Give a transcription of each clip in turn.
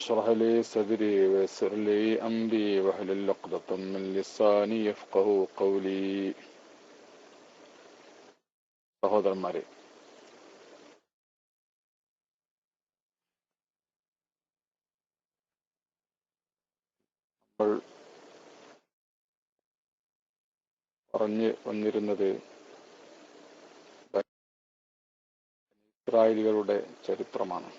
اشرح لي صدري ويسر لي أمري واحلل عقدة من لساني يفقهوا قولي. സഹോദരന്മാരെ, നമ്മൾ പറഞ്ഞു വന്നിരുന്നത് ഇസ്രായേലികളുടെ ചരിത്രമാണ്.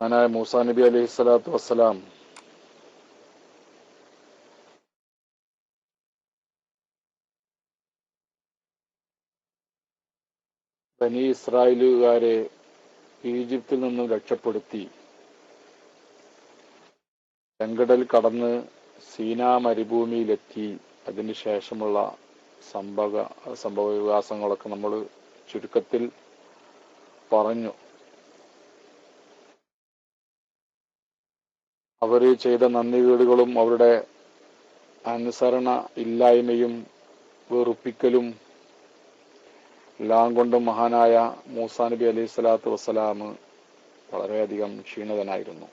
മഹാനായ മൂസാ നബി അലൈഹി സ്വലാത്തു വസ്സലാം ബനി ഇസ്രായേലുകാരെ ഈജിപ്തിൽ നിന്നും രക്ഷപ്പെടുത്തി ചെങ്കടൽ കടന്ന് സീനാ മരുഭൂമിയിലെത്തി. അതിനുശേഷമുള്ള സംഭവ വികാസങ്ങളൊക്കെ നമ്മൾ ചുരുക്കത്തിൽ പറഞ്ഞു. അവർ ചെയ്ത നന്ദികേടുകളും അവരുടെ അനുസരണ ഇല്ലായ്മയും വെറുപ്പിക്കലും എല്ലാം കൊണ്ടും മഹാനായ മൂസാ നബി അലൈഹി സ്വലാത്തു വസ്സലാം വളരെയധികം ക്ഷീണിതനായിരുന്നു.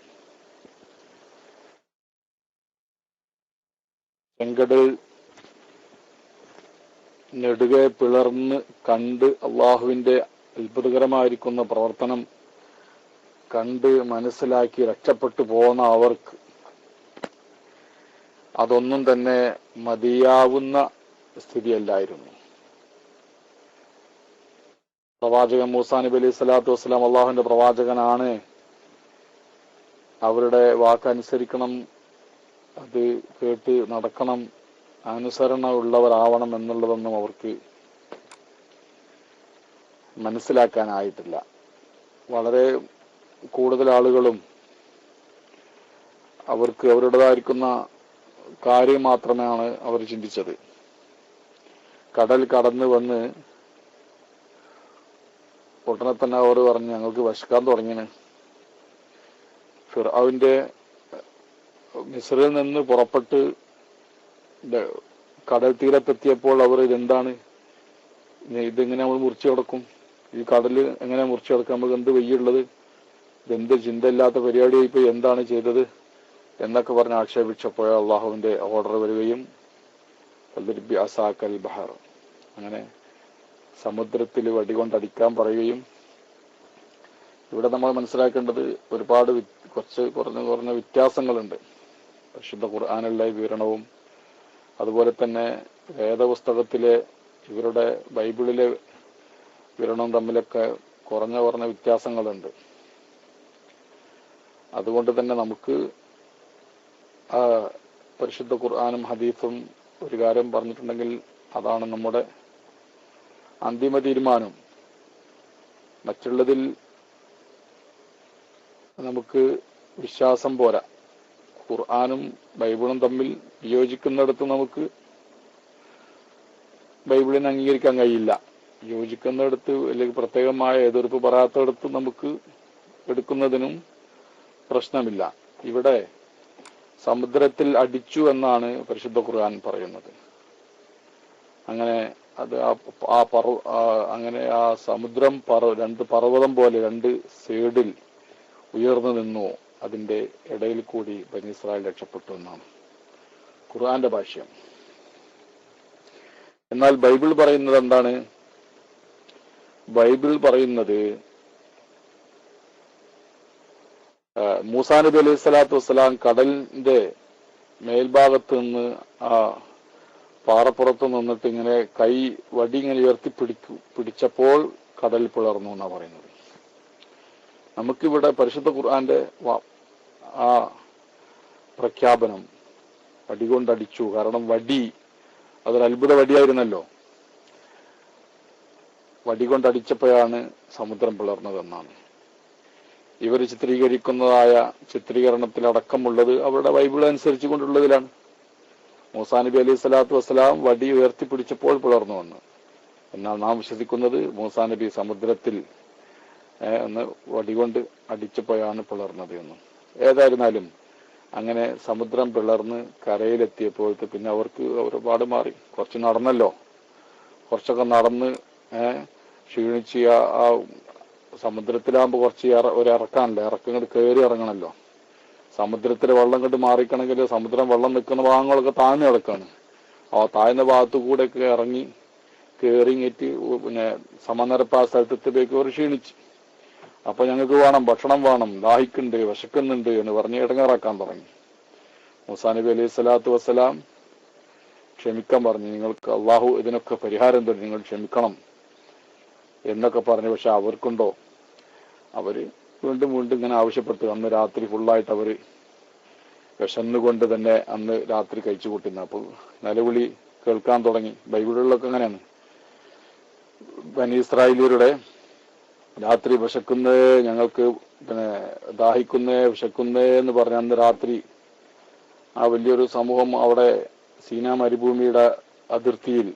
ചെങ്കടൽ നെടുകെ പിളർന്ന് കണ്ട് അള്ളാഹുവിന്റെ അത്ഭുതകരമായിരിക്കുന്ന പ്രവർത്തനം കണ്ട് മനസ്സിലാക്കി രക്ഷപ്പെട്ടു പോന്ന അവർക്ക് അതൊന്നും തന്നെ മതിയാവുന്ന സ്ഥിതിയല്ലായിരുന്നു. പ്രവാചകൻ മൂസാ നബി അലൈഹി സ്വലാത്തു വസ്സലാം അള്ളാഹുവിന്റെ പ്രവാചകനാണ്, അവരുടെ വാക്കനുസരിക്കണം, അത് കേട്ട് നടക്കണം, അനുസരണ ഉള്ളവരാവണം എന്നുള്ളതൊന്നും അവർക്ക് മനസ്സിലാക്കാനായിട്ടില്ല. വളരെ കൂടുതൽ ആളുകളും അവർക്ക് അവരുടേതായിരിക്കുന്ന കാര്യം മാത്രമാണ് അവർ ചിന്തിച്ചത്. കടൽ കടന്നു വന്ന് ഉടനെ തന്നെ അവർ പറഞ്ഞു, ഞങ്ങൾക്ക് വിശക്കാൻ തുടങ്ങിയാണ്. ഫിർഔന്റെ മിസ്രിൽ നിന്ന് പുറപ്പെട്ട് കടൽ തീരത്തെത്തിയപ്പോൾ അവർ ഇതെന്താണ്, ഇതെങ്ങനെ നമ്മൾ മുറിച്ചു കിടക്കും, ഈ കടല് എങ്ങനെ മുറിച്ചു കിടക്കും, നമുക്ക് എന്ത് വയ്യുള്ളത്, ഇതെന്ത് ചിന്തയില്ലാത്ത പരിപാടിയായിപ്പോ എന്താണ് ചെയ്തത് എന്നൊക്കെ പറഞ്ഞ് ആക്ഷേപിച്ചപ്പോൾ അള്ളാഹുവിന്റെ ഓർഡർ വരികയും ബഹർ, അങ്ങനെ സമുദ്രത്തിൽ വടികൊണ്ടടിക്കാൻ പറയുകയും. ഇവിടെ നമ്മൾ മനസ്സിലാക്കേണ്ടത് ഒരുപാട് കുറഞ്ഞ വ്യത്യാസങ്ങളുണ്ട്. പരിശുദ്ധ ഖുർആനിലെ വിവരണവും അതുപോലെ തന്നെ വേദപുസ്തകത്തിലെ ഇവരുടെ ബൈബിളിലെ വിവരണവും തമ്മിലൊക്കെ കുറഞ്ഞ വ്യത്യാസങ്ങളുണ്ട്. അതുകൊണ്ട് തന്നെ നമുക്ക് പരിശുദ്ധ ഖുർആനും ഹദീസും ഒരു കാര്യം പറഞ്ഞിട്ടുണ്ടെങ്കിൽ അതാണ് നമ്മുടെ അന്തിമ തീരുമാനം. മറ്റുള്ളതിൽ നമുക്ക് വിശ്വാസം പോരാ. ഖുർആനും ബൈബിളും തമ്മിൽ വിയോജിക്കുന്നിടത്ത് നമുക്ക് ബൈബിളിനെ അംഗീകരിക്കാൻ കഴിയില്ല. യോജിക്കുന്നിടത്ത് അല്ലെങ്കിൽ പ്രത്യേകമായ എതിർപ്പ് പറയാത്തടത്ത് നമുക്ക് എടുക്കുന്നതിനും പ്രശ്നമില്ല. ഇവിടെ സമുദ്രത്തിൽ അടിച്ചു എന്നാണ് പരിശുദ്ധ ഖുർആൻ പറയുന്നത്. അങ്ങനെ അത് അങ്ങനെ ആ സമുദ്രം രണ്ട് പർവ്വതം പോലെ രണ്ട് സൈഡിൽ ഉയർന്നു നിന്നു. അതിന്റെ ഇടയിൽ കൂടി ബനി ഇസ്രായേൽ രക്ഷപ്പെട്ടു എന്നാണ് ഖുർആന്റെ ഭാഷ്യം. എന്നാൽ ബൈബിൾ പറയുന്നത് എന്താണ്? ബൈബിൾ പറയുന്നത് മൂസാ നബി അലൈഹി സ്വലാത്തു വസ്സലാം കടലിന്റെ മേൽഭാഗത്ത് നിന്ന് ആ പാറപ്പുറത്ത് നിന്നിട്ട് ഇങ്ങനെ വടി ഇങ്ങനെ ഉയർത്തി പിടിച്ചപ്പോൾ കടൽ പിളർന്നു എന്നാണ് പറയുന്നത്. നമുക്കിവിടെ പരിശുദ്ധ ഖുർആന്റെ ആ പ്രഖ്യാപനം വടികൊണ്ടടിച്ചു. കാരണം വടി അതൊരു അത്ഭുത വടിയായിരുന്നല്ലോ. വടികൊണ്ടടിച്ചപ്പോഴാണ് സമുദ്രം പിളർന്നതെന്നാണ് ഇവർ ചിത്രീകരിക്കുന്നതായ ചിത്രീകരണത്തിലടക്കമുള്ളത് അവരുടെ ബൈബിൾ അനുസരിച്ച് കൊണ്ടുള്ളതിലാണ്. മൂസാ നബി അലൈഹി സ്വലാത്തു വസ്സലാം വടി ഉയർത്തിപ്പിടിച്ചപ്പോൾ പിളർന്നു വന്നു. എന്നാൽ നാം വിശ്വസിക്കുന്നത് മൂസാ നബി സമുദ്രത്തിൽ ഒന്ന് വടികൊണ്ട് അടിച്ചപ്പോഴാണ് പിളർന്നത് എന്ന്. ഏതായിരുന്നാലും അങ്ങനെ സമുദ്രം പിളർന്ന് കരയിലെത്തിയപ്പോഴത്തെ പിന്നെ അവർക്ക് ഒരുപാട് മാറി. കുറച്ച് നടന്നല്ലോ, കുറച്ചൊക്കെ നടന്ന് ക്ഷീണിച്ച് ആ സമുദ്രത്തിലാകുമ്പോൾ കുറച്ച് ഒരു ഇറക്കാണല്ലോ, ഇറക്കം കണ്ട് കയറി ഇറങ്ങണല്ലോ. സമുദ്രത്തിലെ വെള്ളം കണ്ട് മാറിക്കണമെങ്കിൽ സമുദ്രം വെള്ളം നിൽക്കുന്ന ഭാഗങ്ങളൊക്കെ താഴ്ന്നു കിടക്കാണ്. ആ താഴ്ന്ന ഭാഗത്തു കൂടെ ഒക്കെ ഇറങ്ങി കയറിങ്ങേറ്റ് പിന്നെ സമനിരപ്പ് ആ സ്ഥലത്തെത്തിയപ്പോഴേക്കും അവർ ക്ഷീണിച്ച്. അപ്പൊ ഞങ്ങൾക്ക് വേണം, ഭക്ഷണം വേണം, ദാഹിക്കുന്നുണ്ട്, വിശക്കുന്നുണ്ട് എന്ന് പറഞ്ഞ് ഇടങ്ങേറാക്കാൻ തുടങ്ങി. മൂസാ നബി അലൈഹി സ്വലാത്തു വസ്സലാം ക്ഷമിക്കാൻ പറഞ്ഞു. നിങ്ങൾക്ക് അള്ളാഹു ഇതിനൊക്കെ പരിഹാരം തരും, നിങ്ങൾ ക്ഷമിക്കണം എന്നൊക്കെ പറഞ്ഞു. പക്ഷെ അവർക്കുണ്ടോ, അവര് വീണ്ടും വീണ്ടും ഇങ്ങനെ ആവശ്യപ്പെട്ടു. അന്ന് രാത്രി ഫുള്ളായിട്ട് അവര് വിശന്നുകൊണ്ട് തന്നെ അന്ന് രാത്രി കഴിച്ചു കൂട്ടുന്നു. അപ്പോൾ നിലവിളി കേൾക്കാൻ തുടങ്ങി. ബൈബിളുകളിലൊക്കെ അങ്ങനെയാണ്, ബനി ഇസ്രായേലിയരുടെ രാത്രി വിശക്കുന്നേ, ഞങ്ങൾക്ക് പിന്നെ ദാഹിക്കുന്നേ, വിശക്കുന്നേ എന്ന് പറഞ്ഞ അന്ന് രാത്രി ആ വലിയൊരു സമൂഹം അവിടെ സീനാ മരുഭൂമിയുടെ അതിർത്തിയിൽ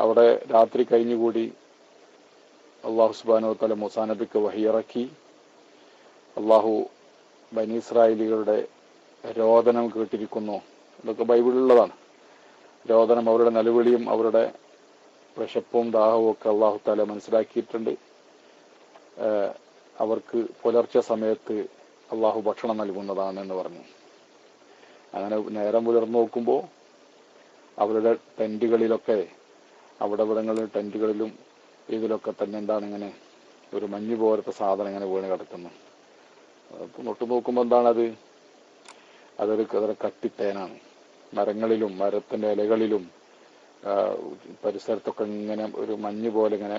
അവിടെ രാത്രി കഴിഞ്ഞുകൂടി. അള്ളാഹു സുബ്ഹാനഹു വ തആല മൂസാ നബിക്ക് വഹിയിറക്കി. അള്ളാഹു ബനി ഇസ്രായേലികളുടെ രോദനം കേട്ടിരിക്കുന്നു. ഇതൊക്കെ ബൈബിളിലുള്ളതാണ്. രോദനം, അവരുടെ നിലവിളിയും അവരുടെ വിശപ്പും ദാഹവും ഒക്കെ അള്ളാഹു തആല മനസ്സിലാക്കിയിട്ടുണ്ട്. അവർക്ക് പുലർച്ചെ സമയത്ത് അള്ളാഹു ഭക്ഷണം നൽകുന്നതാണ് എന്ന് പറഞ്ഞു. അങ്ങനെ നേരം പുലർന്നു നോക്കുമ്പോൾ അവരുടെ ടെന്റുകളിലൊക്കെ, അവിടെ ഇവിടങ്ങളിൽ ടെന്റുകളിലും ഇതിലൊക്കെ തന്നെ എന്താണ് ഇങ്ങനെ ഒരു മഞ്ഞ് പോലത്തെ സാധനം ഇങ്ങനെ വീണ് കിടക്കുന്നു. തൊട്ട് നോക്കുമ്പോൾ എന്താണത്? അതൊരു കട്ടിത്തേനാണ്. മരങ്ങളിലും മരത്തിന്റെ ഇലകളിലും പരിസരത്തൊക്കെ ഇങ്ങനെ ഒരു മഞ്ഞ് പോലെ ഇങ്ങനെ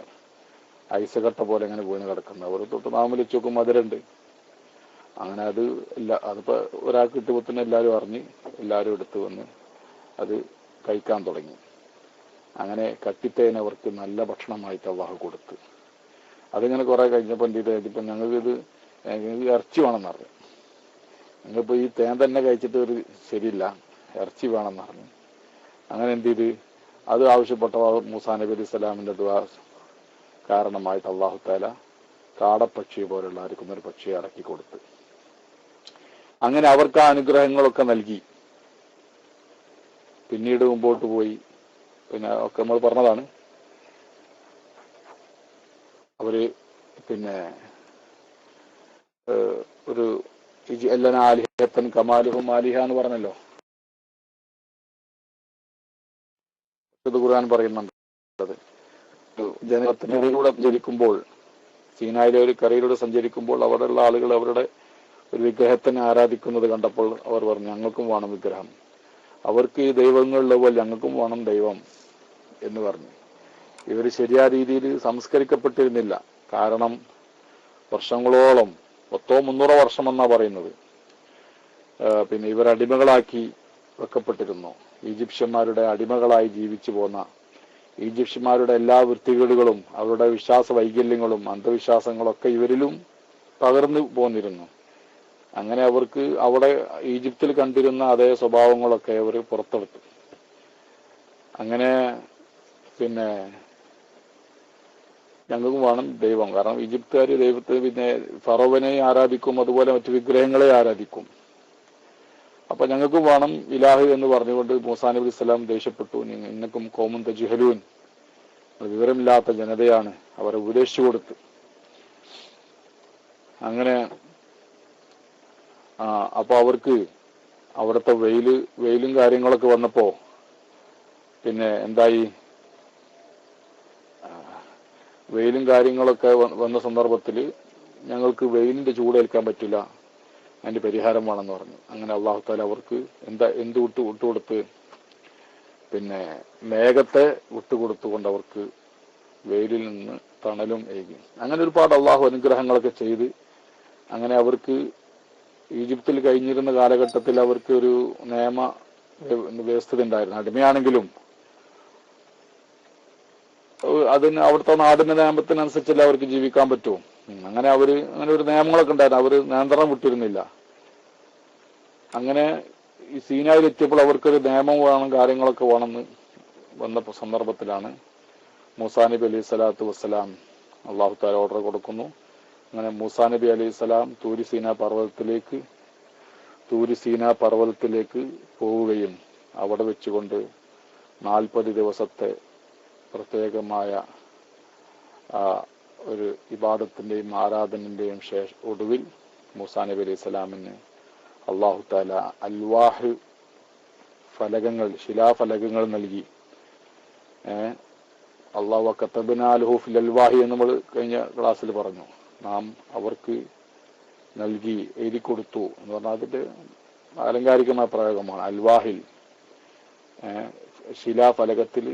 ഐസ് കട്ട പോലെ ഇങ്ങനെ വീണ് കിടക്കുന്നത്. അവർ തൊട്ട് നാമൽ വെച്ച് നോക്കും മധുരണ്ട്. അങ്ങനെ അത് ഇല്ല, അതിപ്പോ ഒരാൾക്ക് കിട്ടുമ്പോൾ തന്നെ എല്ലാവരും അറിഞ്ഞ് എല്ലാവരും എടുത്തു വന്ന് അത് കഴിക്കാൻ തുടങ്ങി. അങ്ങനെ കട്ടിത്തേൻ അവർക്ക് നല്ല ഭക്ഷണമായിട്ട് അള്ളാഹു കൊടുത്ത്. അതിങ്ങനെ കുറെ കഴിഞ്ഞപ്പോൾ എന്ത് ചെയ്ത്, ഇപ്പം ഞങ്ങൾക്ക് ഇറച്ചി വേണമെന്ന് പറഞ്ഞു. ഞങ്ങളിപ്പോൾ ഈ തേൻ തന്നെ കഴിച്ചിട്ട് ഒരു ശരിയില്ല, ഇറച്ചി വേണമെന്ന് പറഞ്ഞു. അങ്ങനെ എന്ത് ചെയ്ത്, അത് ആവശ്യപ്പെട്ട മൂസാ നബി അലൈഹി സ്വലാമിന്റെ ദുആ കാരണമായിട്ട് അള്ളാഹു തആല കാടപ്പക്ഷി പോലുള്ള ആർക്കും ഒരു പക്ഷിയെ ഇറക്കി കൊടുത്ത്. അങ്ങനെ അവർക്ക് ആ അനുഗ്രഹങ്ങളൊക്കെ നൽകി. പിന്നീട് മുമ്പോട്ട് പോയി. പിന്നെ ഒക്കെ നമ്മൾ പറഞ്ഞതാണ്. അവര് പിന്നെ ഒരു എല്ലന ആലിഹത്തൻ കമാലുഹും ആലിഹ എന്ന് പറഞ്ഞല്ലോ, ഇത് ഖുർആൻ പറയുന്നുണ്ട്. ജനത്തിനിടയിലൂടെ സഞ്ചരിക്കുമ്പോൾ, സീനായിലെ ഒരു കരയിലൂടെ സഞ്ചരിക്കുമ്പോൾ അവിടെയുള്ള ആളുകൾ അവരുടെ ഒരു വിഗ്രഹത്തിനെ ആരാധിക്കുന്നത് കണ്ടപ്പോൾ അവർ പറഞ്ഞു, ഞങ്ങൾക്കും വേണം വിഗ്രഹം. അവർക്ക് ഈ ദൈവങ്ങളിലെ പോലെ ഞങ്ങൾക്കും വേണം ദൈവം എന്ന് പറഞ്ഞു. ഇവർ ശരിയായ രീതിയിൽ സംസ്കരിക്കപ്പെട്ടിരുന്നില്ല. കാരണം വർഷങ്ങളോളം 300 വർഷം എന്നാ പറയുന്നത്. പിന്നെ ഇവർ അടിമകളാക്കി വെക്കപ്പെട്ടിരുന്നു. ഈജിപ്ഷ്യന്മാരുടെ അടിമകളായി ജീവിച്ചു പോന്ന ഈജിപ്ഷ്യന്മാരുടെ എല്ലാ വൃത്തികേടുകളും അവരുടെ വിശ്വാസ വൈകല്യങ്ങളും അന്ധവിശ്വാസങ്ങളൊക്കെ ഇവരിലും പകർന്നു പോന്നിരുന്നു. അങ്ങനെ അവർക്ക് അവിടെ ഈജിപ്തിൽ കണ്ടിരുന്ന അതേ സ്വഭാവങ്ങളൊക്കെ അവർ പുറത്തെടുത്തു. അങ്ങനെ പിന്നെ ഞങ്ങൾക്കും വേണം ദൈവം. കാരണം ഈജിപ്തുകാർ ദൈവത്തെ പിന്നെ ഫറോവനെ ആരാധിക്കും, അതുപോലെ മറ്റു വിഗ്രഹങ്ങളെ ആരാധിക്കും. അപ്പൊ ഞങ്ങൾക്കും വേണം ഇലാഹ് എന്ന് പറഞ്ഞുകൊണ്ട് മൂസാ നബി സ്വലാം ദേഷ്യപ്പെട്ടു. ഇന്നക്കും ഖൗമുൻ തജ്ഹലൂൻ, വിവരമില്ലാത്ത ജനതയാണ്, അവരെ ഉപദേശിച്ചു കൊടുത്ത്. അങ്ങനെ അപ്പൊ അവർക്ക് അവിടുത്തെ വെയിലും കാര്യങ്ങളൊക്കെ വന്നപ്പോ പിന്നെ എന്തായി, വെയിലും കാര്യങ്ങളൊക്കെ വന്ന സന്ദർഭത്തിൽ ഞങ്ങൾക്ക് വെയിലിന്റെ ചൂടേൽക്കാൻ പറ്റില്ല, അതിന്റെ പരിഹാരം വേണമെന്ന് പറഞ്ഞു. അങ്ങനെ അള്ളാഹു തആല അവർക്ക് എന്ത് വിട്ടുകൊടുത്ത്, പിന്നെ മേഘത്തെ വിട്ടുകൊടുത്തുകൊണ്ട് അവർക്ക് വെയിലിൽ നിന്ന് തണലും ഏകി. അങ്ങനെ ഒരുപാട് അള്ളാഹു അനുഗ്രഹങ്ങളൊക്കെ ചെയ്ത് അങ്ങനെ അവർക്ക് ഈജിപ്തിൽ കഴിഞ്ഞിരുന്ന കാലഘട്ടത്തിൽ അവർക്ക് ഒരു നിയമ വ്യവസ്ഥ ഉണ്ടായിരുന്നു. അടിമയാണെങ്കിലും അതിന് അവിടുത്തെ നാടിന്റെ നിയമത്തിനനുസരിച്ചല്ല അവർക്ക് ജീവിക്കാൻ പറ്റും. അങ്ങനെ അങ്ങനെ ഒരു നിയമങ്ങളൊക്കെ ഉണ്ടായിരുന്നു. അവർ നിയന്ത്രണം വിട്ടിരുന്നില്ല. അങ്ങനെ ഈ സീനായിൽ എത്തിയപ്പോൾ അവർക്കൊരു നിയമം വേണം, കാര്യങ്ങളൊക്കെ വേണമെന്ന് വന്ന സന്ദർഭത്തിലാണ് മൂസാ നബി അലൈഹി സ്വലാത്തു വസ്സലാം അള്ളാഹു തആല ഓർഡർ കൊടുക്കുന്നു. അങ്ങനെ മൂസാ നബി അലൈഹി സ്വലാം തൂരി സീന പർവ്വതത്തിലേക്ക് പോവുകയും അവിടെ വെച്ചുകൊണ്ട് 40 ദിവസത്തെ പ്രത്യേകമായ ഒരു ഇബാദത്തിന്റെയും ആരാധനന്റെയും ഒടുവിൽ മൂസാ നബി അലൈഹി സ്വലാമിന് അള്ളാഹു തആല അൽവാഹ് ഫലകങ്ങൾ, ശിലാഫലകങ്ങൾ നൽകി. അള്ളാഹു കതബ്നാ ലഹു ഫിൽ അൽവാഹി എന്ന് നമ്മൾ കഴിഞ്ഞ ക്ലാസ്സിൽ പറഞ്ഞു. നാം അവർക്ക് നൽകി, എഴുതി കൊടുത്തു എന്ന് പറഞ്ഞാൽ അതിന്റെ ആലങ്കാരികമായ പ്രയോഗമാണ്. അൽവാഹിൽ, ശിലാഫലകത്തിൽ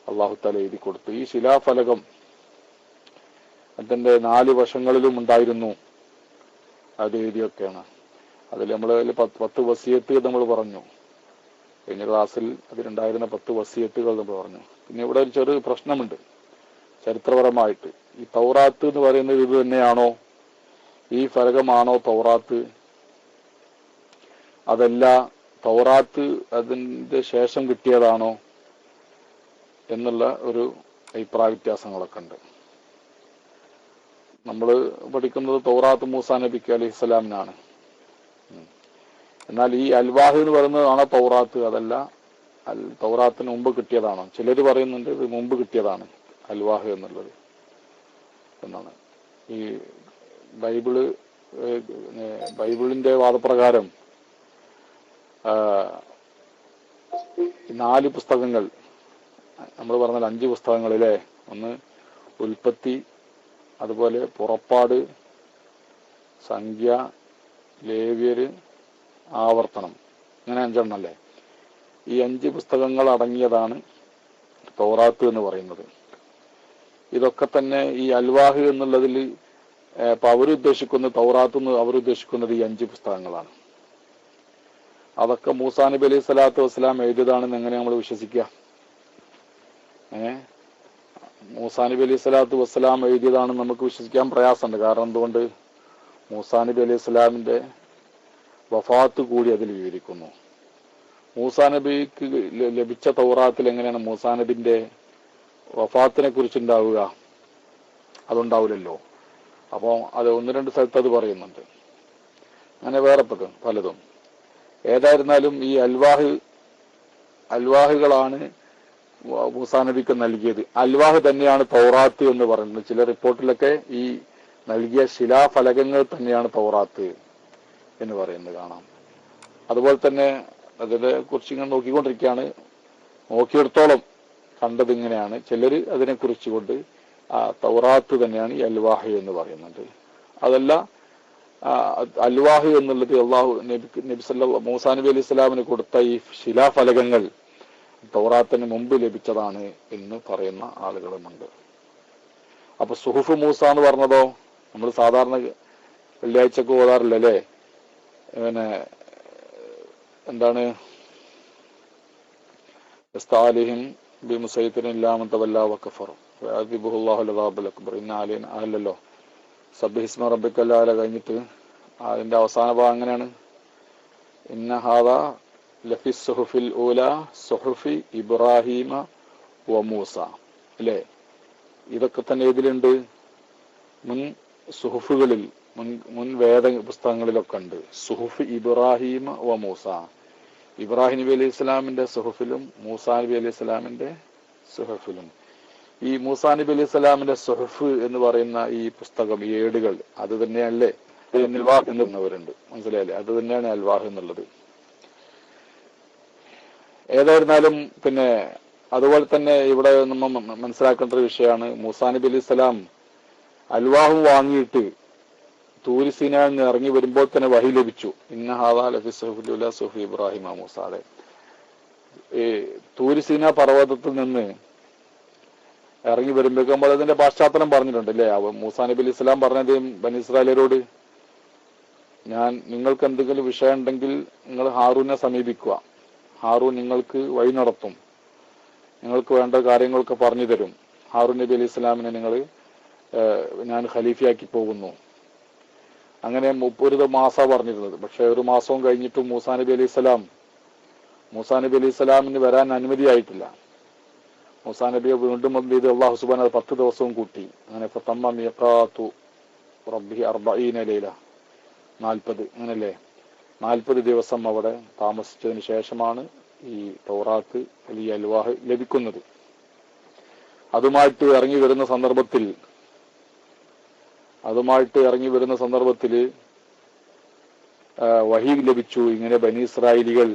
അള്ളാഹു തആല എഴുതി കൊടുത്തു. ഈ ശിലാഫലകം അതിന്റെ 4 വശങ്ങളിലും ഉണ്ടായിരുന്നു. അത് എഴുതിയൊക്കെയാണ്. അതിൽ നമ്മൾ 10 വസിയത്ത് നമ്മൾ പറഞ്ഞു. കഴിഞ്ഞ ക്ലാസ്സിൽ അതിലുണ്ടായിരുന്ന 10 വസിയത്തുകൾ നമ്മൾ പറഞ്ഞു. പിന്നെ ഇവിടെ ഒരു ചെറിയ പ്രശ്നമുണ്ട് ചരിത്രപരമായിട്ട്. ഈ തൗറാത്ത് എന്ന് പറയുന്നത് ഇത് തന്നെയാണോ? ഈ ഫലകമാണോ തൗറാത്ത്? അതല്ല തൗറാത്ത് അതിന്റെ ശേഷം കിട്ടിയതാണോ എന്നുള്ള ഒരു അഭിപ്രായ വ്യത്യാസങ്ങളൊക്കെ ഉണ്ട്. നമ്മൾ പഠിക്കുന്നത് തൗറാത്ത് മൂസാ നബിക്ക് അലൈഹി സ്വലാമിനാണ്. എന്നാൽ ഈ അൽവാഹ് എന്ന് പറയുന്നതാണോ തൗറാത്ത്? അതല്ല തൗറാത്തിന് മുമ്പ് കിട്ടിയതാണോ? ചിലർ പറയുന്നുണ്ട് ഇത് മുമ്പ് കിട്ടിയതാണ് അൽവാഹ് എന്നുള്ളത് എന്നാണ്. ഈ ബൈബിളിന്റെ വാദപ്രകാരം 4 പുസ്തകങ്ങൾ നമ്മൾ പറഞ്ഞാൽ 5 പുസ്തകങ്ങളിലെ ഒന്ന് ഉൽപ്പത്തി, അതുപോലെ പുറപ്പാട്, സംഖ്യ, ലേവ്യര്, ആവർത്തനം, ഇങ്ങനെ 5 എണ്ണല്ലേ. ഈ 5 പുസ്തകങ്ങൾ അടങ്ങിയതാണ് തൗറാത്ത് എന്ന് പറയുന്നത്. ഇതൊക്കെ തന്നെ ഈ അൽവാഹ് എന്നുള്ളതിൽ ഇപ്പൊ അവരുദ്ദേശിക്കുന്ന തൗറാത്ത് എന്ന് അവരുദ്ദേശിക്കുന്നത് ഈ 5 പുസ്തകങ്ങളാണ്. അതൊക്കെ മൂസാ നബി അലൈഹി സ്വലാത്തു വസ്സലാം എഴുതിയതാണെന്ന് എങ്ങനെ നമ്മൾ വിശ്വസിക്കുക? മൂസാ നബി അലൈഹി സ്വലാത്തു വസ്സലാം എഴുതിയതാണെന്ന് നമുക്ക് വിശ്വസിക്കാൻ പ്രയാസമുണ്ട്. കാരണം എന്തുകൊണ്ട്? മൂസാ നബി അലൈഹി സ്വലാമിന്റെ വഫാത്ത് കൂടി അതിൽ വിവരിക്കുന്നു. മൂസാ നബിക്ക് ലഭിച്ച തൗറാത്തിൽ എങ്ങനെയാണ് മൂസാ നബിന്റെ വഫാത്തിനെ കുറിച്ചുണ്ടാവുക? അതുണ്ടാവില്ലല്ലോ. അപ്പോൾ അത് 1-2 സ്ഥലത്ത് അത് പറയുന്നുണ്ട്. അങ്ങനെ വേറെ പലതും. ഏതായിരുന്നാലും ഈ അൽവാഹുകളാണ് മൂസാ നബിക്ക് നൽകിയത്. അൽവാഹ് തന്നെയാണ് തൗറാത്ത് എന്ന് പറയുന്നത്. ചില റിപ്പോർട്ടിലൊക്കെ ഈ നൽകിയ ശിലാഫലകങ്ങൾ തന്നെയാണ് തൗറാത്ത് എന്ന് പറയുന്നത് കാണാം. അതുപോലെ തന്നെ അതിനെ കുറിച്ച് ഇങ്ങനെ നോക്കിക്കൊണ്ടിരിക്കുകയാണ്. നോക്കിയെടുത്തോളം കണ്ടത് ഇങ്ങനെയാണ്. ചിലർ അതിനെ കുറിച്ചുകൊണ്ട് തൗറാത്ത് തന്നെയാണ് ഈ അൽവാഹ് എന്ന് പറയുന്നത്. അതല്ല, അൽവാഹ് എന്നുള്ളത് മൂസാ നബി അലൈഹി സ്വലാമിന് കൊടുത്ത ഈ ശിലാഫലകങ്ങൾ തൗറാത്തിന് മുമ്പ് ലഭിച്ചതാണ് എന്ന് പറയുന്ന ആളുകളുമുണ്ട്. അപ്പൊ സുഹുഫ് മൂസ എന്ന് പറഞ്ഞതോ നമ്മൾ സാധാരണ വെള്ളിയാഴ്ചക്ക് ഓതാറില്ലല്ലേ? പിന്നെ എന്താണ്? അല്ലല്ലോ. സബ്ബിഹിസ്മ റബ്ബിക്കൽ അഅല കഴിഞ്ഞിട്ട് അതിന്റെ അവസാന ഭാഗം അങ്ങനെയാണ്. ഇന്ന ഹാദാ ലഫി സുഹുഫിൽ ഊല സുഹുഫി ഇബ്രാഹിമ വ മൂസ. അല്ലേ? ഇതൊക്കെ തന്നെ ഇതിലുണ്ട്. മുൻ സുഹുഫുകളിൽ, മുൻ വേദ പുസ്തകങ്ങളിലൊക്കെ ഉണ്ട്. സുഹുഫ് ഇബ്രാഹിമ വ മൂസ. ഇബ്രാഹിം നബി അലൈഹി സ്വലാമിന്റെ സുഹുഫിലും മൂസാ നബി അലൈഹി സ്വലാമിന്റെ സുഹുഫിലും. ഈ മൂസാ നബി അലൈഹി സ്വലാമിന്റെ സുഹുഫ് എന്ന് പറയുന്ന ഈ പുസ്തകം, ഈ ഏടുകൾ, അത് തന്നെയല്ലേ അൽവാഹ് എന്നവരുണ്ട്. മനസ്സിലായല്ലേ? അത് തന്നെയാണ് അൽവാഹ് എന്നുള്ളത്. ഏതായിരുന്നാലും പിന്നെ അതുപോലെ തന്നെ ഇവിടെ നമ്മൾ മനസ്സിലാക്കേണ്ട ഒരു വിഷയമാണ്, മൂസാ നബി അലൈഹി സ്വലാം അൽവാഹ് വാങ്ങിയിട്ട് തൂരി സീനയിൽ നിന്ന് ഇറങ്ങി വരുമ്പോൾ തന്നെ വഹി ലഭിച്ചു. ഇന്ന ഹാദാ ലഫി സുഹുഫിൽ സുഹുഫി ഇബ്രാഹിമ മൂസ. ഈ തൂരി സീന പർവ്വതത്തിൽ നിന്ന് ഇറങ്ങി വരുമ്പോഴേക്കും നമ്മൾ അതിന്റെ പശ്ചാത്തലം പറഞ്ഞിട്ടുണ്ട് അല്ലേ? മൂസാ നബി അലൈഹി സ്വലാം പറഞ്ഞത് ബനി ഇസ്രായേലരോട്, നിങ്ങൾക്ക് എന്തെങ്കിലും വിഷയം ഉണ്ടെങ്കിൽ നിങ്ങൾ ഹാറൂനെ സമീപിക്കുക, ഹാറൂൻ നിങ്ങൾക്ക് വഴി നടത്തും, നിങ്ങൾക്ക് വേണ്ട കാര്യങ്ങളൊക്കെ പറഞ്ഞു തരും. ഹാറൂൻ നബി അലൈഹി സ്വലാമിനെ ഞാൻ ഖലീഫയാക്കി പോകുന്നു. അങ്ങനെ 30 മാസം പറഞ്ഞിരുന്നത്. പക്ഷെ 1 മാസവും കഴിഞ്ഞിട്ടും മൂസാ നബി അലൈഹി സ്വലാമിന് വരാൻ അനുമതിയായിട്ടില്ല. മൂസാ നബിയെ വീണ്ടും അല്ലാഹു സുബ്ഹാനഹു 10 ദിവസവും കൂട്ടി. അങ്ങനെ ഫതമ്മ മീഖാതു റബ്ബിഹി 40 ലൈല, 40 അങ്ങനല്ലേ, 40 ദിവസം അവിടെ താമസിച്ചതിന് ശേഷമാണ് ഈ തൗറാത്ത്, ഈ അൽവാഹ് ലഭിക്കുന്നത്. അതുമായിട്ട് ഇറങ്ങി വരുന്ന സന്ദർഭത്തിൽ വഹി ലഭിച്ചു, ഇങ്ങനെ ബനി ഇസ്രായേലികൾ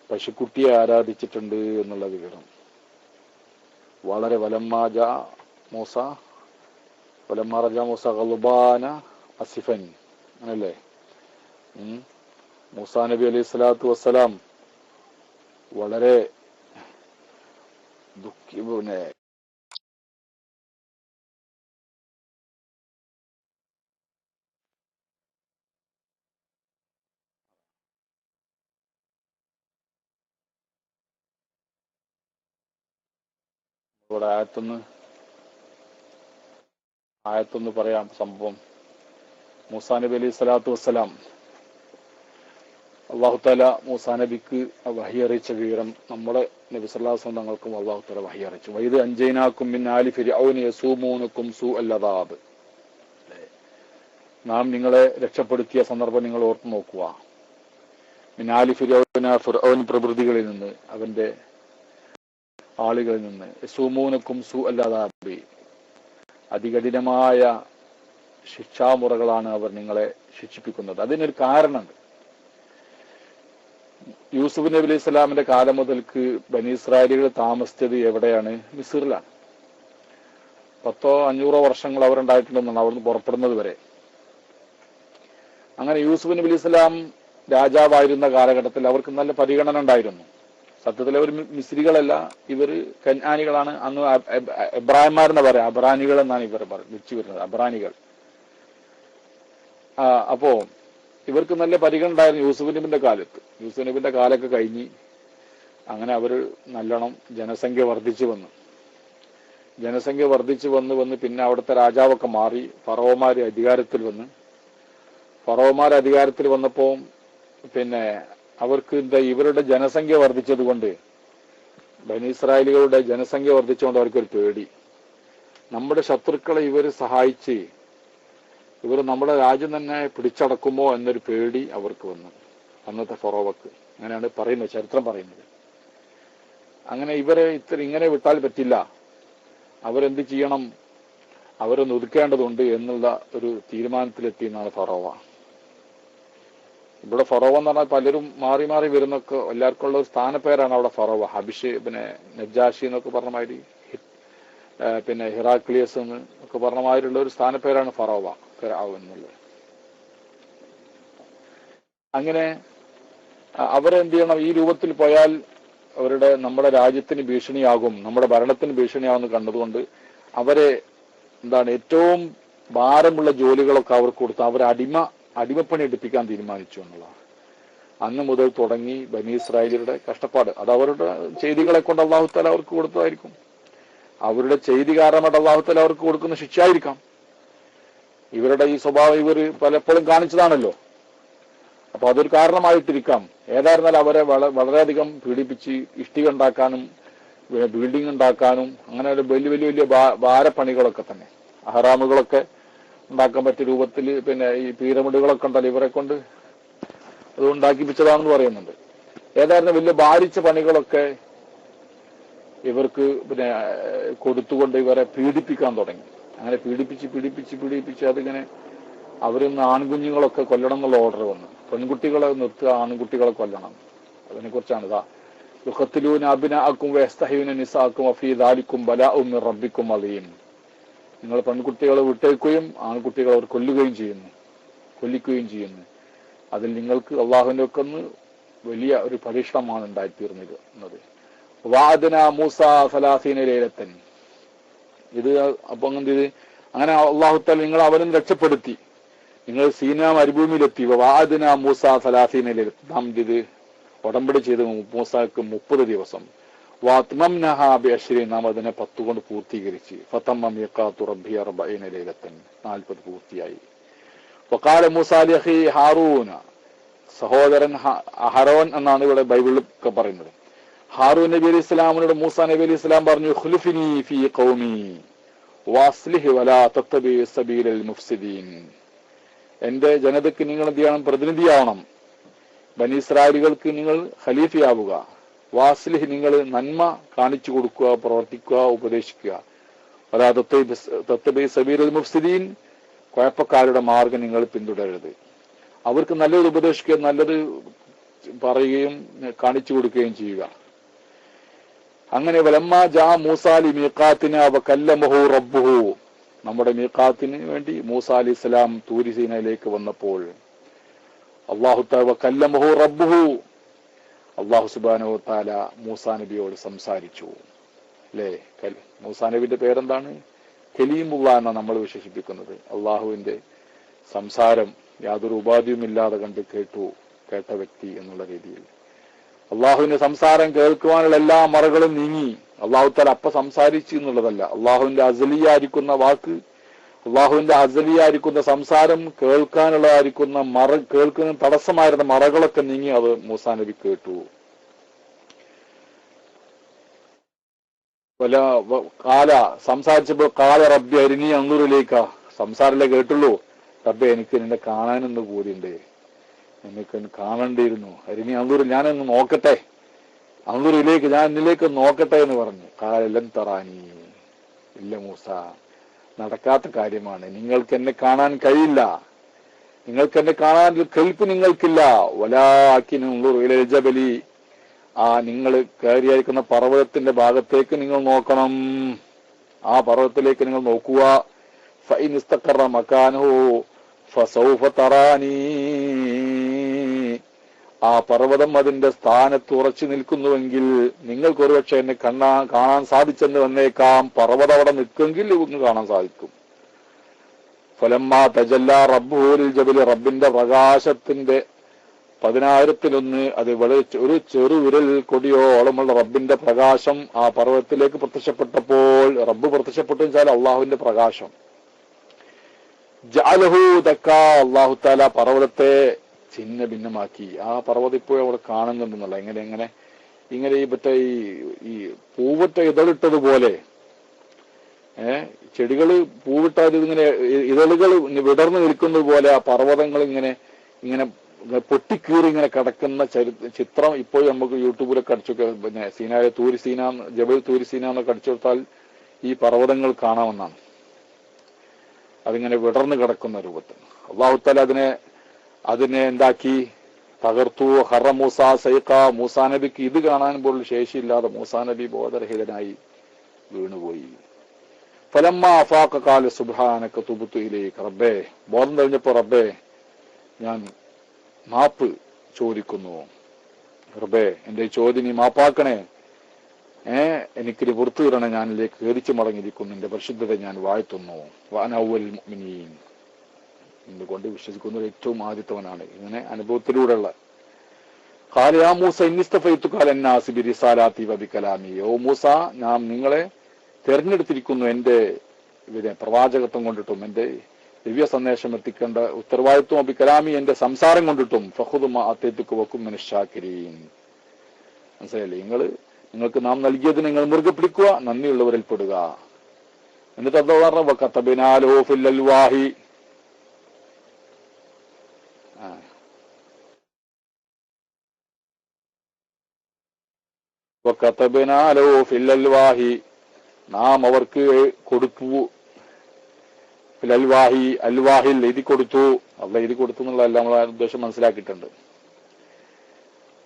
പശുക്കുട്ടിയെ ആരാധിച്ചിട്ടുണ്ട് എന്നുള്ള വിവരം. വളരെ വലമ്മാ റജാ മൂസ ഗളുബാന അസിഫൻ, അങ്ങനല്ലേ? മൂസാ നബി അലൈഹി സ്വലാത്തു വസ്സലാം വളരെ ഇവിടെ ആയത്തൊന്ന് പറയാം. സംഭവം മൂസാ നബി അലൈഹി സ്വലാത്തു വസ്സലാം, അള്ളാഹു തആല മൂസാ നബിക്ക് വഹി അറിയിച്ച വിവരം നമ്മുടെ നബി സല്ലല്ലാഹു അലൈഹി വസല്ലം തങ്ങൾക്കും അള്ളാഹു തആല വഹി അറിയിച്ചു. വൈദ് അൻജൈനാകും മിൻ ആലി ഫിർഔന യസൂമൂനകും സൂഅൽ അദാബ്. നാം നിങ്ങളെ രക്ഷപ്പെടുത്തിയ സന്ദർഭം നിങ്ങൾ ഓർത്തു നോക്കുക. മിൻ ആലി ഫിർഔൻ പ്രവൃത്തികളിൽ നിന്ന്, അവന്റെ ആളുകളിൽ നിന്ന്, യസൂമൂനകും സൂഅൽ അദാബ്, അതികഠിനമായ ശിക്ഷാമുറകളാണ് അവർ നിങ്ങളെ ശിക്ഷിപ്പിക്കുന്നത്. അതിനൊരു കാരണമുണ്ട്. യൂസുഫ് നബി അലൈഹി സ്വലാമിന്റെ കാലം മുതൽക്ക് ബനി ഇസ്രായേലികൾ താമസിച്ചത് എവിടെയാണ്? മിസ്റിലാണ്. 100-500 വർഷങ്ങൾ അവരുണ്ടായിട്ടുണ്ടെന്നാണ് അവിടുന്ന് പുറപ്പെടുന്നത് വരെ. അങ്ങനെ യൂസുഫ് നബി അലൈഹി സ്വലാം രാജാവായിരുന്ന കാലഘട്ടത്തിൽ അവർക്ക് നല്ല പരിഗണന ഉണ്ടായിരുന്നു. സത്യത്തിൽ അവർ മിസ്രികളല്ല, ഇവർ കൻആനികളാണ്. അന്ന് എബ്രാഹിമാരെന്ന് പറയാം, അബ്രാനികൾ എന്നാണ് ഇവർ വിളിച്ചു വരുന്നത്, അബ്രാനികൾ. അപ്പോ ഇവർക്ക് നല്ല പരിഗണന ഉണ്ടായിരുന്നു യൂസുഫ് നബിന്റെ കാലത്ത്. യൂസുഫ് നബിന്റെ കാലമൊക്കെ കഴിഞ്ഞ് അങ്ങനെ അവർ നല്ലോണം ജനസംഖ്യ വർദ്ധിച്ചു വന്ന് പിന്നെ അവിടുത്തെ രാജാവൊക്കെ മാറി ഫറവോമാര് അധികാരത്തിൽ വന്നപ്പോ പിന്നെ അവർക്ക് ഇവരുടെ ജനസംഖ്യ വർദ്ധിച്ചത് കൊണ്ട്, ബനി ഇസ്രായേലികളുടെ ജനസംഖ്യ വർദ്ധിച്ചുകൊണ്ട് അവർക്കൊരു പേടി. നമ്മുടെ ശത്രുക്കളെ ഇവർ സഹായിച്ച് ഇവർ നമ്മുടെ രാജ്യം തന്നെ പിടിച്ചടക്കുമോ എന്നൊരു പേടി അവർക്ക് വന്നു, അന്നത്തെ ഫറോവക്ക്. അങ്ങനെയാണ് പറയുന്നത്, ചരിത്രം പറയുന്നത്. അങ്ങനെ ഇവരെ ഇങ്ങനെ വിട്ടാൽ പറ്റില്ല, അവരെന്ത് ചെയ്യണം, അവരൊന്ന് ഒതുക്കേണ്ടതുണ്ട് എന്നുള്ള ഒരു തീരുമാനത്തിലെത്തി എന്നാണ് ഫറോവ. ഇവിടെ ഫറോവ എന്ന് പറഞ്ഞാൽ പലരും മാറി മാറി വരുന്നൊക്കെ എല്ലാവർക്കും ഉള്ള ഒരു സ്ഥാനപ്പേരാണ് അവിടെ ഫറോവ. ഹബിഷ്, പിന്നെ നജാഷി എന്നൊക്കെ പറഞ്ഞ മാതിരി, പിന്നെ ഹിറാക്ലിയസ് എന്ന് ഒക്കെ പറഞ്ഞ മാതിരിയുള്ള ഒരു സ്ഥാനപ്പേരാണ് ഫറോവ എന്നുള്ളത്. അങ്ങനെ അവരെന്ത് ചെയ്യണം, ഈ രൂപത്തിൽ പോയാൽ നമ്മുടെ രാജ്യത്തിന് ഭീഷണിയാകും, നമ്മുടെ ഭരണത്തിന് ഭീഷണിയാകുമെന്ന് കണ്ടതുകൊണ്ട് അവരെ ഏറ്റവും ഭാരമുള്ള ജോലികളൊക്കെ അവർക്ക് കൊടുത്ത് അവരെ അടിമപ്പണി എടുപ്പിക്കാൻ തീരുമാനിച്ചു എന്നുള്ളതാണ്. അന്ന് മുതൽ തുടങ്ങി ബനി ഇസ്രായേലിയുടെ കഷ്ടപ്പാട്. അത് അവരുടെ ചെയ്തികളെ കൊണ്ട് അല്ലാഹു തആല അവർക്ക് കൊടുത്തതായിരിക്കും. അവരുടെ ചെയ്തി കാരണമായിട്ട് അല്ലാഹു തആല അവർക്ക് കൊടുക്കുന്ന ശിക്ഷയായിരിക്കാം. ഇവരുടെ ഈ സ്വഭാവം ഇവർ പലപ്പോഴും കാണിച്ചതാണല്ലോ. അപ്പൊ അതൊരു കാരണമായിട്ടിരിക്കാം. ഏതായിരുന്നാലും അവരെ വളരെയധികം പീഡിപ്പിച്ച് ഇഷ്ടിക ഉണ്ടാക്കാനും ബിൽഡിംഗ് ഉണ്ടാക്കാനും അങ്ങനെ വലിയ വലിയ വലിയ ഭാരപ്പണികളൊക്കെ തന്നെ, അഹ്റാമുകളൊക്കെ ഉണ്ടാക്കാൻ പറ്റിയ രൂപത്തിൽ, പിന്നെ ഈ പിരമിഡുകളൊക്കെ ഉണ്ടല്ലോ ഇവരെ കൊണ്ട് അത് ഉണ്ടാക്കിപ്പിച്ചതാണെന്ന് പറയുന്നുണ്ട്. ഏതായിരുന്നു വലിയ ഭാരിച്ച പണികളൊക്കെ ഇവർക്ക് പിന്നെ കൊടുത്തുകൊണ്ട് ഇവരെ പീഡിപ്പിക്കാൻ തുടങ്ങി. അങ്ങനെ പീഡിപ്പിച്ച് അതിങ്ങനെ അവരിന്ന് ആൺകുഞ്ഞുങ്ങളൊക്കെ കൊല്ലണം എന്നുള്ള ഓർഡർ വന്നു. പെൺകുട്ടികളെ നിർത്തുക, ആൺകുട്ടികളെ കൊല്ലണം. അതിനെ കുറിച്ചാണ് ഇതാ യുഖത്തിലൂന അബ്നാഅക്കും വയസ്തഹീന നിസാഅക്കും വഫീ ദാലിക്കും ബലാഉം മിർ റബ്ബിക്കും അദീം. നിങ്ങൾ പെൺകുട്ടികളെ വിട്ടേക്കുകയും ആൺകുട്ടികളെ അവർ കൊല്ലുകയും ചെയ്യുന്നു. അതിൽ നിങ്ങൾക്ക് അള്ളാഹുവിന്റെ ഒക്കെ വലിയ ഒരു പരീക്ഷണമാണ് ഉണ്ടായിത്തീർന്നത്. വാഅദ്ന മൂസ 30 ലൈലത്തൻ. ഇത് അപ്പൊ അങ്ങനെ അള്ളാഹു തആല നിങ്ങൾ അവരും രക്ഷപ്പെടുത്തി, നിങ്ങൾ സീനാ മരുഭൂമിയിലെത്തി. വാഅദ്ന മൂസ 30 ലൈലത്തൻ. നാം ഇത് ഉടമ്പടി ചെയ്ത് മൂസാക്ക് 30 ദിവസം. വാത്മംനഹ ബിഅശ്രി, നാം അതിനെ 10 കൊണ്ട് പൂർത്തീകരിച്ച്. ഫതമ്മ മീഖാതു റബ്ബി 40 ലൈലത്തൻ, 40 പൂർത്തിയായി. വഖാല മൂസ ലി ഹാറൂന, സഹോദരൻ അഹറോൻ എന്നാണ് ഇവിടെ ബൈബിളിലൊക്കെ പറയുന്നത്. ഹാറൂൻ നബി അലൈഹി ഇസ്ലാമിനോട് മൂസാ നബി അലൈഹി ഇസ്ലാം പറഞ്ഞു, ഖുൽഫിനി ഫീ ഖൗമി വഅസ്ലിഹ് വലാ തത്തബി സബീലൽ മുഫ്സിദീൻ. എന്റെ ജനതയ്ക്ക് നിങ്ങൾ എന്ത് ചെയ്യണം, പ്രതിനിധിയാവണം. ബനി ഇസ്രായേലികൾക്ക് നിങ്ങൾ ഖലീഫയാവുക, വാസ്ലിഹ് നിങ്ങൾ നന്മ കാണിച്ചു കൊടുക്കുക, പ്രവർത്തിക്കുക, ഉപദേശിക്കുക. അതാ തത്തബി സബീലുൽ മുഫ്സിദീൻ, കുഴപ്പക്കാരുടെ മാർഗം നിങ്ങൾ പിന്തുടരരുത്. അവർക്ക് നല്ലത് ഉപദേശിക്കുക, നല്ലത് പറയുകയും കാണിച്ചു കൊടുക്കുകയും ചെയ്യുക. അങ്ങനെ വലമ്മ ജാ മൂസാലി മീഖാത്തിന വകല്ലമഹു റബ്ബുഹു, നമ്മുടെ മീഖാത്തിന് വേണ്ടി മൂസ അലൈഹി സ്വലാം തൂരി സീനയിലേക്ക് വന്നപ്പോൾ അല്ലാഹു തആല വകല്ലമഹു റബ്ബുഹു, അല്ലാഹു സുബ്ഹാനഹു വ തആല മൂസാ നബിയോട് സംസാരിച്ചു. അല്ലേ? മൂസാ നബിയുടെ പേരെന്താണ്? കലീമുല്ലാഹ് എന്നാണ് നമ്മൾ വിശേഷിപ്പിക്കുന്നത്. അള്ളാഹുവിന്റെ സംസാരം യാതൊരു ഉപാധിയുമില്ലാതെ കണ്ട് കേട്ട വ്യക്തി എന്നുള്ള രീതിയിൽ അള്ളാഹുവിന്റെ സംസാരം കേൾക്കുവാനുള്ള എല്ലാ മറകളും നീങ്ങി. അള്ളാഹു തആല അപ്പ സംസാരിച്ചു എന്നുള്ളതല്ല, അള്ളാഹുവിന്റെ അസലിയായിരിക്കുന്ന വാക്ക്, അള്ളാഹുവിന്റെ അസലിയായിരിക്കുന്ന സംസാരം കേൾക്കുന്ന തടസ്സമായിരുന്ന മറകളൊക്കെ നീങ്ങി അത് മൂസാ നബി കേട്ടു. സംസാരിച്ചപ്പോൾ കാല റബ്ബി അരിനി അന്നൂറിലേക്ക, സംസാരല്ലേ കേട്ടുള്ളൂ, റബ്ബെ എനിക്ക് നിന്നെ കാണാനൊന്ന് കൂടിയുണ്ട്, എനിക്ക് കാണേണ്ടിയിരുന്നു, അരിനി അന്നൂർ ഞാനൊന്ന് നോക്കട്ടെ, അന്നൂറിലേക്ക് ഞാൻ എന്നിലേക്ക് നോക്കട്ടെ എന്ന് പറഞ്ഞു. കാലം തറാനി, ഇല്ല മൂസ, നടക്കാത്ത കാര്യമാണ്, നിങ്ങൾക്ക് എന്നെ കാണാൻ കഴിയില്ല, നിങ്ങൾക്ക് എന്നെ കാണാൻ കെൽപ്പ് നിങ്ങൾക്കില്ല. വലാക്കിനുബലി, നിങ്ങൾ കയറിയായിരിക്കുന്ന പർവ്വതത്തിന്റെ ഭാഗത്തേക്ക് നിങ്ങൾ നോക്കണം, ആ പർവ്വതത്തിലേക്ക് നിങ്ങൾ നോക്കുക. ഫഇൻ ഇസ്തഖറ മകാനഹു ഫസൗഫ തറാനി, ആ പർവ്വതം അതിന്റെ സ്ഥാനത്ത് ഉറച്ചു നിൽക്കുന്നുവെങ്കിൽ നിങ്ങൾക്ക് ഒരുപക്ഷെ എന്നെ കാണാൻ സാധിച്ചെന്ന് വന്നേക്കാം. പർവ്വതം അവിടെ നിൽക്കുമെങ്കിൽ ഇവന്ന് കാണാൻ സാധിക്കും. ഫലമ്മ തജല്ല റബ്ബുഹു ലിൽ ജബലി, റബ്ബിന്റെ പ്രകാശത്തിന്റെ 10,000-1 അത് ഒരു ചെറുവിരൽ കൊടിയോളമുള്ള റബ്ബിന്റെ പ്രകാശം ആ പർവ്വതത്തിലേക്ക് പ്രത്യക്ഷപ്പെട്ടപ്പോൾ, റബ്ബ് പ്രത്യക്ഷപ്പെട്ടു വെച്ചാൽ അള്ളാഹുവിന്റെ പ്രകാശം, ജഅലഹു ദക്കാ, അള്ളാഹു തആല പർവ്വതത്തെ ഛിന്ന ഭിന്നമാക്കി. ആ പർവ്വതം ഇപ്പോഴും അവിടെ കാണുന്നുണ്ടെന്നല്ല, ഇങ്ങനെ ഈ പൂവറ്റ ഇതളിട്ടതുപോലെ, ചെടികള് പൂവിട്ടാൽ ഇതിങ്ങനെ ഇതളുകൾ വിടർന്നു നിൽക്കുന്നത് പോലെ ആ പർവ്വതങ്ങൾ ഇങ്ങനെ പൊട്ടിക്കീറി ഇങ്ങനെ കിടക്കുന്ന ചിത്രം ഇപ്പോഴും നമുക്ക് യൂട്യൂബിലൊക്കെ അടിച്ചൊക്കെ, പിന്നെ സീനായ തൂരിസീന, ജബൽ തൂരിസീന എന്നൊക്കെ അടിച്ചു കൊടുത്താൽ ഈ പർവ്വതങ്ങൾ കാണാമെന്നാണ്. അതിങ്ങനെ വിടർന്നു കിടക്കുന്ന രൂപത്തിൽ അല്ലാഹു തആല അതിനെ എന്താക്കി? തകർത്തു. ഹറ മൂസ സൈഖ, മൂസാ നബിക്ക് ഇത് കാണാൻ പോലും ശേഷിയില്ലാതെ മൂസാ നബി ബോധരഹിതനായി വീണുപോയി. ഫലമ്മ അഫാഖ ഖാല സുബ്ഹാനക തുബ്തു ഇലൈക, റബ്ബേ, ബോധം തെളിഞ്ഞപ്പോ റബ്ബേ ഞാൻ മാപ്പ് ചോദിക്കുന്നു, റബ്ബേ എന്റെ ചോദ്യം നീ മാപ്പാക്കണേ, എനിക്കിനി പുറത്തു തരണേ, ഞാനിലേക്ക് ഖേദിച്ചു മടങ്ങിയിരിക്കുന്നു, എന്റെ പരിശുദ്ധത ഞാൻ വാഴ്ത്തുന്നു. വഅന അവ്വലുൽ മുഅ്മിനീൻ, എന്നുകൊണ്ട് വിശ്വസിക്കുന്ന ഏറ്റവും ആദ്യത്തവനാണ്. ഇങ്ങനെ അനുഭവത്തിലൂടെയുള്ള. ഖാല യാ മൂസ ഇന്നി ഇസ്തഫൈതുക അലന്നാസി ബിറിസാലാതി വബികലാമി, ഓ മൂസ, ഞാൻ നിങ്ങളെ തെരഞ്ഞെടുത്തിരിക്കുന്നു എന്റെ പ്രവാചകത്വം കൊണ്ടിട്ടും എന്റെ ദിവ്യ സന്ദേശം എത്തിക്കേണ്ട ഉത്തരവാദിത്വം, അബികലാമി എന്റെ സംസാരം കൊണ്ടിട്ടും. ഫഖുദ് മാ അതൈതുക വകും മിനശ് ശാകിരീൻ, മനസ്സിലായില്ലേ? നിങ്ങൾക്ക് നാം നൽകിയത് നിങ്ങൾ മുറുകെ പിടിക്കുക, നന്ദിയുള്ളവരിൽ പെടുക. എന്നിട്ട് എന്താ പറഞ്ഞ? വകതബനാലഹു ഫിൽ അൽവാഹി, വകതബനാലഹു ഫിൽ അൽവാഹി, നാം അവർക്ക് കൊടുത്തു, ഫിൽ അൽവാഹി, അൽവാഹിൽ എഴുതി കൊടുത്തു. അല്ല എഴുതി കൊടുത്തു എന്നുള്ള നമ്മൾ ഉദ്ദേശം മനസ്സിലാക്കിയിട്ടുണ്ട്.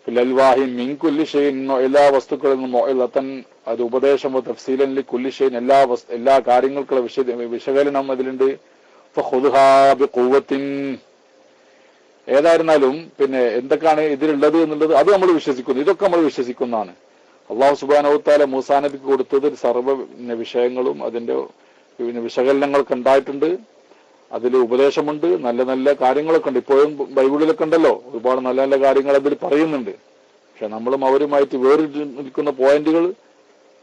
ഫിൽ അൽവാഹി മിൻ കുല്ലി ഷൈഇൻ, എല്ലാ വസ്തുക്കളിൽ നിന്നും മൗഇളതൻ, അത് ഉപദേശം, തഫ്സീലൻ ലികുല്ലി ഷൈഇൻ, എല്ലാ കാര്യങ്ങൾക്കുള്ള വിശകലനം അതിലുണ്ട്. ഫഖുദ്ഹാ ബിഖുവ്വത്തിൻ, ഏതായിരുന്നാലും പിന്നെ എന്തൊക്കെയാണ് ഇതിലുള്ളത് എന്നുള്ളത് അത് നമ്മൾ വിശ്വസിക്കുന്നു, ഇതൊക്കെ നമ്മൾ വിശ്വസിക്കുന്നതാണ്. അല്ലാഹു സുബ്ഹാനഹു വ തആല മൂസാ നബിക്ക് കൊടുത്തത് സർവ്വ വിഷയങ്ങളും അതിന്റെ വിശകലനങ്ങളൊക്കെ ഉണ്ടായിട്ടുണ്ട്, അതിൽ ഉപദേശമുണ്ട്, നല്ല നല്ല കാര്യങ്ങളൊക്കെ ഉണ്ട്. ഇപ്പോഴും ബൈബിളിലൊക്കെ ഉണ്ടല്ലോ ഒരുപാട് നല്ല നല്ല കാര്യങ്ങൾ അതിൽ പറയുന്നുണ്ട്. പക്ഷെ നമ്മളും അവരുമായിട്ട് വേറിട്ട് നിൽക്കുന്ന പോയിന്റുകൾ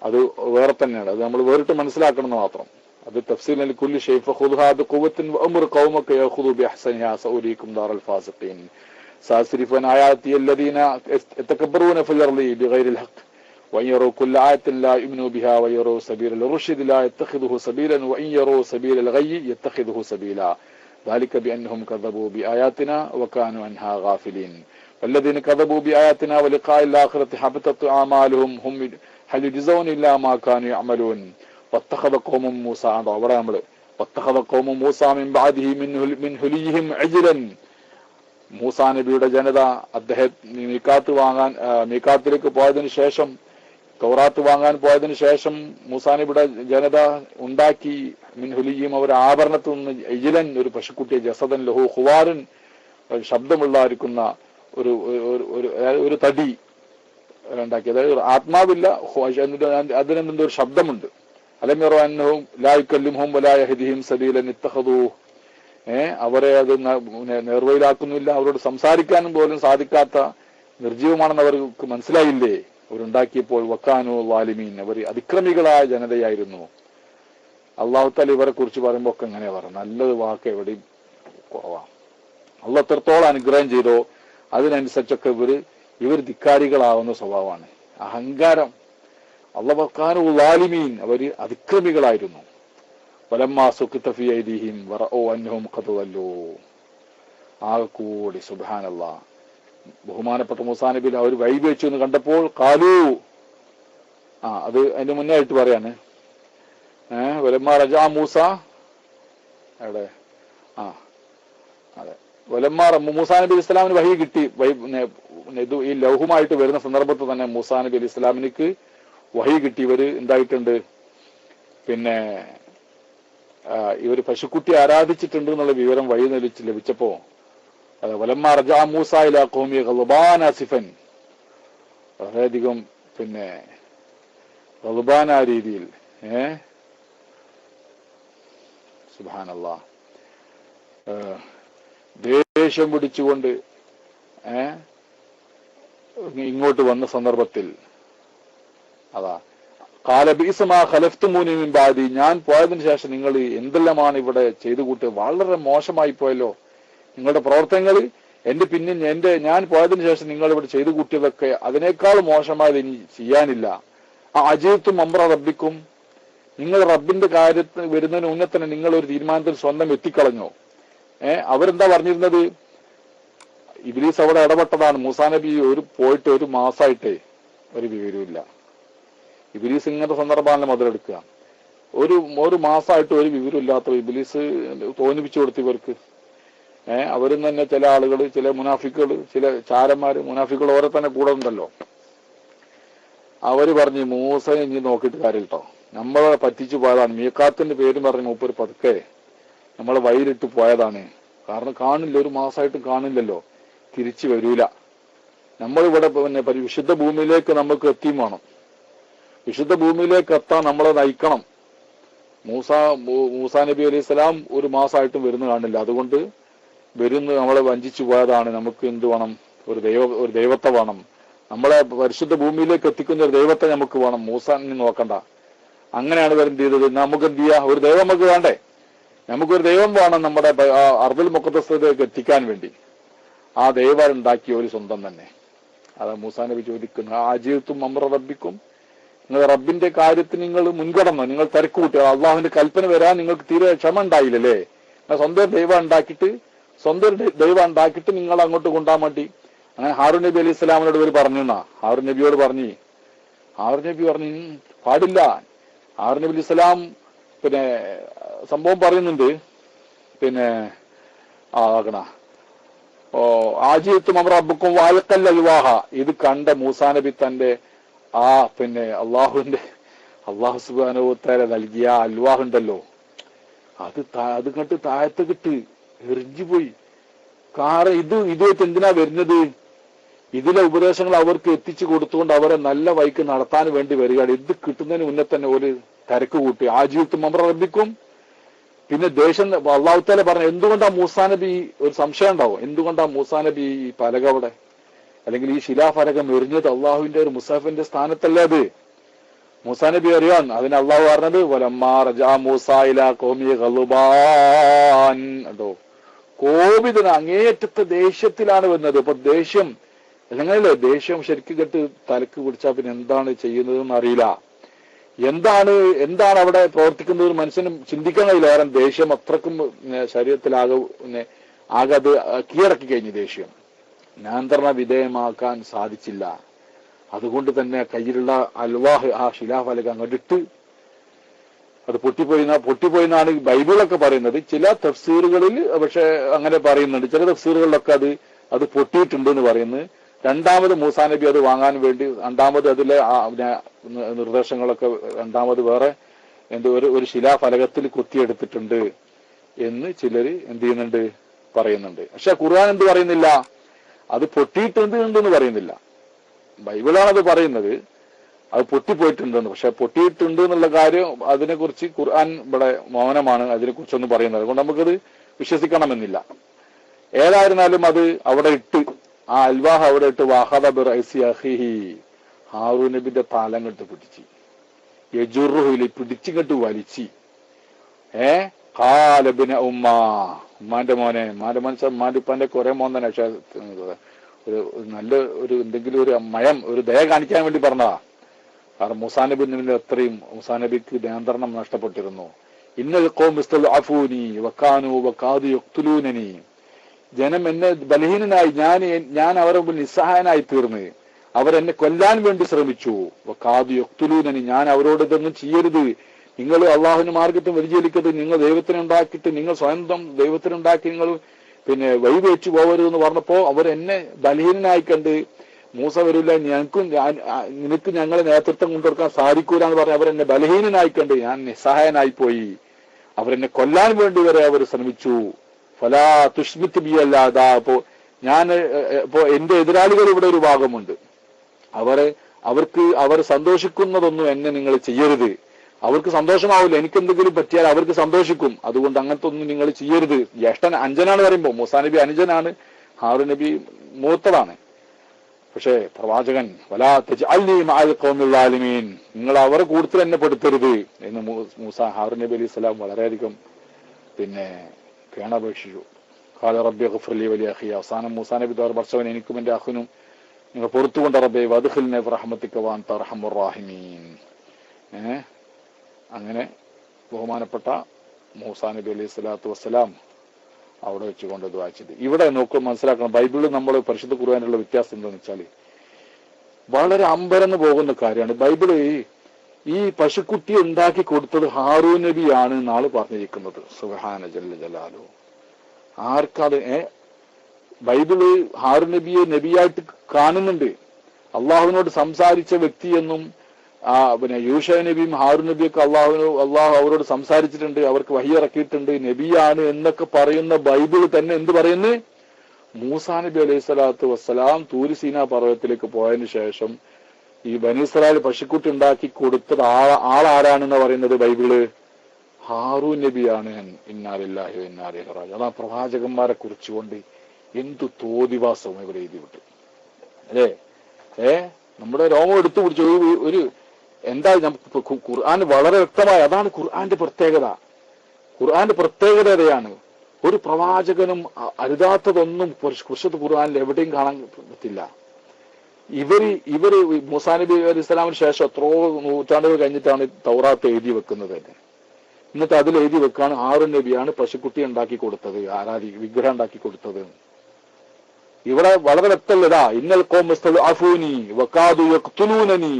അത് വേറെ തന്നെയാണ്. അത് നമ്മൾ വേറിട്ട് മനസ്സിലാക്കണം മാത്രം. അത് തഫ്സീൽ കുല്ലി ഷൈഇ ഫഖുദ്ഹാ ബിഖുവ്വത്തിൻ വഅ്മുർ ഖൗമക യഖുദു ബിഅഹ്സനിഹാ സഉരീകും ദാറൽ ഫാസിഖീൻ സഅസ്രിഫു അൻ ആയാതി അല്ലദീന യതകബ്ബറൂന ഫിൽ അർളി ബിഗൈരിൽ ഹഖ് وإن يروا كل آية لا يؤمنوا بها ويروا سبيل الرشد لا يتخذه سبيلا وإن يروا سبيل الغي يتخذه سبيلا ذلك بأنهم كذبوا بآياتنا وكانوا عنها غافلين വല്ലദീന കദബൂ ബിആയാതിനാ വലിഖാഇൽ ആഖിറതി ഹബതത് അമാലുഹും ഹും ഹൽ യുജ്സൗന ഇല്ലാ മാ കാനൂ യഅമലൂൻ വത്തഖദ ഖൗമു മൂസ. അവിടെ നമ്മൾ വത്തഖദ ഖൗമു മൂസ മിൻ ബഅദിഹി മിൻ ഹുലിഹിം അജ്ലൻ. മൂസാ നബിയുടെ ജനത അദ്ദേഹം മീഖാത്തിലേക്ക് പോയതിനു ശേഷം, തൗറാത്ത് വാങ്ങാൻ പോയതിനു ശേഷം മൂസാ നബിയുടെ ജനത ഉണ്ടാക്കി മിൻ ഹുലിഹിം അവർ ആഭരണത്തിൽ നിന്ന് ഇജ്ലൻ ഒരു പശുക്കുട്ടിയെ, ജസദൻ ലഹു ഖുവാരൻ ശബ്ദമുള്ളായിരിക്കുന്ന ഒരു തടി ഉണ്ടാക്കി. അതായത് ആത്മാവില്ല, അതിനെന്തോ ഒരു ശബ്ദമുണ്ട്. അലം യറൗ അന്നഹു ലാ യുകല്ലിമുഹും വലാ യഹ്ദിഹിം സബീലൻ ഇത്തഖദൂ. അവരെ അത് നേർവഴിയിലാക്കുന്നില്ല, അവരോട് സംസാരിക്കാനും പോലും സാധിക്കാത്ത നിർജീവമാണെന്ന് അവർക്ക് മനസ്സിലായില്ലേ അവരുണ്ടാക്കിയപ്പോൾ. വക്കാനു ളാലിമീൻ, അവർ അതിക്രമികളായ ജനതയായിരുന്നു. അള്ളാഹു തആല ഇവരെ കുറിച്ച് പറയുമ്പോൾ ഒക്കെ എങ്ങനെയാ പറയുന്നത്? നല്ലത് വാക്ക് എവിടെയും കുറവാണ്. അള്ളാഹ് എത്രത്തോളം അനുഗ്രഹം ചെയ്തോ അതിനനുസരിച്ചൊക്കെ ഇവർ ധിക്കാരികളാവുന്ന സ്വഭാവമാണ്, അഹങ്കാരം. അള്ളാഹു വക്കാനു ളാലിമീൻ, അവർ അതിക്രമികളായിരുന്നു. വലമ്മാ സുഖിത ഫീ ഐദീഹിം വറഔ അന്നഹും ഖദ് ളല്ലൂ. ആകെക്കൂടി സുബ്ഹാനല്ലാഹ്, ബഹുമാനപ്പെട്ട മൂസാ നബി അവർ വഴിവെച്ചു എന്ന് കണ്ടപ്പോൾ ഖാലൂ, അത് അതിന്റെ മുന്നേ ആയിട്ട് പറയാണ്. വലമ്മാ റജഅ മൂസ, അവിടെ അതെ, വലമ്മാ മൂസാ നബി അലൈഹി ഇസ്ലാമിന് വഹി കിട്ടി. ഇത് ഈ ലൗഹുമായിട്ട് വരുന്ന സന്ദർഭത്തിൽ തന്നെ മൂസാ നബി അലൈഹി ഇസ്ലാമിനിക്ക് വഹി കിട്ടി. ഇവര് എന്തായിട്ടുണ്ട്, പിന്നെ ഇവര് പശുക്കുട്ടി ആരാധിച്ചിട്ടുണ്ട് എന്നുള്ള വിവരം വഴി ലഭിച്ചപ്പോ വലമ്മാ റജഅ മൂസ ഇലാ ഖൗമി ഗളബാൻ ആസിഫൻ, വളരെയധികം പിന്നെ ഗളബാൻ ആ രീതിയിൽ സുബ്ഹാനല്ലാഹ് ദേഷ്യം പിടിച്ചുകൊണ്ട് ഇങ്ങോട്ട് വന്ന സന്ദർഭത്തിൽ അതാ ഖാല ബിഇസ മാ ഖലഫ്തുമൂനി മിൻ ബഅദി, ഞാൻ പോയതിനു ശേഷം നിങ്ങൾ എന്തെല്ലാമാണ് ഇവിടെ ചെയ്തു കൂട്ടിയത്, വളരെ മോശമായി പോയല്ലോ നിങ്ങളുടെ പ്രവർത്തനങ്ങൾ. എന്റെ പിന്നിൽ ഞാൻ പോയതിനു ശേഷം നിങ്ങൾ ഇവിടെ ചെയ്തു കൂട്ടിയതൊക്കെ അതിനേക്കാൾ മോശമായത് ഇനി ചെയ്യാനില്ല. അജീത്തും അംറ റബ്ബിക്കും, നിങ്ങൾ റബ്ബിന്റെ കാര്യത്തിന് വരുന്നതിന് മുന്നേ തന്നെ നിങ്ങൾ ഒരു തീരുമാനത്തിൽ സ്വന്തം എത്തിക്കളഞ്ഞോ. അവരെന്താ പറഞ്ഞിരുന്നത്? ഇബ്ലീസ് അവിടെ ഇടപെട്ടതാണ്. മൂസാ നബി പോയിട്ട് ഒരു മാസമായിട്ടേ ഒരു വിവരമില്ല. ഇബ്ലീസ് ഇങ്ങനത്തെ സന്ദർഭമാണ് മുതലെടുക്കുക. ഒരു മാസമായിട്ട് ഒരു വിവരമില്ലാത്ത ഇബ്ലീസ് തോന്നിപ്പിച്ചു കൊടുത്തു ഇവർക്ക്. അവരും തന്നെ ചില ആളുകൾ, ചില മുനാഫിക്കുകൾ, ചില ചാരന്മാര്, മുനാഫിക്കുകൾ ഓരോ തന്നെ കൂടെ ഉണ്ടല്ലോ. അവര് പറഞ്ഞു മൂസയെ ഇനി നോക്കിയിട്ട് കാര്യം കേട്ടോ, നമ്മളെ പറ്റിച്ചു പോയതാണ്. മീഖാത്തിന്റെ പേരും പറഞ്ഞ് മൂപ്പര് പതുക്കെ നമ്മളെ വഴിയിലിട്ട് പോയതാണ്. കാരണം കാണില്ല, ഒരു മാസമായിട്ടും കാണില്ലല്ലോ, തിരിച്ചു വരൂല. നമ്മളിവിടെ പിന്നെ വിശുദ്ധ ഭൂമിയിലേക്ക് നമുക്ക് എത്തിയും വേണം. വിശുദ്ധ ഭൂമിയിലേക്ക് എത്താൻ നമ്മളെ നയിക്കണം. മൂസാ നബി അലൈഹി സ്വലാം ഒരു മാസമായിട്ടും വരുന്ന കാണില്ല. അതുകൊണ്ട് വരുന്ന് നമ്മളെ വഞ്ചിച്ചു പോയതാണ്. നമുക്ക് എന്ത് വേണം? ഒരു ദൈവത്തെ വേണം. നമ്മളെ പരിശുദ്ധ ഭൂമിയിലേക്ക് എത്തിക്കുന്ന ഒരു ദൈവത്തെ നമുക്ക് വേണം. മൂസാനെ നോക്കണ്ട. അങ്ങനെയാണ് ഇവർ എന്ത് ചെയ്തത്? നമുക്ക് എന്ത് ചെയ്യാ? ഒരു ദൈവം നമുക്ക് വേണ്ടേ? നമുക്കൊരു ദൈവം വേണം നമ്മുടെ അർദുൽ മുഖദ്ദസിലേക്ക് എത്തിക്കാൻ വേണ്ടി. ആ ദൈവം ഉണ്ടാക്കിയ ഒരു സ്വന്തം തന്നെ. അത് മൂസാ നബി ചോദിക്കുന്നു, അജീത്തും അംറ റബ്ബിക്കും, നിങ്ങൾ റബ്ബിന്റെ കാര്യത്തിന് നിങ്ങൾ മുൻകടന്നോ? നിങ്ങൾ തിരക്ക് കൂട്ടിയോ? അള്ളാഹുവിന്റെ കൽപ്പന വരാൻ നിങ്ങൾക്ക് തീരെ ക്ഷമ ഉണ്ടായില്ലല്ലേ? സ്വന്തം ദൈവം ഉണ്ടാക്കിയിട്ട് നിങ്ങൾ അങ്ങോട്ട് കൊണ്ടാൻ വേണ്ടി. അങ്ങനെ ഹാറൂൻ നബി അലൈഹി സ്വലാമിനോട് ഇവർ പറഞ്ഞു. ഹാറൂൻ നബിയോട് പറഞ്ഞു പാടില്ല. ഹാറൂൻ നബി അലൈഹി സ്വലാം പിന്നെ സംഭവം പറയുന്നുണ്ട്. പിന്നെ ആജിയത്തും അമർ അബ്ബുക്കും വായക്കൽ അൽവാഹ. ഇത് കണ്ട മൂസാ നബി തന്റെ പിന്നെ അള്ളാഹു സുബ്ഹാനഹു വ തആല നൽകിയ അൽവാഹ് ഉണ്ടല്ലോ, അത് കണ്ട് താഴത്ത് കിട്ട് എറിഞ്ഞു പോയി. കാരണം ഇതുമായിട്ട് എന്തിനാ വരുന്നത്? ഇതിലെ ഉപദേശങ്ങൾ അവർക്ക് എത്തിച്ചു കൊടുത്തുകൊണ്ട് അവരെ നല്ല വഴിക്ക് നടത്താൻ വേണ്ടി വരികയാണ്. ഇത് കിട്ടുന്നതിന് മുന്നേ തന്നെ ഒരു തിരക്ക് കൂട്ടി. ആജിയത്തും അമർ റബ്ബിക്കും. പിന്നെ ദേഷ്യം അള്ളാഹു തആല പറഞ്ഞു. എന്തുകൊണ്ടാ മൂസാ നബി, ഒരു സംശയം ഉണ്ടാവും, എന്തുകൊണ്ടാ മൂസാ നബി ഈ പലക അവിടെ അല്ലെങ്കിൽ ഈ ശിലാഫലകം എറിഞ്ഞത് അള്ളാഹുവിന്റെ ഒരു മുസാഫിന്റെ സ്ഥാനത്തല്ലേ അത്? മൂസാ നബി അറിയാൻ. അതിന് അള്ളാഹു പറഞ്ഞത് വലമ്മാ റജഅ മൂസാ ഇലാ ഖൗമി ഗളബാൻ. കേട്ടോ, കോപിതന അങ്ങേയറ്റത്തെ ദേഷ്യത്തിലാണ് വന്നത്. അപ്പൊ ദേഷ്യം അങ്ങനെയല്ലേ, ദേഷ്യം ശരിക്കും കെട്ട് തലക്ക് പിടിച്ചാൽ പിന്നെ എന്താണ് ചെയ്യുന്നതെന്ന് അറിയില്ല. എന്താണ് അവിടെ പ്രവർത്തിക്കുന്നത് മനുഷ്യനും ചിന്തിക്കാൻ കഴിയില്ല. കാരണം ദേഷ്യം അത്രക്കും ശരീരത്തിലാകെ അത് കീഴടക്കി കഴിഞ്ഞു ദേഷ്യം. നിയന്ത്രണ വിധേയമാക്കാൻ സാധിച്ചില്ല. അതുകൊണ്ട് തന്നെ കയ്യിലുള്ള അൽവാഹ് ആ ശിലാഫലകം അങ്ങോട്ടിട്ട് അത് പൊട്ടിപ്പോയിന്നാണ് ബൈബിളൊക്കെ പറയുന്നത്. ചില തഫ്സീറുകളിൽ പക്ഷെ അങ്ങനെ പറയുന്നുണ്ട്. ചില തഫ്സീറുകളിലൊക്കെ അത് പൊട്ടിയിട്ടുണ്ട് എന്ന് പറയുന്നു. രണ്ടാമത് മൂസാ നബി അത് വാങ്ങാൻ വേണ്ടി രണ്ടാമത് അതിലെ നിർദ്ദേശങ്ങളൊക്കെ രണ്ടാമത് വേറെ ഒരു ശിലാഫലകത്തിൽ കുത്തിയെടുത്തിട്ടുണ്ട് എന്ന് ചിലര് എന്ത് ചെയ്യുന്നുണ്ട്, പറയുന്നുണ്ട്. പക്ഷെ ഖുർആൻ എന്ത് പറയുന്നില്ല, അത് പൊട്ടിയിട്ടുണ്ടെന്ന് പറയുന്നില്ല. ബൈബിളാണത് പറയുന്നത് അത് പൊട്ടിപ്പോയിട്ടുണ്ടെന്ന്. പക്ഷെ പൊട്ടിയിട്ടുണ്ട് എന്നുള്ള കാര്യം അതിനെക്കുറിച്ച് ഖുർആൻ ഇവിടെ മൗനമാണ് അതിനെക്കുറിച്ചൊന്നും പറയുന്നത്. അതുകൊണ്ട് നമുക്കത് വിശ്വസിക്കണമെന്നില്ല. ഏതായിരുന്നാലും അത് അവിടെ ഇട്ട്, ആ അൽവാഹ് അവിടെ ഇട്ട് വഹദ ബിറഅസി അഖിഹി, ഹാറൂൻ നബിന്റെ തലങ്ങട്ട് പിടിച്ച് യജുറുഹുലി പിടിച്ചിങ്ങട്ട് വലിച്ച് ഖാല ഇബ്ന ഉമ്മാന്റെ മോനെ, ഉമ്മാന്റെ മനസ്സ് ഉമ്മാന്റെ ഉപ്പാന്റെ കുറെ മോൻ തന്നെ. പക്ഷെ ഒരു നല്ല ഒരു എന്തെങ്കിലും ഒരു മയം ഒരു ദയ കാണിക്കാൻ വേണ്ടി പറഞ്ഞതാ. കാരണം മൂസാ നബിന്റെ അത്രയും മൂസാ നബിക്ക് നിയന്ത്രണം നഷ്ടപ്പെട്ടിരുന്നു. ഇന്നൽ ഖൗമ ഇസ്തദ്അഫൂനി വകാനൂ വകാദു യഖ്തുലൂനനി, ജനം എന്നെ ബലഹീനനായി, ഞാൻ അവരുടെ മുമ്പിൽ നിസ്സഹായനായി തീർന്ന് അവരെന്നെ കൊല്ലാൻ വേണ്ടി ശ്രമിച്ചു. വകാദു യഖ്തുലൂനനി, ഞാൻ അവരോട് ഇതൊന്നും ചെയ്യരുത്, നിങ്ങൾ അള്ളാഹുവിന്റെ മാർഗത്തിൽ വ്യതിചലിക്കരുത്, നിങ്ങൾ ദൈവത്തിനുണ്ടാക്കിയിട്ട് നിങ്ങൾ സ്വന്തം ദൈവത്തിനുണ്ടാക്കി നിങ്ങൾ പിന്നെ വഴിവെച്ചു പോകരുതെന്ന് പറഞ്ഞപ്പോ അവരെന്നെ ബലഹീനനായി കണ്ട് മൂസ വരില്ല, നിനക്ക് ഞങ്ങളെ നേതൃത്വം കൊണ്ടുകൊടുക്കാൻ സാധിക്കൂല എന്ന് പറഞ്ഞ് അവരെന്നെ ബലഹീനനായി കണ്ട് ഞാൻ നിസ്സഹായനായി പോയി. അവരെന്നെ കൊല്ലാൻ വേണ്ടി വരെ അവർ ശ്രമിച്ചു. ഫലാ തുഷ്മിത്ത് ബി അല്ലാതാ. ഇപ്പോ എന്റെ എതിരാളികൾ ഇവിടെ ഒരു ഭാഗമുണ്ട്. അവർ സന്തോഷിക്കുന്നതൊന്നും എന്നെ നിങ്ങൾ ചെയ്യരുത്. അവർക്ക് സന്തോഷമാവില്ല. എനിക്കെന്തെങ്കിലും പറ്റിയാൽ അവർക്ക് സന്തോഷിക്കും. അതുകൊണ്ട് അങ്ങനത്തെ ഒന്നും നിങ്ങൾ ചെയ്യരുത്. ജ്യേഷ്ഠൻ അഞ്ചനാണ് പറയുമ്പോ മൂസാ നബി അനുജനാണ്, ഹാറൂൻ നബി മൂത്തതാണ്. പക്ഷേ പ്രവാചകൻ വലാ തജ്അൽനി മഅൽ ഖൗമിൽ ളാലിമീൻ, നിങ്ങൾ അവരെ കൂട്ടത്തിൽ എന്നെ പെടുത്തരുത് എന്ന് ഹാറൂൻ നബി അലൈഹി സ്വലാം വളരെയധികം പിന്നെ കേണപേക്ഷിച്ചു. ഖാല റബ്ബി ഗ്ഫിർ ലി വലി അഖി, അവസാനം മൂസാ നബി പടച്ചവൻ എനിക്കും എന്റെ അഖിനും നിങ്ങൾ പുറത്തുകൊണ്ട് റബ്ബേ വദ്ഖിൽനി ബിറഹ്മതിക വഅൻത അർഹമുർ റഹീമീൻ. അങ്ങനെ ബഹുമാനപ്പെട്ട മൂസാ നബി അലൈഹി സ്വലാത്തു വസ്സലാം അവിടെ വെച്ചുകൊണ്ട് ദുആ ചെയ്തു. ഇവിടെ നോക്കും മനസ്സിലാക്കണം, ബൈബിളിൽ നമ്മൾ പരിശുദ്ധ ഖുർആനിലുള്ള വ്യത്യാസം എന്താണെന്ന് വെച്ചാൽ വളരെ അമ്പരന്ന് പോകുന്ന കാര്യമാണ്. ബൈബിള് ഈ പശുക്കുട്ടി ഉണ്ടാക്കി കൊടുത്തത് ഹാറൂൻ നബിയാണ് എന്നാണ് പറഞ്ഞിരിക്കുന്നത്. സുബ്ഹാന ജല്ല ജലാലു. ആർക്കത് ബൈബിള് ഹാറൂൻ നബിയെ നബിയായിട്ട് കാണുന്നുണ്ട്. അള്ളാഹുവിനോട് സംസാരിച്ച വ്യക്തിയെന്നും പിന്നെ യൂഷ നബിയും ഹാറൂൻ നബിയൊക്കെ അള്ളാഹു അവരോട് സംസാരിച്ചിട്ടുണ്ട്, അവർക്ക് വഹി ഇറക്കിയിട്ടുണ്ട്, നബിയാണ് എന്നൊക്കെ പറയുന്ന ബൈബിൾ തന്നെ എന്ത് പറയുന്നു? മൂസാ നബി അലൈഹി സ്വലാത്തു വസ്സലാം തൂരി സീനാ പർവ്വതത്തിലേക്ക് പോയതിനു ശേഷം ഈ ബനി ഇസ്രായേൽ പശുക്കുട്ടി ഉണ്ടാക്കി കൊടുത്തത് ആളാരാണെന്ന് പറയുന്നത് ബൈബിള്? ഹാറൂൻ നബിയാണ്. ഇന്നാ ലില്ലാഹി വ ഇന്നാ ഇലൈഹി റാജിഊൻ. അതാ പ്രവാചകന്മാരെ കുറിച്ചുകൊണ്ട് എന്തു തോതിവാസവും ഇവർ എഴുതി വിട്ടു അല്ലേ. നമ്മുടെ രോമം എടുത്തു പിടിച്ചു. ഒരു എന്താ ഖുർആൻ വളരെ വ്യക്തമായി, അതാണ് ഖുർആന്റെ പ്രത്യേകത. ഖുർആന്റെ പ്രത്യേകതയാണ് ഒരു പ്രവാചകനും അരുതാത്തതൊന്നും പരിശുദ്ധ ഖുർആനിൽ എവിടെയും കാണാൻ പറ്റില്ല. ഇവര് മൂസാ നബി അലൈഹി സ്വലാമിന് ശേഷം എത്രയോ നൂറ്റാണ്ടുകൾ കഴിഞ്ഞിട്ടാണ് തൗറാത്ത് എഴുതി വെക്കുന്നത് തന്നെ. എന്നിട്ട് അതിൽ എഴുതി വെക്കാണ് ഹാറൂൻ നബിയാണ് പശുക്കുട്ടി ഉണ്ടാക്കി കൊടുത്തത്, വിഗ്രഹം ഉണ്ടാക്കി കൊടുത്തത്. ഇവിടെ വളരെ വ്യക്തമല്ലതാ. ഇന്നൽ ഖൗമ ഇസ്തദ്അഫൂനി വകാദു യഖ്തുലൂനനി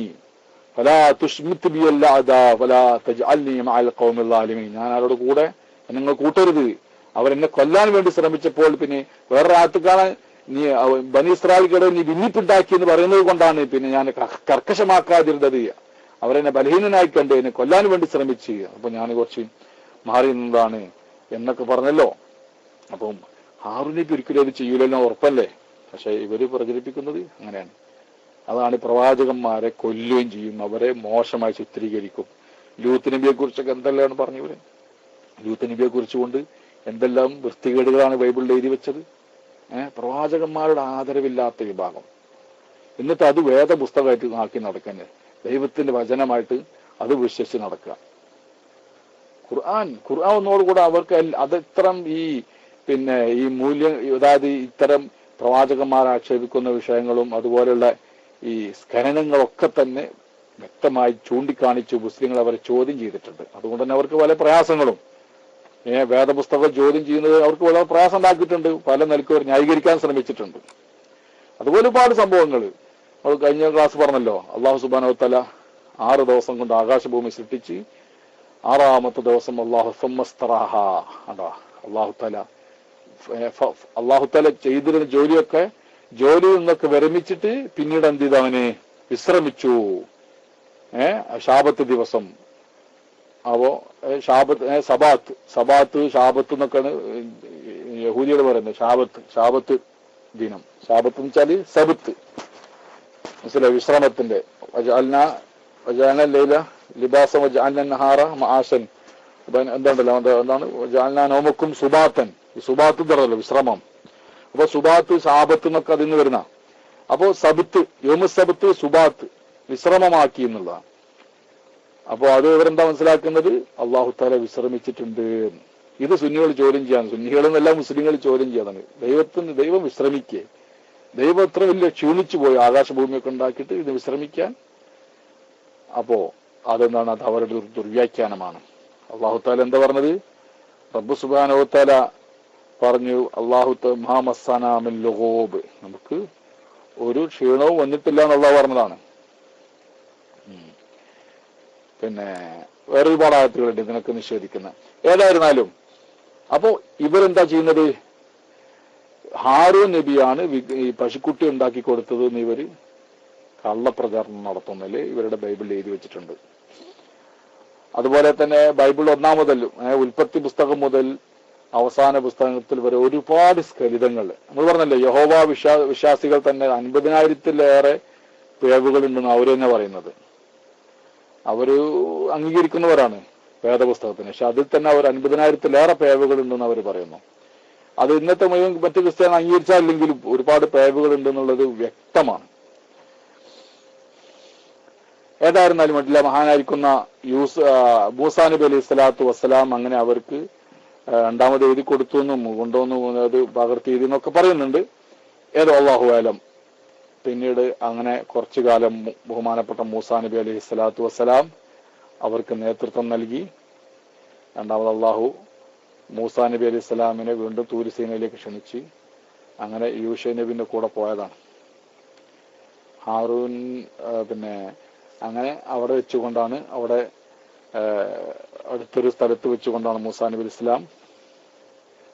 ഫലാ തുശ്മിത് ബി അല്ലാദാ ഫലാ തജ്അൽനി മഅൽ ഖൗമിൽ ളാലിമീൻ. ഞാൻ അവരുടെ കൂടെ നിങ്ങൾ കൂട്ടരുത്. അവരെന്നെ കൊല്ലാൻ വേണ്ടി ശ്രമിച്ചപ്പോൾ പിന്നെ വേറൊരു ആത്തുകാണ് നീ ബനി ഇസ്രായേൽക്കിടെ നീ ഭിന്നിപ്പുണ്ടാക്കി എന്ന് പറയുന്നത് കൊണ്ടാണ് പിന്നെ ഞാൻ കർക്കശമാക്കാതിരുന്നത്. അവരെന്നെ ബലഹീനനായി കണ്ട് എന്നെ കൊല്ലാൻ വേണ്ടി ശ്രമിച്ച്, അപ്പൊ ഞാൻ കുറച്ച് മാറി നിന്നതാണ് എന്നൊക്കെ പറഞ്ഞല്ലോ. അപ്പം ഹാറൂൻ നബി ഒരിക്കലും അത് ചെയ്യൂലെന്നോ ഉറപ്പല്ലേ. പക്ഷെ ഇവര് പ്രചരിപ്പിക്കുന്നത് അങ്ങനെയാണ്. അതാണ് പ്രവാചകന്മാരെ കൊല്ലുകയും ചെയ്യും, അവരെ മോശമായി ചിത്രീകരിക്കും. ലൂത്ത് നബിയെ കുറിച്ചൊക്കെ എന്തെല്ലാം പറഞ്ഞവര്, ലൂത്ത് നബിയെ കുറിച്ചുകൊണ്ട് എന്തെല്ലാം വൃത്തികേടുകളാണ് ബൈബിളിൽ എഴുതി വെച്ചത്. പ്രവാചകന്മാരുടെ ആദരവില്ലാത്ത വിഭാഗം. എന്നിട്ട് അത് വേദപുസ്തകമായിട്ട് ആക്കി നടക്കാൻ, ദൈവത്തിന്റെ വചനമായിട്ട് അത് വിശ്വസിച്ച് നടക്കുക. ഖുർആൻ ഒന്നോടുകൂടെ അവർക്ക് അതിത്രം പിന്നെ ഈ മൂല്യം, അതായത് ഇത്തരം പ്രവാചകന്മാരെ ആക്ഷേപിക്കുന്ന വിഷയങ്ങളും അതുപോലെയുള്ള ഈ സ്ഖലനങ്ങളൊക്കെ തന്നെ വ്യക്തമായി ചൂണ്ടിക്കാണിച്ചു മുസ്ലിങ്ങൾ അവരെ ചോദ്യം ചെയ്തിട്ടുണ്ട്. അതുകൊണ്ട് തന്നെ അവർക്ക് പല പ്രയാസങ്ങളും വേദപുസ്തകം ചോദ്യം ചെയ്യുന്നത് അവർക്ക് വളരെ പ്രയാസം ഉണ്ടാക്കിയിട്ടുണ്ട്. പല നിലയ്ക്ക് അവർ ന്യായീകരിക്കാൻ ശ്രമിച്ചിട്ടുണ്ട്. അതുപോലെ ഒരുപാട് സംഭവങ്ങൾ നമ്മൾ കഴിഞ്ഞ ക്ലാസ് പറഞ്ഞല്ലോ. അള്ളാഹു സുബ്ഹാനഹു വ തആല 6 ദിവസം കൊണ്ട് ആകാശഭൂമി സൃഷ്ടിച്ച് 6ാമത്തെ ദിവസം അള്ളാഹു തആല ചെയ്തിരുന്ന ജോലിയിൽ നിന്നൊക്കെ വിരമിച്ചിട്ട് പിന്നീട് എന്ത് ചെയ്തു? അവന് വിശ്രമിച്ചു. ശാബത്ത് ദിവസം. അപ്പോ സബാത്ത് എന്നൊക്കെയാണ് യഹൂദികൾ പറയുന്നത്. ശാബത്ത് ദിനം. ശാബത്ത് എന്ന് വെച്ചാല് സബത്ത്, മനസ്സിലായി? വിശ്രമത്തിന്റെ. ലിബാസം നഹാറ മആശൻ. എന്താണ് നോമക്കും സുബാത്തൻ. സുബാത്ത് തറല്ലോ വിശ്രമം. അപ്പൊ സുബാത്ത് ശാബത്ത് എന്നൊക്കെ അതിൽ നിന്ന് വരുന്ന. അപ്പോ സബത്ത്, യോമസബത്ത് സുബാത്ത്, വിശ്രമമാക്കി എന്നുള്ളതാണ്. അപ്പൊ അത് ഇവരെന്താ മനസ്സിലാക്കുന്നത്? അള്ളാഹു തആല വിശ്രമിച്ചിട്ടുണ്ട്. ഇത് സുന്നികൾ ചോദ്യം ചെയ്യാൻ, സുന്നികളെന്നെല്ലാം മുസ്ലിങ്ങൾ ചോദ്യം ചെയ്യാതാണ്. ദൈവം വിശ്രമിക്കേ? ദൈവം എത്ര വലിയ ക്ഷീണിച്ചു പോയി ആകാശഭൂമിയൊക്കെ ഉണ്ടാക്കിയിട്ട് ഇത് വിശ്രമിക്കാൻ? അപ്പോ അതെന്താണ്? അത് അവരുടെ ഒരു ദുർവ്യാഖ്യാനമാണ്. അള്ളാഹു തആല എന്താ പറഞ്ഞത്? റബ്ബ് സുബ്ഹാനഹു വ തആല പറഞ്ഞു, നമുക്ക് ഒരു ക്ഷീണവും വന്നിട്ടില്ല എന്നുള്ള പറഞ്ഞതാണ്. പിന്നെ വേറെ ഒരുപാട് ആയത്തുകളുണ്ട് ഇതിനൊക്കെ നിഷേധിക്കുന്ന. ഏതായിരുന്നാലും അപ്പോ ഇവരെന്താ ചെയ്യുന്നത്? ഹാറൂൻ നബിയാണ് ഈ പശുക്കുട്ടി ഉണ്ടാക്കി കൊടുത്തത് എന്ന് ഇവര് കള്ളപ്രചാരണം നടത്തുന്നതില് ഇവരുടെ ബൈബിളിൽ എഴുതി വെച്ചിട്ടുണ്ട്. അതുപോലെ തന്നെ ബൈബിൾ 1 മുതൽ ഉൽപ്പത്തി പുസ്തകം മുതൽ അവസാന പുസ്തകത്തിൽ വരെ ഒരുപാട് സ്ഖലിതങ്ങൾ നമ്മൾ പറഞ്ഞല്ലോ. യഹോവ വിശ്വാസികൾ തന്നെ 50,000-ലേറെ പേവുകൾ ഉണ്ടെന്ന് അവര് തന്നെ പറയുന്നത്. അവര് അംഗീകരിക്കുന്നവരാണ് വേദപുസ്തകത്തിന്. പക്ഷെ അതിൽ തന്നെ അവർ 50,000-ലേറെ പേവുകൾ ഉണ്ടെന്ന് അവർ പറയുന്നു. അത് ഇന്നത്തെ മുഴുവൻ മറ്റു ക്രിസ്ത്യാനി അംഗീകരിച്ചാലെങ്കിലും ഒരുപാട് പേവുകൾ ഉണ്ടെന്നുള്ളത് വ്യക്തമാണ്. ഏതായിരുന്നാലും മറ്റില്ല, മഹാനായിരിക്കുന്ന മൂസാ നബി അലൈഹി സ്വലാത്തു വസ്സലാം അങ്ങനെ അവർക്ക് 2ാമത് എഴുതി കൊടുത്തു എന്നും കൊണ്ടുവന്നു അത് പകർത്തി എഴുതി എന്നൊക്കെ പറയുന്നുണ്ട്. ഏതോ അല്ലാഹു ആലം. പിന്നീട് അങ്ങനെ കുറച്ചു കാലം ബഹുമാനപ്പെട്ട മൂസാ നബി അലൈഹി സ്വലാത്തു വസ്സലാം അവർക്ക് നേതൃത്വം നൽകി. 2ാമത് അള്ളാഹു മൂസാ നബി അലൈഹി സ്വലാമിനെ വീണ്ടും തൂര് സീനയിലേക്ക് ക്ഷണിച്ച് അങ്ങനെ യൂഷ നബിന്റെ കൂടെ പോയതാണ്. ഹാറൂൻ പിന്നെ അങ്ങനെ അവിടെ വെച്ചുകൊണ്ടാണ്, അവിടെ അടുത്തൊരു സ്ഥലത്ത് വെച്ചുകൊണ്ടാണ് മൂസാ നബി അലൈഹി സ്വലാം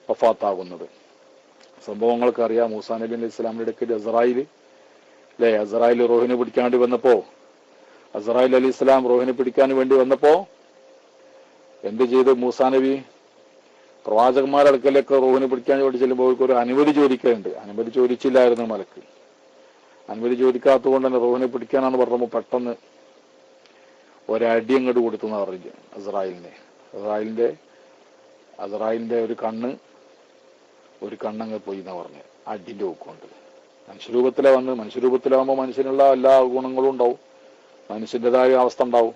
വഫാത്താകുന്നത്. സംഭവങ്ങൾക്ക് അറിയാം. മൂസാ നബി അലൈഹി സ്വലാമിന്റെ ഇടയ്ക്ക് അസ്രായിൽ റോഹിനെ പിടിക്കാൻ വേണ്ടി വന്നപ്പോ, അസ്രായിൽ അലൈഹി സ്വലാം റോഹിനെ പിടിക്കാൻ വേണ്ടി വന്നപ്പോ എന്ത് ചെയ്ത്? മൂസാ നബി പ്രവാചകന്മാരുടെ അടുക്കലൊക്കെ റോഹിനെ പിടിക്കാൻ വേണ്ടി ചെല്ലുമ്പോൾ ഒരു അനുമതി ചോദിക്കുന്നുണ്ട്. അനുമതി ചോദിച്ചില്ലായിരുന്നു മലക്ക്. അനുമതി ചോദിക്കാത്തത് കൊണ്ട് തന്നെ റോഹിനെ പിടിക്കാനാണ് പറഞ്ഞപ്പോൾ പെട്ടെന്ന് ഒരടി അങ്ങോട്ട് കൊടുത്തു എന്ന് പറഞ്ഞു അസ്രായിലിന്റെ ഒരു കണ്ണങ്ങ് പോയി എന്നാ പറഞ്ഞു. അടിന്റെ നോക്കുകൊണ്ട് മനുഷ്യരൂപത്തിലാവുമ്പോൾ മനുഷ്യനുള്ള എല്ലാ ഗുണങ്ങളും ഉണ്ടാവും, മനുഷ്യൻ്റെതായ അവസ്ഥ ഉണ്ടാവും.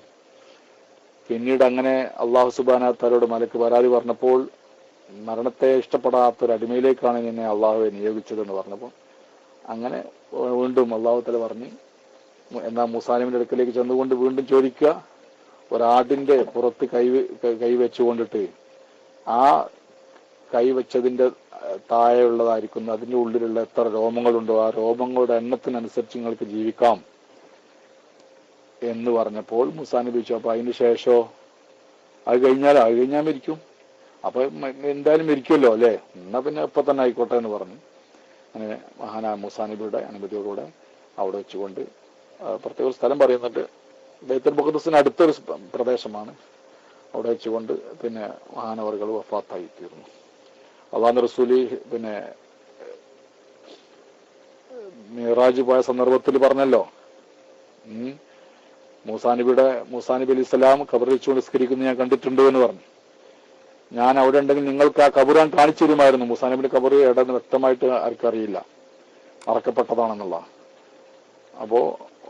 പിന്നീട് അങ്ങനെ അള്ളാഹു സുബ്ഹാനഹു വ തആലയോട് മലക്ക് പരാതി പറഞ്ഞപ്പോൾ, മരണത്തെ ഇഷ്ടപ്പെടാത്തൊരു അടിമയിലേക്കാണ് എന്നെ അള്ളാഹുവെ നിയോഗിച്ചതെന്ന് പറഞ്ഞപ്പോൾ അങ്ങനെ വീണ്ടും അള്ളാഹു തആല പറഞ്ഞ്, എന്നാ മൂസാ നബിയുടെ അടുക്കലേക്ക് ചെന്നുകൊണ്ട് വീണ്ടും ചോദിക്കുക, ഒരാടിന്റെ പുറത്ത് കൈവച്ചുകൊണ്ടിട്ട് ആ കൈവച്ചതിന്റെ താഴെയുള്ളതായിരിക്കുന്നു, അതിന്റെ ഉള്ളിലുള്ള എത്ര രോമങ്ങളുണ്ടോ ആ രോമങ്ങളുടെ എണ്ണത്തിനനുസരിച്ച് നിങ്ങൾക്ക് ജീവിക്കാം എന്ന് പറഞ്ഞപ്പോൾ മൂസാ നബി ചോദിച്ചു, അപ്പൊ അതിന് ശേഷോ? അത് കഴിഞ്ഞാൽ മരിക്കും. അപ്പൊ എന്തായാലും മരിക്കുമല്ലോ അല്ലെ, എന്നാ പിന്നെ ഇപ്പൊ തന്നെ ആയിക്കോട്ടെ എന്ന് പറഞ്ഞു. അങ്ങനെ മഹാനായ മൂസാ നബിയുടെ അനുമതിയോടുകൂടെ അവിടെ വെച്ചുകൊണ്ട് പ്രത്യേക ഒരു സ്ഥലം പറയുന്നുണ്ട്, ബൈത്തുൽ മുഖദ്ദസിന് അടുത്തൊരു പ്രദേശമാണ്. അവിടെ വെച്ചുകൊണ്ട് പിന്നെ മഹാനവറുകൾ വഫാത്തായി തീർന്നു. അള്ളാഹുവിന്റെ റസൂല് പിന്നെ മിറാജ് പോയ സന്ദർഭത്തിൽ പറഞ്ഞല്ലോ, മൂസാ നബി അലൈഹി സ്വലാം ഖബറിൽ വെച്ചുകൊണ്ട് നിസ്കരിക്കുന്നത് ഞാൻ കണ്ടിട്ടുണ്ട് എന്ന് പറഞ്ഞു. ഞാൻ അവിടെ ഉണ്ടെങ്കിൽ നിങ്ങൾക്ക് ആ ഖബറാൻ കാണിച്ചു തരുമായിരുന്നു. മൂസാ നബിയുടെ ഖബർ എവിടെന്ന് വ്യക്തമായിട്ട് ആർക്കറിയില്ല, മറക്കപ്പെട്ടതാണെന്നുള്ള. അപ്പോ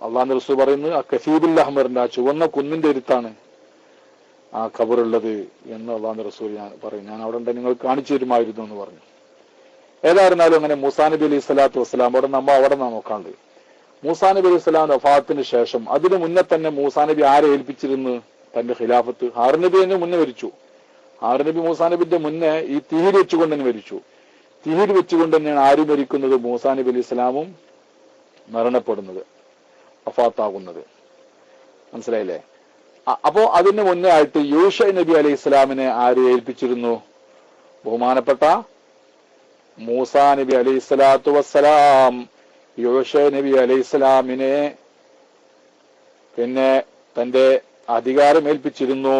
അള്ളാഹുവിന്റെ റസൂൽ പറയുന്നത് ആ കസീബുൽ അഹ്മറിന്റെ ആ ചുവന്ന കുന്നിന്റെ അടുത്താണ് ആ ഖബറുള്ളത് എന്ന് അള്ളാഹുവിന്റെ റസൂൽ പറയും. ഞാൻ അവിടെ ഉണ്ടെങ്കിൽ നിങ്ങൾ കാണിച്ചു തരുമായിരുന്നു എന്ന് പറഞ്ഞു. ഏതായിരുന്നാലും അങ്ങനെ മൂസാ നബി അലൈഹി സ്വലാത്തു വസ്സലാം അവിടെ നോക്കാണ്ട് മൂസാ നബി അലൈഹി സ്വലാമിന്റെ വഫാത്തിന് ശേഷം അതിനു മുന്നേ തന്നെ മൂസാ നബി ആരെ ഏൽപ്പിച്ചിരുന്നു തന്റെ ഖിലാഫത്ത്? ഹാറൂൻ നബി തന്നെ മുന്നേ മരിച്ചു. ഹാറൂൻ നബി മൂസാ നബിന്റെ മുന്നേ ഈ തീര് വെച്ചുകൊണ്ട് തന്നെ മരിച്ചു. തീര് വെച്ചുകൊണ്ട് തന്നെയാണ് ആര് മരിക്കുന്നത്? മൂസാ നബി അലൈഹി സ്വലാമും മരണപ്പെടുന്നത്, വഫാത്താകുന്നത്. മനസ്സിലായില്ലേ? അപ്പോ അതിന് മുന്നേ ആയിട്ട് യൂഷ നബി അലൈഹി ഇസ്ലാമിനെ ആര് ഏൽപ്പിച്ചിരുന്നു? ബഹുമാനപ്പെട്ട മൂസാ നബി അലൈഹി സ്വലാത്തു വസ്സലാം യൂഷ നബി അലൈഹി ഇസ്ലാമിനെ പിന്നെ തന്റെ അധികാരം ഏൽപ്പിച്ചിരുന്നു.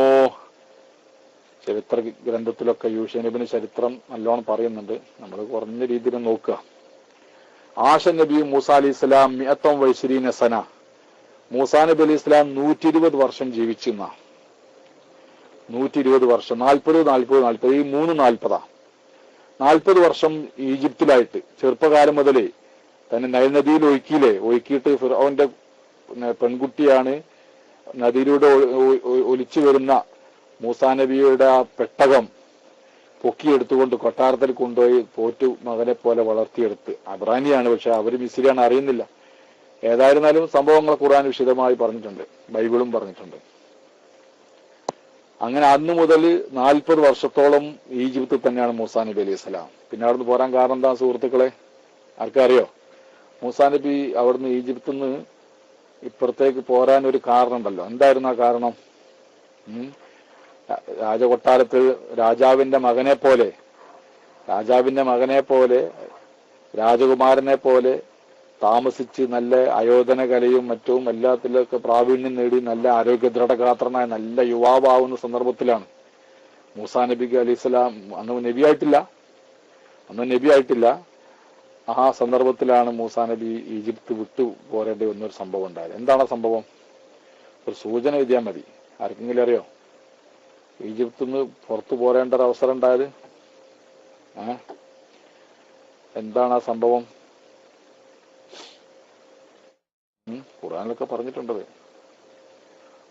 ചരിത്ര ഗ്രന്ഥത്തിലൊക്കെ യൂഷ നബിന് ചരിത്രം നല്ലോണം പറയുന്നുണ്ട്. നമ്മൾ കുറഞ്ഞ രീതിയിൽ നോക്കുക. ആഷ നബി മൂസ അലൈഹി സ്വലാം മിഅത്തം വൈശ്രീന സന. മൂസാ നബി അലൈഹി സ്വലാം 120 വർഷം ജീവിച്ചിരുന്ന 120 വർഷം, 40 40 ഈ 3 40 വർഷം ഈജിപ്തിലായിട്ട് ചെറുപ്പകാലം മുതലേ തന്നെ നൈൽ നദിയിൽ ഒഴുക്കിയിട്ട് ഫിർഔന്റെ പെൺകുട്ടിയാണ് നദിയിലൂടെ ഒലിച്ചു വരുന്ന മൂസാ നബിയുടെ ആ പെട്ടകം പൊക്കിയെടുത്തുകൊണ്ട് കൊട്ടാരത്തിൽ കൊണ്ടുപോയി പോറ്റു മകനെ പോലെ വളർത്തിയെടുത്ത്. അബ്രാനിയാണ്, പക്ഷെ അവര് മിസ്രിയാണ്, അറിയുന്നില്ല. ഏതായിരുന്നാലും സംഭവങ്ങൾ ഖുർആൻ വിശദമായി പറഞ്ഞിട്ടുണ്ട്, ബൈബിളും പറഞ്ഞിട്ടുണ്ട്. അങ്ങനെ അന്ന് മുതൽ 40 വർഷത്തോളം ഈജിപ്തിൽ തന്നെയാണ് മൂസാ നബി അലൈഹി സ്വലാം. പിന്നെ അവിടുന്ന് പോരാൻ കാരണം എന്താ സുഹൃത്തുക്കളെ? ആർക്കറിയോ? മൂസാ നബി അവിടുന്ന് ഈജിപ്തിൽ നിന്ന് ഇപ്പുറത്തേക്ക് പോരാൻ ഒരു കാരണം ഉണ്ടല്ലോ. എന്തായിരുന്നു ആ കാരണം? രാജകൊട്ടാരത്തിൽ രാജാവിന്റെ മകനെ പോലെ രാജകുമാരനെ പോലെ താമസിച്ച് നല്ല ആയോധന കലയും മറ്റും എല്ലാത്തിലൊക്കെ പ്രാവീണ്യം നേടി നല്ല ആരോഗ്യ ദൃഢഗാത്രനായ നല്ല യുവാവാവുന്ന സന്ദർഭത്തിലാണ് മൂസാ നബിക്ക് അലൈഹിസ്സലാം അന്ന് നബിയായിട്ടില്ല. ആ സന്ദർഭത്തിലാണ് മൂസാ നബി ഈജിപ്ത് വിട്ടു പോരേണ്ടി വന്നൊരു സംഭവം ഉണ്ടായത്. എന്താണ് സംഭവം? ഒരു സൂചന എഴുതിയാൽ മതി. ആർക്കെങ്കിലും അറിയോ ഈജിപ്തിൽ നിന്ന് പുറത്തു പോരേണ്ട ഒരു അവസരം ഉണ്ടായത്? എന്താണ് ആ സംഭവം? ഖുർആനിലൊക്കെ പറഞ്ഞിട്ടുണ്ടത്.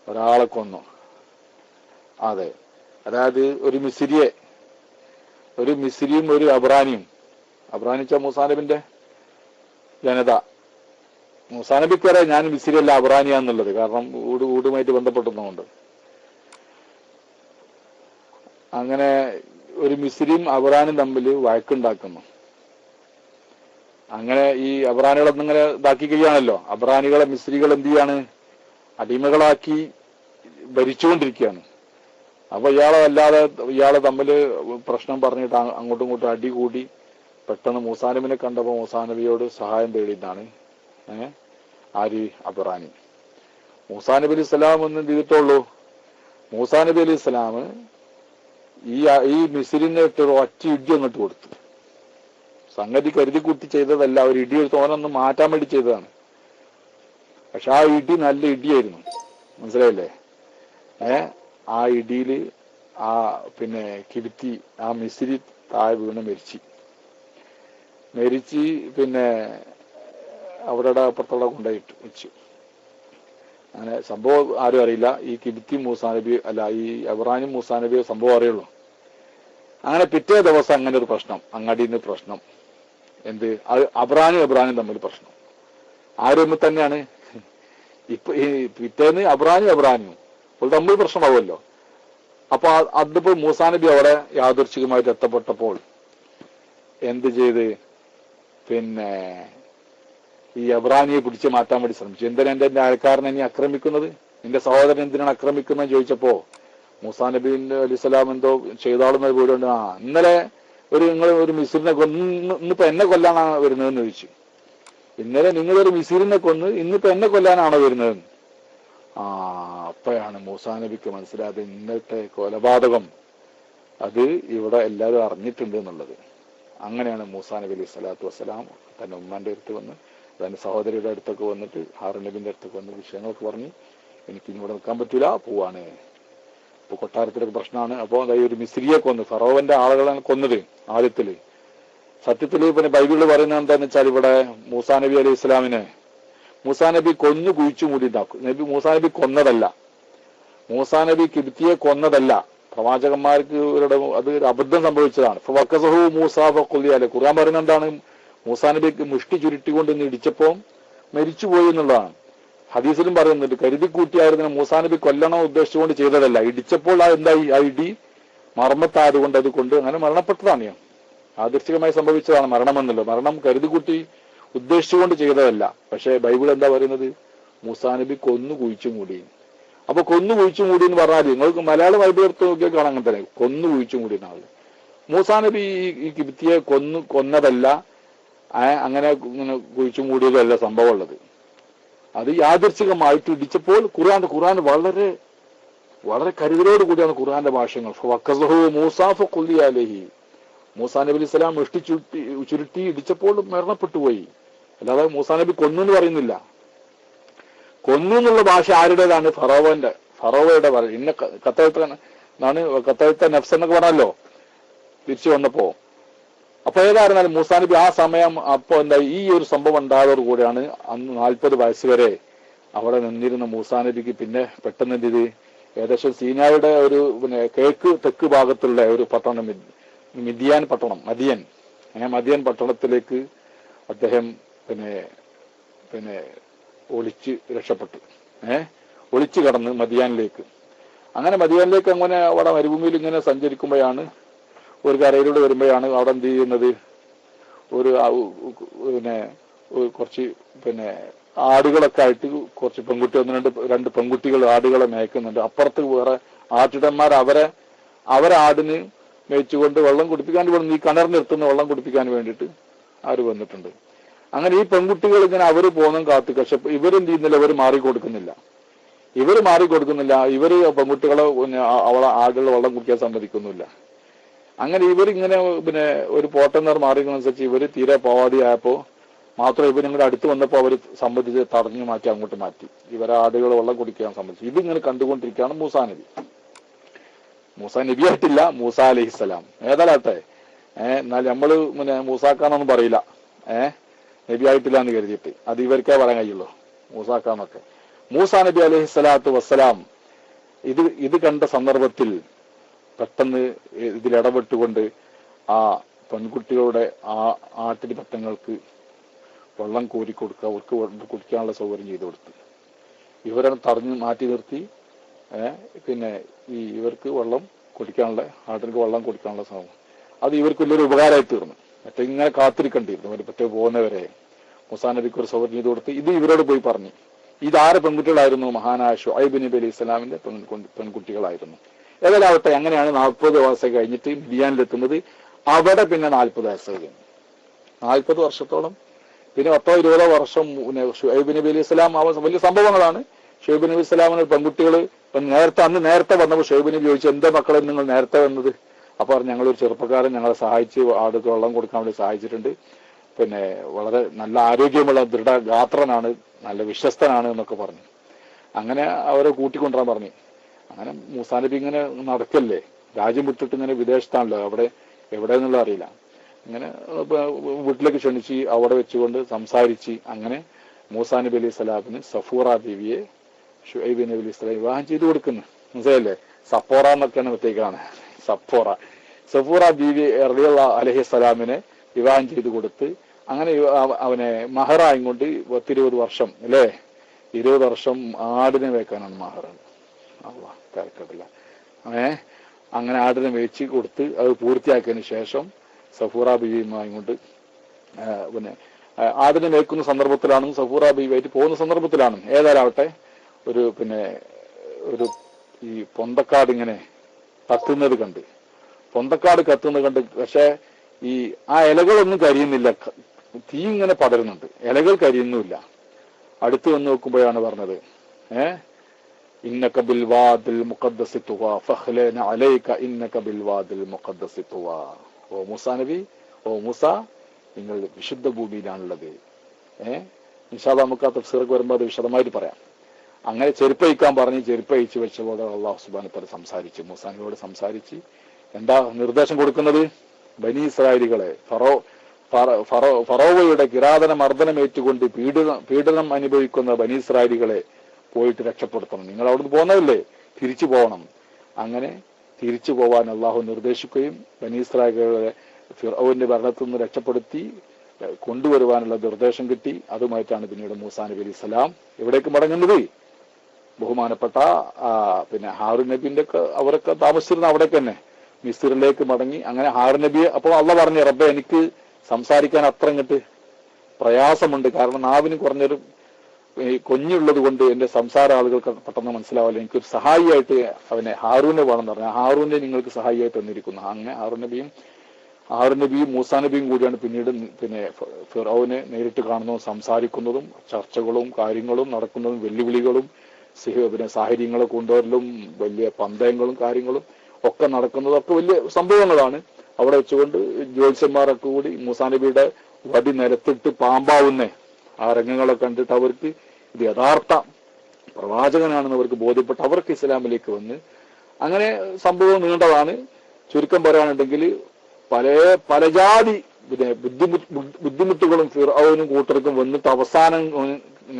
ഒരാളെ കൊന്നു. അതെ, അതായത് ഒരു മിസ്രിയും ഒരു അബ്രാനിയും. അബ്രാനിച്ച മൂസാനബിന്റെ ജനത. മൂസാനബിക്കറിയാം ഞാൻ മിസ്രിയല്ല അബ്രാനിയാന്നുള്ളത്, കാരണം ഊടുമായിട്ട് ബന്ധപ്പെട്ടുന്നതുകൊണ്ട്. അങ്ങനെ ഒരു മിസ്രിയും അബ്രാനും തമ്മിൽ വഴക്കുണ്ടാക്കുന്നു. അങ്ങനെ ഈ അബ്രാനികളൊന്നും ഇങ്ങനെ ഇതാക്കി കഴിയാണല്ലോ. അബ്രാനികളെ മിസ്രികൾ എന്ത് ചെയ്യാണ്? അടിമകളാക്കി ഭരിച്ചുകൊണ്ടിരിക്കുകയാണ്. അപ്പൊ ഇയാളെ തമ്മിൽ പ്രശ്നം പറഞ്ഞിട്ട് അങ്ങോട്ടും ഇങ്ങോട്ടും അടി കൂടി പെട്ടെന്ന് മൂസാനബിനെ കണ്ടപ്പോൾ മൂസാനബിയോട് സഹായം തേടിയിട്ടാണ് ആര്? അബ്രാനി. മൂസാ നബി അലൈഹി സ്വലാം ഒന്നും ചെയ്തിട്ടുള്ളൂ. മൂസാ നബി അലൈഹി സ്വലാം ഈ മിസ്രിനെ ഇട്ട് ഒറ്റ ഇടി അങ്ങോട്ട് കൊടുത്തു. സംഗതി കരുതി കൂട്ടി ചെയ്തതല്ല, ഒരു ഇടി എടുത്ത് ഓനൊന്ന് മാറ്റാൻ വേണ്ടി ചെയ്തതാണ്. പക്ഷെ ആ ഇടി നല്ല ഇടിയായിരുന്നു. മനസ്സിലായില്ലേ? ആ ഇടിയില് പിന്നെ കിരുത്തി ആ മിസ്രി താഴെ വീണ് മരിച്ച് പിന്നെ അവരുടെ അപ്പുറത്തോടെ കൊണ്ടുപോയിട്ട് വെച്ചു. അങ്ങനെ സംഭവം ആരും അറിയില്ല. ഈ കിരുത്തി മൂസാ നബി അല്ല, ഈ അബ്രാനും മൂസാ നബിയോ സംഭവം അറിയുള്ളൂ. അങ്ങനെ പിറ്റേ ദിവസം അങ്ങനെ ഒരു പ്രശ്നം, അങ്ങാടിയിൽ നിന്ന് പ്രശ്നം. എന്ത്? അബ്രാനും തമ്മിൽ പ്രശ്നം. ആരും തന്നെയാണ്. ഇപ്പൊ ഈ പിറ്റേന്ന് അബ്രാനും അപ്പോൾ തമ്മിൽ പ്രശ്നമാവുമല്ലോ. അപ്പൊ അതിപ്പോ മൂസാ നബി അവിടെ യാദൃച്ഛികമായിട്ട് എത്തപ്പെട്ടപ്പോൾ എന്ത് ചെയ്ത്? പിന്നെ ഈ അബ്രാനിയെ പിടിച്ചു മാറ്റാൻ വേണ്ടി ശ്രമിച്ചു. എന്തിനാ എന്റെ അയൽക്കാരനെ ഇനി ആക്രമിക്കുന്നത്? നിന്റെ സഹോദരൻ എന്തിനാണ് ആക്രമിക്കുന്നത് ചോദിച്ചപ്പോ മൂസാ നബി അലൈഹി സ്വലാം എന്തോ ചെയ്താളുന്നത് പോലും ഇന്നലെ ഒരു മിസ്രിനെ കൊന്ന് ഇന്നിപ്പോ എന്നെ കൊല്ലാനാണ് വരുന്നതെന്ന് ചോദിച്ചു. ഇന്നലെ നിങ്ങളൊരു മിസ്രിനെ കൊന്ന് ഇന്നിപ്പോ എന്നെ കൊല്ലാനാണോ വരുന്നതെന്ന്. അപ്പോഴാണ് മൂസാ നബിക്ക് മനസ്സിലായത് ഇന്നത്തെ കൊലപാതകം അത് ഇവിടെ എല്ലാവരും അറിഞ്ഞിട്ടുണ്ട് എന്നുള്ളത്. അങ്ങനെയാണ് മൂസാ നബി അലൈഹി സ്വലാത്തു വസ്സലാം തന്റെ ഉമ്മാന്റെ അടുത്ത് വന്ന് തന്റെ സഹോദരിയുടെ അടുത്തൊക്കെ വന്നിട്ട് ഹാറൂൻ നബിന്റെ അടുത്തൊക്കെ വന്ന് വിഷയങ്ങളൊക്കെ പറഞ്ഞ് എനിക്ക് ഇവിടെ നിൽക്കാൻ പറ്റൂല, പോവാണ്. ഇപ്പൊ കൊട്ടാരത്തിലൊക്കെ പ്രശ്നമാണ്. അപ്പൊ ഒരു മിസ്രിയെ കൊന്ന് ഫറോവന്റെ ആളുകളാണ് കൊന്നത് ആദ്യത്തില്. സത്യത്തില് പിന്നെ ബൈബിളിൽ പറയുന്നത് എന്താന്ന് വെച്ചാൽ ഇവിടെ മൂസാ നബി അലൈഹി ഇസ്ലാമിനെ മൂസാ നബി കൊന്നു കുഴിച്ചു മൂടിയിട്ടാക്കും. മൂസാ നബി കൊന്നതല്ല, മൂസാ നബി കിബിത്തിയെ കൊന്നതല്ല. പ്രവാചകന്മാർക്ക് അത് ഒരു അബദ്ധം സംഭവിച്ചതാണ്. ഖുർആൻ പറയുന്നത് എന്താണ്? മൂസാ നബിക്ക് മുഷ്ടി ചുരുട്ടിക്കൊണ്ട് ഇടിച്ചപ്പോ മരിച്ചുപോയി എന്നുള്ളതാണ്. ഹദീസിലും പറയുന്നുണ്ട് കരുതി കൂട്ടിയായിരുന്നു മൂസാ നബി കൊല്ലണം ഉദ്ദേശിച്ചുകൊണ്ട് ചെയ്തതല്ല. ഇടിച്ചപ്പോൾ എന്തായി? ആ ഇടി മർമ്മത്തായതുകൊണ്ട് അങ്ങനെ മരണപ്പെട്ടതാണ്. യാദൃച്ഛികമായി സംഭവിച്ചതാണ് മരണമെന്നല്ലോ. മരണം കരുതി കൂട്ടി ഉദ്ദേശിച്ചുകൊണ്ട് ചെയ്തതല്ല. പക്ഷെ ബൈബിൾ എന്താ പറയുന്നത്? മൂസാ നബി കൊന്നു കുഴിച്ചു മൂടി. അപ്പൊ കൊന്നു കുഴിച്ചു മൂടി എന്ന് പറഞ്ഞാൽ നിങ്ങൾക്ക് മലയാള ബൈബിൾ എടുത്ത് നോക്കിയാൽ കാണാൻ അങ്ങനെ തന്നെ, കൊന്നു കുഴിച്ചു മൂടി എന്നാണ്. മൂസാ നബി ഈ കിബിത്തിയെ കൊന്നതല്ല, അങ്ങനെ കുഴിച്ചു മൂടിയതല്ല സംഭവം ഉള്ളത്. അത് യാദൃച്ഛികമായിട്ട് ഇടിച്ചപ്പോൾ ഖുർആൻ വളരെ വളരെ കരുതലോട് കൂടിയാണ് ഖുർആന്റെ ഭാഷ്യങ്ങൾ. മൂസാ നബി അലൈഹി സ്വലാം ചുരുട്ടി ഇടിച്ചപ്പോൾ മരണപ്പെട്ടു പോയി. അല്ലാതെ മൂസാ നബി കൊന്നു എന്ന് പറയുന്നില്ല. കൊന്നു എന്നുള്ള ഭാഷ ആരുടേതാണ്? ഫറോവയുടെ ഭാഷ. ഇന്ന കത്തഴുത്ത നഫ്സ് എന്നൊക്കെ പറഞ്ഞല്ലോ തിരിച്ചു വന്നപ്പോ. അപ്പൊ ഏതായിരുന്നാലും മൂസാ നബി ആ സമയം അപ്പൊ എന്താ ഈ ഒരു സംഭവം ഉണ്ടായതോടു കൂടിയാണ് അന്ന് 40 വയസ്സ് വരെ അവിടെ നിന്നിരുന്ന മൂസാ നബിക്ക് പിന്നെ പെട്ടെന്ന് എന്ത് ചെയ്ത്, ഏകദേശം സീനായുടെ ഒരു തെക്ക് ഭാഗത്തുള്ള ഒരു പട്ടണം മദിയൻ പട്ടണത്തിലേക്ക് അദ്ദേഹം പിന്നെ ഒളിച്ച് രക്ഷപ്പെട്ടു. ഒളിച്ചു കടന്ന് മദിയാനിലേക്ക്. അങ്ങനെ മദിയാനിലേക്ക് അങ്ങനെ അവിടെ മരുഭൂമിയിൽ ഇങ്ങനെ സഞ്ചരിക്കുമ്പോഴാണ്, ഒരു കരയിലൂടെ വരുമ്പോഴാണ് അവിടെ എന്ത് ചെയ്യുന്നത്, കുറച്ച് ആടുകളൊക്കെ ആയിട്ട് കുറച്ച് രണ്ട് പെൺകുട്ടികൾ ആടുകളെ മേയ്ക്കുന്നുണ്ട്. അപ്പുറത്ത് വേറെ ആട്ടിടന്മാർ അവരെ ആടിന് മേയിച്ചുകൊണ്ട് വെള്ളം കുടിപ്പിക്കാൻ ഈ കിണറിനെടുത്തുന്ന വെള്ളം കുടിപ്പിക്കാൻ വേണ്ടിയിട്ട് ആര് വന്നിട്ടുണ്ട്. അങ്ങനെ ഈ പെൺകുട്ടികൾ ഇങ്ങനെ അവര് പോകുന്ന കാത്ത്. പക്ഷെ ഇവരെന്ത് ചെയ്യുന്നില്ല, ഇവര് മാറിക്കൊടുക്കുന്നില്ല. ഇവര് പെൺകുട്ടികളെ അവളെ ആടുകളെ വെള്ളം കുടിക്കാൻ സമ്മതിക്കുന്നില്ല. അങ്ങനെ ഇവരിങ്ങനെ ഒരു പോട്ടെന്നർ മാറിയതിനനുസരിച്ച് ഇവര് തീരെ പോവാതെയായപ്പോ മാത്രം ഇവരിങ്ങനെ അടുത്ത് വന്നപ്പോ അവര് സമ്മതിച്ച് തടഞ്ഞു മാറ്റി, അങ്ങോട്ട് മാറ്റി. ഇവരെ ആടുകൾ വെള്ളം കുടിക്കാൻ സമ്മതിച്ചു. ഇതിങ്ങനെ കണ്ടുകൊണ്ടിരിക്കുകയാണ് മൂസാ നബി ആയിട്ടില്ല, മൂസാ അലൈഹിസ്സലാം. ഏതായാലാട്ടെ എന്നാൽ നമ്മള് മൂസാക്കാന്നൊന്നും പറയില്ല, നബി ആയിട്ടില്ല എന്ന് കരുതിയിട്ട്. അത് ഇവർക്കേ പറയാൻ കഴിയുള്ളൂ, മൂസാക്കാന്നൊക്കെ. മൂസാ നബി അലൈഹിസ്സലാത്തു വസ്സലാം ഇത് കണ്ട സന്ദർഭത്തിൽ പെട്ടെന്ന് ഇതിലിടപെട്ടുകൊണ്ട് ആ പെൺകുട്ടികളുടെ ആട്ടിൻ പറ്റങ്ങൾക്ക് വെള്ളം കോരി കൊടുക്കുക, അവർക്ക് കുടിക്കാനുള്ള സൗകര്യം ചെയ്തു കൊടുത്ത് ഇവരെ തടഞ്ഞു മാറ്റി നിർത്തി. ഇവർക്ക് വെള്ളം കുടിക്കാനുള്ള, ആട്ടിന് വെള്ളം കുടിക്കാനുള്ള സൗകര്യം, അത് ഇവർക്ക് വലിയൊരു ഉപകാരമായി തീർന്നു. മറ്റേ ഇങ്ങനെ കാത്തിരിക്കേണ്ടിയിരുന്നു അവർ മറ്റേ പോകുന്നവരെ. മൂസാ നബിക്ക് ഒരു സൗകര്യം ചെയ്തു കൊടുത്ത് ഇത് ഇവരോട് പോയി പറഞ്ഞു. ഇതാറ് പെൺകുട്ടികളായിരുന്നു? മഹാനായ ശുഐബ് നബി അലൈഹി സ്വലാമിന്റെ പെൺകുട്ടികളായിരുന്നു. ഏതായാലാവട്ടെ, അങ്ങനെയാണ് 40 വയസ്സ് കഴിഞ്ഞിട്ട് മിദിയാനിലെത്തുന്നത്. അവിടെ പിന്നെ 40 വയസ്സ് കഴിഞ്ഞു. 40 വർഷത്തോളം, പിന്നെ 10-20 വർഷം ഷുഐബ് നബി അലൈഹി സ്വലാം. വലിയ സംഭവങ്ങളാണ്. ഷുഐബ് നബി സ്വലാമിന് പെൺകുട്ടികൾ നേരത്തെ വന്നപ്പോൾ ഷുഐബ് നബി ചോദിച്ചു, എന്താ മക്കളെ നിങ്ങൾ നേരത്തെ വന്നത്? അപ്പൊ ഞങ്ങളൊരു ചെറുപ്പക്കാരൻ ഞങ്ങളെ സഹായിച്ച് ആടുക്ക് വെള്ളം കൊടുക്കാൻ വേണ്ടി സഹായിച്ചിട്ടുണ്ട്. വളരെ നല്ല ആരോഗ്യമുള്ള ദൃഢഗാത്രനാണ്, നല്ല വിശ്വസ്തനാണ് എന്നൊക്കെ പറഞ്ഞു. അങ്ങനെ അവരെ കൂട്ടിക്കൊണ്ടുവരാൻ പറഞ്ഞു. അങ്ങനെ മൂസാ നബി ഇങ്ങനെ നടക്കല്ലേ, രാജ്യം വിട്ടിട്ട് ഇങ്ങനെ വിദേശത്താണല്ലോ, അവിടെ എവിടെയെന്നുള്ള അറിയില്ല. ഇങ്ങനെ വീട്ടിലേക്ക് ക്ഷണിച്ച് അവിടെ വെച്ചുകൊണ്ട് സംസാരിച്ച് അങ്ങനെ മൂസാ നബി അലൈഹി സ്വലാമിന് സഫൂറ ബീവിയെ ഷുഐബ് നബി അലൈഹി സ്വലാം വിവാഹം ചെയ്തു കൊടുക്കുന്നു. മനസ്സിലല്ലേ? സപ്പോറ എന്നൊക്കെയാണ് മറ്റേക്കാണ് സഫൂറ ബീവി റളിയല്ലാഹു അലൈഹി സ്വലാമിനെ വിവാഹം ചെയ്തു കൊടുത്ത് അങ്ങനെ അവനെ മഹറായും കൊണ്ട് 20 വർഷം അല്ലേ, 20 വർഷം ആടിനെ വെക്കാനാണ് മഹർ. തിരക്കട്ടില്ല. അങ്ങനെ ആടിനെ വെച്ച് കൊടുത്ത് അത് പൂർത്തിയാക്കിയതിന് ശേഷം സഫൂറ ബീവിയുമായി കൊണ്ട് ആടിനെ മേക്കുന്ന സന്ദർഭത്തിലാണ്, സഫൂറ ബീവിയായിട്ട് പോകുന്ന സന്ദർഭത്തിലാണ്. ഏതായാലാവട്ടെ ഒരു ഈ പൊന്തക്കാട് ഇങ്ങനെ കത്തുന്നത് കണ്ട്, പക്ഷെ ആ ഇലകളൊന്നും കരിയുന്നില്ല, തീ ഇങ്ങനെ പടരുന്നുണ്ട്, ഇലകൾ കരിയുന്നുമില്ല. അടുത്ത് വന്ന് നോക്കുമ്പോഴാണ് പറഞ്ഞത്, ഇന്നക ബിൽ വാദിൽ മുഖദ്ദസി തുവാ ഫഖ്ലന അലൈക ഇന്നക ബിൽ വാദിൽ മുഖദ്ദസി തുവാ. ഓ മൂസാ നബി, ഓ മൂസ, നിങ്ങൾ വിശുദ്ധ ഭൂമിയിലാണുള്ളത്. ഇൻഷാ അല്ലാഹ് നമുക്ക് ആ തഫ്സീറൊക്കെ വരുമ്പോൾ അത് വിശദമായിട്ട് പറയാം. അങ്ങനെ ചെരുപ്പഴിക്കാൻ പറഞ്ഞ് ചെരുപ്പഴിച്ച് വെച്ചതോടെ അല്ലാഹു സുബ്ഹാനഹു വ തആല സംസാരിച്ച് മൂസാ നബിയോട് സംസാരിച്ച് എന്താ നിർദ്ദേശം കൊടുക്കുന്നത്? ബനി ഇസ്രായേലികളെ ഫറോവയുടെ കിരാതന മർദ്ദനമേറ്റുകൊണ്ട് പീഡനം അനുഭവിക്കുന്ന ബനി ഇസ്രായേലികളെ പോയിട്ട് രക്ഷപ്പെടുത്തണം. നിങ്ങൾ അവിടുന്ന് പോകുന്നതല്ലേ, തിരിച്ചു പോകണം. അങ്ങനെ തിരിച്ചു പോവാൻ അള്ളാഹു നിർദ്ദേശിക്കുകയും ബനി ഇസ്രായേലികളെ ഫിർഔന്റെ ഭരണത്തിൽ നിന്ന് രക്ഷപ്പെടുത്തി കൊണ്ടുവരുവാനുള്ള നിർദ്ദേശം കിട്ടി. അതുമായിട്ടാണ് പിന്നീട് മൂസാ നബി അലൈഹി സ്വലാം എവിടേക്ക് മടങ്ങുന്നത്? ബഹുമാനപ്പെട്ട ഹാറൂൻ നബിന്റെ അവരൊക്കെ താമസിച്ചിരുന്ന അവിടേക്ക് തന്നെ, മിസ്രിലേക്ക് മടങ്ങി. അങ്ങനെ ഹാറൂൻ നബിയെ അപ്പോൾ അള്ളാഹ് പറഞ്ഞു, റബ്ബേ എനിക്ക് സംസാരിക്കാൻ അത്ര ഇങ്ങോട്ട് പ്രയാസമുണ്ട്. കാരണം നാവിന് കുറഞ്ഞൊരു കൊഞ്ഞുള്ളത് കൊണ്ട് എന്റെ സംസാര ആളുകൾക്ക് പെട്ടെന്ന് മനസ്സിലാവില്ല. എനിക്കൊരു സഹായിയായിട്ട് അവനെ ഹാറൂനെ വേണമെന്ന് പറഞ്ഞാൽ ഹാറൂനെ നിങ്ങൾക്ക് സഹായിയായിട്ട് വന്നിരിക്കുന്നു. അങ്ങനെ ഹാറൂൻ നബിയും മൂസാ നബിയും കൂടിയാണ് പിന്നീട് ഫിറഔനെ നേരിട്ട് കാണുന്നതും സംസാരിക്കുന്നതും ചർച്ചകളും കാര്യങ്ങളും നടക്കുന്നതും വെല്ലുവിളികളും സാഹചര്യങ്ങളെ കൊണ്ടുവരലും വലിയ പന്തയങ്ങളും കാര്യങ്ങളും ഒക്കെ നടക്കുന്നതും ഒക്കെ വലിയ സംഭവങ്ങളാണ്. അവിടെ വെച്ചുകൊണ്ട് ജ്യോത്സ്യന്മാരൊക്കെ കൂടി മൂസാ നബിയുടെ വടി നിരത്തിട്ട് പാമ്പാവുന്ന ആ രംഗങ്ങളെ കണ്ടിട്ട് അവർക്ക് ഇത് യഥാർത്ഥ പ്രവാചകനാണെന്ന് അവർക്ക് ബോധ്യപ്പെട്ട് അവർക്ക് ഇസ്ലാമിലേക്ക് വന്ന് അങ്ങനെ സംഭവം നീണ്ടതാണ്. ചുരുക്കം പറയുകയാണെന്നുണ്ടെങ്കിൽ പല ജാതി ബുദ്ധിമുട്ടുകളും ഫിർഔനും കൂട്ടർക്കും വന്നിട്ട് അവസാനം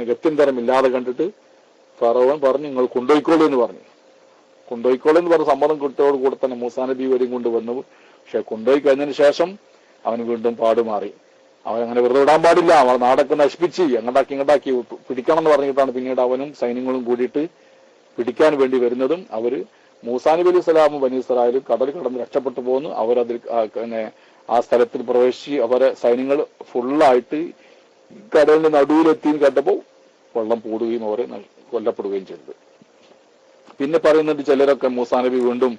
ഗത്യന്തരമില്ലാതെ കണ്ടിട്ട് ഫറവൻ പറഞ്ഞു നിങ്ങൾ കൊണ്ടുപോയിക്കോളൂ എന്ന് പറഞ്ഞു. കൊണ്ടുപോയിക്കോളൂ എന്ന് പറഞ്ഞ സമ്മതം കിട്ടിയോട് കൂടെ തന്നെ മൂസാ നബി വരെയും കൊണ്ടുവന്നു. പക്ഷെ കൊണ്ടുപോയി കഴിഞ്ഞതിന് ശേഷം അവന് വീണ്ടും പാടുമാറി. അവനങ്ങനെ വെറുതെ വിടാൻ പാടില്ല, അവൻ നാടൊക്കെ നശിപ്പിച്ച് ഇങ്ങോട്ടാക്കി പിടിക്കണം എന്ന് പറഞ്ഞിട്ടാണ് പിന്നീട് അവനും സൈന്യങ്ങളും കൂടിയിട്ട് പിടിക്കാൻ വേണ്ടി വരുന്നതും. അവര് മൂസാ നബി അലൈഹി സ്വലാമും ബനി ഇസ്രായേലും കടൽ കടന്ന് രക്ഷപ്പെട്ടു പോകുന്നു. അവരതിൽ ആ സ്ഥലത്തിൽ പ്രവേശിച്ച് അവരെ സൈന്യങ്ങൾ ഫുള്ളായിട്ട് കടലിന്റെ നടുവിലെത്തി കേട്ടപ്പോൾ വെള്ളം കൂടുകയും അവരെ കൊല്ലപ്പെടുകയും ചെയ്തത്. പിന്നെ പറയുന്നുണ്ട് ചിലരൊക്കെ മൂസാ നബി വീണ്ടും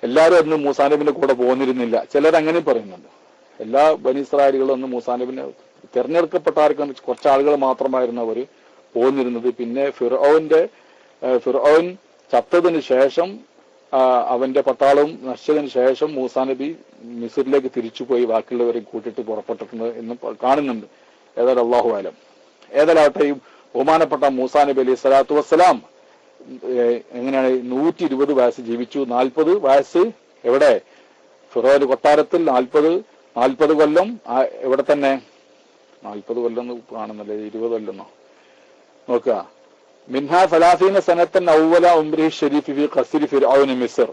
എല്ലാവരും അന്ന് മൂസാ നബിന്റെ കൂടെ പോന്നിരുന്നില്ല. ചിലരങ്ങനെ പറയുന്നുണ്ട്. എല്ലാ ബനി ഇസ്രായേലുകളും അന്ന് മൂസാ നബിനെ തെരഞ്ഞെടുക്കപ്പെട്ട ആർക്കും കുറച്ച് ആളുകൾ മാത്രമായിരുന്നു അവർ പോന്നിരുന്നത്. പിന്നെ ഫിർഔൻ ചത്തതിന് ശേഷം അവന്റെ പട്ടാളവും നശിച്ചതിന് ശേഷം മൂസാ നബി മിസ്രിലേക്ക് തിരിച്ചുപോയി ബാക്കിയുള്ളവരെ കൂട്ടിയിട്ട് പുറപ്പെട്ടിട്ടുണ്ട് എന്ന് കാണുന്നുണ്ട്. ഏതായാലും അള്ളാഹു ആലം. ഏതായാലാവട്ടെ ഈ ബഹുമാനപ്പെട്ട മൂസാ നബി അലൈഹി സ്വലാത്തു വസ്സലാം എങ്ങനെയാണ് 120 വയസ്സ് ജീവിച്ചു. 40 വയസ്സ് എവിടെ? ഫിറോൻ കൊട്ടാരത്തിൽ 40 കൊല്ലം എവിടെ തന്നെ 40 കൊല്ലം കാണുന്നല്ലേ, 20 കൊല്ലെന്നോ നോക്കുക. മിൻഹ സലാസീന സനത്തൻ ഔവല ഉംരി ഷരീഫ് ഫി ഖസ്രി ഫിർഔൻ മിസ്ർ.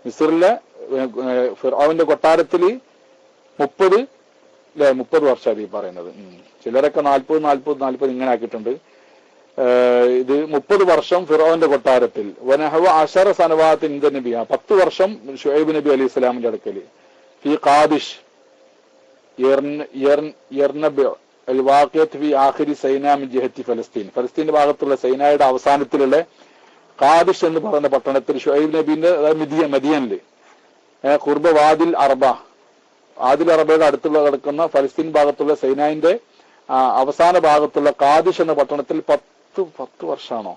മിസ്റിലെ ഫിർഔന്റെ കൊട്ടാരത്തിൽ 30 വർഷമാണ് ഈ പറയുന്നത്. ചിലരൊക്കെ 40 ഇങ്ങനെ ആക്കിയിട്ടുണ്ട്. ഇത് 30 വർഷം ഫിർഔന്റെ കൊട്ടാരത്തിൽ. വനഹവ അശറ സനവാത്ത് ഇന്ദ നബി, 10 വർഷം ഷുഐബ് നബി അലൈഹി സ്വലാമിന്റെ അടുക്കൽ. ഫി ഖാദിഷ് ഫലസ്തീന്റെ ഭാഗത്തുള്ള സൈനായുടെ അവസാനത്തിലുള്ള ഖാദിഷ് എന്ന് പറയുന്ന പട്ടണത്തിൽ ഷുഐബ് നബീന്റെ മദിയനില് ഖുർബ വാദിൽ അറബയുടെ അടുത്തുള്ള കിടക്കുന്ന ഫലസ്തീൻ ഭാഗത്തുള്ള സൈനായിന്റെ അവസാന ഭാഗത്തുള്ള ഖാദിഷ് എന്ന പട്ടണത്തിൽ 10 വർഷമാണോ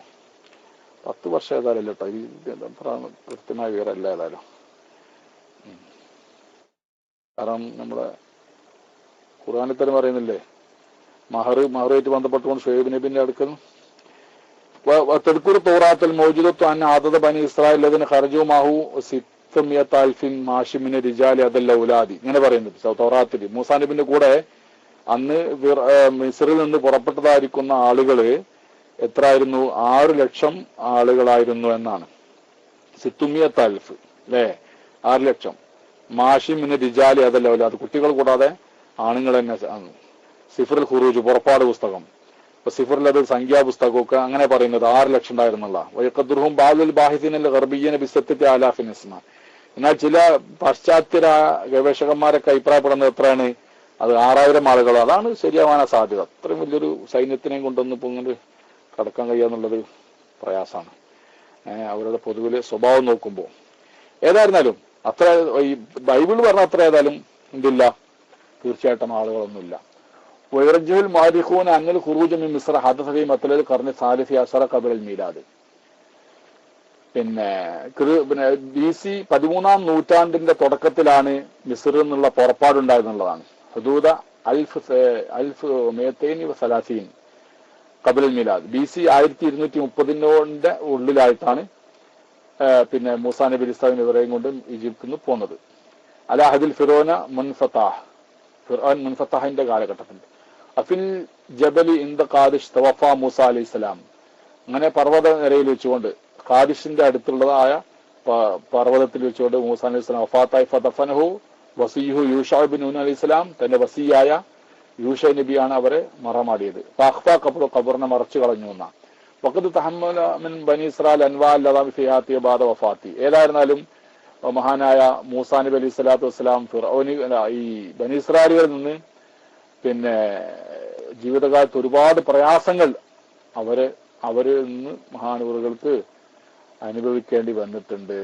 10 വർഷം ഏതായാലും കേട്ടോ, കൃത്യമായ വിവരമല്ല ഏതായാലും. കാരണം നമ്മുടെ ഖുർആനിൽ പറയുന്നില്ലേ മഹറുമായിട്ട് ബന്ധപ്പെട്ടുകൊണ്ട് ഷുഐബ് നബിന്റെ അടുക്കൽ തെൽക്കുർ തൗറാത്തുൽ മൗജൂദത്തു അൻ ആദദ ബനി ഇസ്രായേൽ ലദീന ഖറജു മാഹു 600,000 മാഷിമിന റിജാലി അദൽ ഔലാദി ഇങ്ങനെ പറയുന്നത് തൗറാത്തിൽ. മൂസാ നബിന്റെ കൂടെ അന്ന് മിസ്രിൽ നിന്ന് പുറപ്പെട്ടതായിരിക്കുന്ന ആളുകള് എത്രയായിരുന്നു? 6 ലക്ഷം ആളുകളായിരുന്നു എന്നാണ്. 600,000 അല്ലേ, 6 ലക്ഷം. മാഷിമിന് റിജാലി അദൽ ഔലാദ്, കുട്ടികൾ കൂടാതെ ആണുങ്ങൾ തന്നെ. സിഫറുൽ ഖുറൂജ് പുറപ്പാട് പുസ്തകം, ഇപ്പൊ സിഫറിൽ അത് സംഖ്യാ പുസ്തകമൊക്കെ അങ്ങനെ പറയുന്നത് 6 ലക്ഷം ഉണ്ടായിരുന്നുള്ള. വയക്കദ്റുഹും ബാലുൽ ബാഹിദീന ഗർബിയ്യന ബിസത്തത്തി ആലാഫിൻ ഇസ്മ. എന്നാൽ ചില പാശ്ചാത്യ ഗവേഷകന്മാരൊക്കെ അഭിപ്രായപ്പെടുന്നത് എത്രയാണ്? അത് 6000 ആളുകൾ. അതാണ് ശരിയാവാനാ സാധ്യത. അത്രയും വലിയൊരു സൈന്യത്തിനെയും കൊണ്ടൊന്നും ഇപ്പൊ ഇങ്ങനെ കടക്കാൻ കഴിയാന്നുള്ളത് പ്രയാസമാണ് അവരുടെ പൊതുവിലെ സ്വഭാവം നോക്കുമ്പോൾ. ഏതായിരുന്നാലും അത്ര ഈ ബൈബിൾ പറഞ്ഞ അത്ര ഏതായാലും എന്തില്ല, തീർച്ചയായിട്ടും ആളുകളൊന്നുമില്ല. വൈറജുൽ മാരിഖൂൻ അന്നൽ ഖുറൂജ മിൻ മിസ്ര ഹദസ ഫീ മത്ലൽ ഖർനി സാലിസി അശറ ഖബലൽ മീലാദ്. പിന്നെ BC 13-ാം നൂറ്റാണ്ടിന്റെ തുടക്കത്തിലാണ് മിസ്ർ എന്നുള്ള പുറപ്പാടുണ്ടായിരുന്നുള്ളതാണ്. ഹുദൂദ 1230 ഖബലൽ മീലാദ്. BC 1230 ഉള്ളിലായിട്ടാണ് പിന്നെ മൂസാ നബി ഇസ്ലാമിനെ ഇവരെയും കൊണ്ട് ഈജിപ്തിൽ നിന്ന് പോന്നത്. അലാഹദിൽ ഫിറോന മുൻഫത്താഹിന്റെ കാലഘട്ടത്തിൽ. അഫിൽ ജബലി ഇന്ദ ഖാദിഷ് തവഫ മൂസ അലൈഹി സ്വലാം. അങ്ങനെ പർവ്വത നിരയിൽ വെച്ചുകൊണ്ട് ഖാദിഷിന്റെ അടുത്തുള്ളതായ പർവ്വതത്തിൽ വെച്ചുകൊണ്ട് മൂസ അലൈഹി സ്വലാം വഫാത്തായി. ഫദഫനഹു വസിഹു യൂഷ ബിൻ നൂൻ അലൈഹി സ്വലാം, തന്റെ വസിയായ യൂഷ നബിയാണ് അവരെ മറമാടിയത്. ഖബറിനെ മറച്ചു കളഞ്ഞു എന്ന വഖദ് തഹമ്മല മിൻ ബനി ഇസ്രായേൽ അൻവാ അല്ലാഹി ഫിഹാത്തി ബാദ വഫാത്തി. ഏതായിരുന്നാലും മഹാനായ മൂസാ നബി അലൈഹി സ്വലാത്തു വസ്സലാം ഫിർഔനി ഈ ബനി ഇസ്രായേലുകളിൽ നിന്ന് പിന്നെ ജീവിതകാലത്ത് ഒരുപാട് പ്രയാസങ്ങൾ അവരിൽ നിന്ന് മഹാനവറുകൾക്ക് അനുഭവിക്കേണ്ടി വന്നിട്ടുണ്ട്.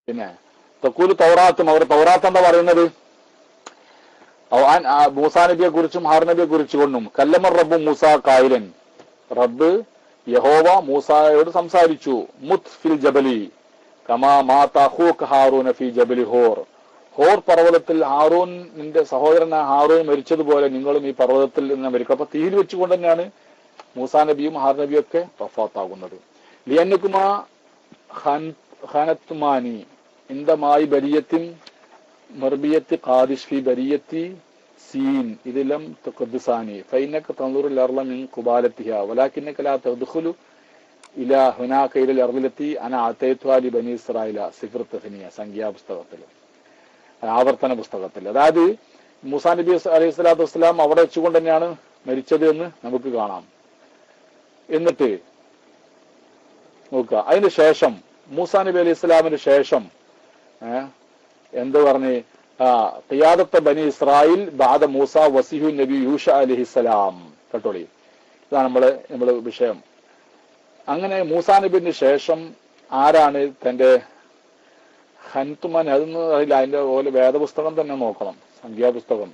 പിന്നെ തക്കൂല് തൗറാത്തും, അവർ തൗറാത്ത് എന്താ പറയുന്നത്? മൂസാ നബിയെ കുറിച്ചും ഹാർ നബിയെ കുറിച്ചു കൊണ്ടും കല്ലമർ റബ്ബു മൂസ കായിലൻ, റബ്ബ് യഹോവ മൂസായോട് സംസാരിച്ചു. മുത്ത് ഫിൽ ജബലി കമാ മാത അഖൂക ഹാറൂന ഫി ജബലി ഹോർ, ഹോർ പർവ്വതത്തിൽ ഹാറൂനിന്റെ സഹോദരനായ ഹാറൂൻ മരിച്ചതുപോലെ നിങ്ങളും ഈ പർവ്വതത്തിൽ നിന്ന് മരിക്കും. അപ്പൊ തീയിൽ വെച്ചുകൊണ്ട് തന്നെയാണ് മൂസാ നബിയും ഹാർ നബിയും ഒക്കെ വഫാത്താകുന്നത്. ലിയന്നുകുമാ ഖാനത്തുമാനി ഇന്ദമായി ബരിയത്തിൻ മർബിയത്തി ഖാദിഷ് ഫി ബരിയത്തി സീൻ ഇതിലം തഖദ്ദസാനി ഫൈനക തൻദുറുൽ അർള മിൻ ഖുബാലത്തിഹാ വലാകിന്നക ലാ തദ്ഖുലു ഇലാ ഹുനാക ഇലൽ അർളിലത്തി അന അതൈതുഹാ ലി ബനി ഇസ്രായീല സിഫർ തസ്നിയ സംഖ്യാ പുസ്തകത്തിൽ, ആവർത്തന പുസ്തകത്തിൽ. അതായത് മൂസാ നബി അലൈഹി സ്വലാത്തു വസ്സലാം അവിടെ വെച്ചുകൊണ്ട് തന്നെയാണ് മരിച്ചത് എന്ന് നമുക്ക് കാണാം. എന്നിട്ട് നോക്കുക, അതിന് ശേഷം മൂസാ നബി അലൈഹി സ്വലാമിന് ശേഷം എന്ത് പറഞ്ഞ് ഖിയാദത്ത് ബനി ഇസ്രായേൽ ബാദ മൂസ വസിഹു നബി യൂഷ അലൈഹിസ്സലാം. കേട്ടോളി, ഇതാണ് നമ്മള് വിഷയം. അങ്ങനെ മൂസാ നബിന് ശേഷം ആരാണ് തന്റെ ഹൻതുമാൻ, അതൊന്നും അറിയില്ല, അതിന്റെ പോലെ വേദപുസ്തകം തന്നെ നോക്കണം, സംഖ്യാപുസ്തകം.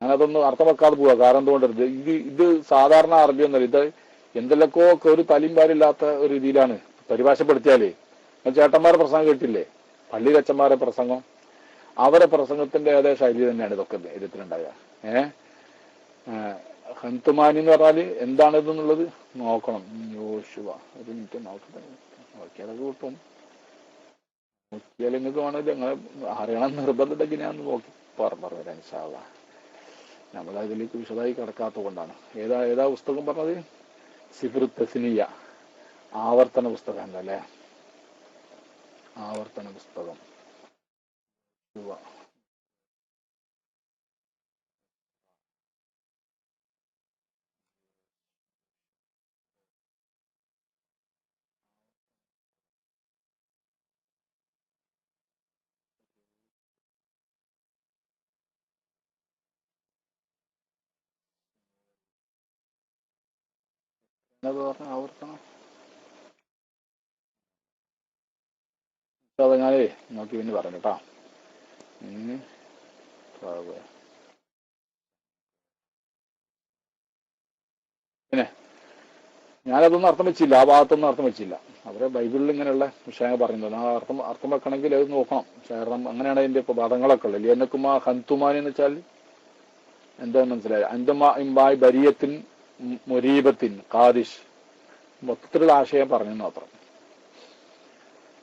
ഞാനതൊന്നും അർത്ഥം വെക്കാതെ പോവാ. കാരണം എന്തുകൊണ്ടത് ഇത് സാധാരണ അറബി ഒന്നല്ല, ഇത് എന്തെല്ലൊക്കെ ഒരു തലിമ്പാരില്ലാത്ത ഒരു രീതിയിലാണ് പരിഭാഷപ്പെടുത്തിയാലേ. ചേട്ടന്മാരുടെ പ്രസംഗം കേട്ടില്ലേ, പള്ളിയിൽ അച്ഛന്മാരുടെ പ്രസംഗം, അവരെ പ്രസംഗത്തിന്റെ അതേ ശൈലി തന്നെയാണ് ഇതൊക്കെ എഴുത്തിലുണ്ടാകുക. ഹൻതുമാനി എന്ന് പറഞ്ഞാല് എന്താണിതെന്നുള്ളത് നോക്കണം. യോശുവ ഒരു മിനിറ്റ് നോക്കട്ടെ, നോക്കിയാലൊക്കെ കിട്ടും. നോക്കിയാൽ നിങ്ങൾക്ക് വേണമെങ്കിൽ അങ്ങനെ അറിയണം നിർബന്ധമുണ്ടെങ്കിൽ ഞാൻ നോക്കി പറഞ്ഞുതരാം ഇൻഷാ അല്ലാഹ്. നമ്മളതിലേക്ക് വിശദമായി കിടക്കാത്തത് കൊണ്ടാണ്. ഏതാ പുസ്തകം പറഞ്ഞത്? സിഫർ തസ്നിയ, ആവർത്തന പുസ്തകം അല്ലേ, ആവർത്തന പുസ്തകം. ആവർത്തനം ഞാനേ നോക്കി പിന്നെ പറഞ്ഞു കേട്ടാ. പിന്നെ ഞാനതൊന്നും അർത്ഥം വെച്ചില്ല, ആ ഭാഗത്തൊന്നും അർത്ഥം വെച്ചില്ല. അവരെ ബൈബിളിൽ ഇങ്ങനെയുള്ള വിഷയങ്ങൾ പറയുന്നത് ആ അർത്ഥം വെക്കണമെങ്കിൽ അത് നോക്കണം. കാരണം അങ്ങനെയാണ് അതിന്റെ ഇപ്പൊ പദങ്ങളൊക്കെ ഉള്ളത്. ലിയന്നക്കുമാ ഹൻതുമാനി എന്ന് വെച്ചാൽ എന്താന്ന് മനസ്സിലായി? അന്തമാ ഇമ്പായ് ബരിയത്തിൻ മുരീബത്തിൻ ഖാദിഷ്, മൊത്തത്തിലുള്ള ആശയം പറഞ്ഞു മാത്രം.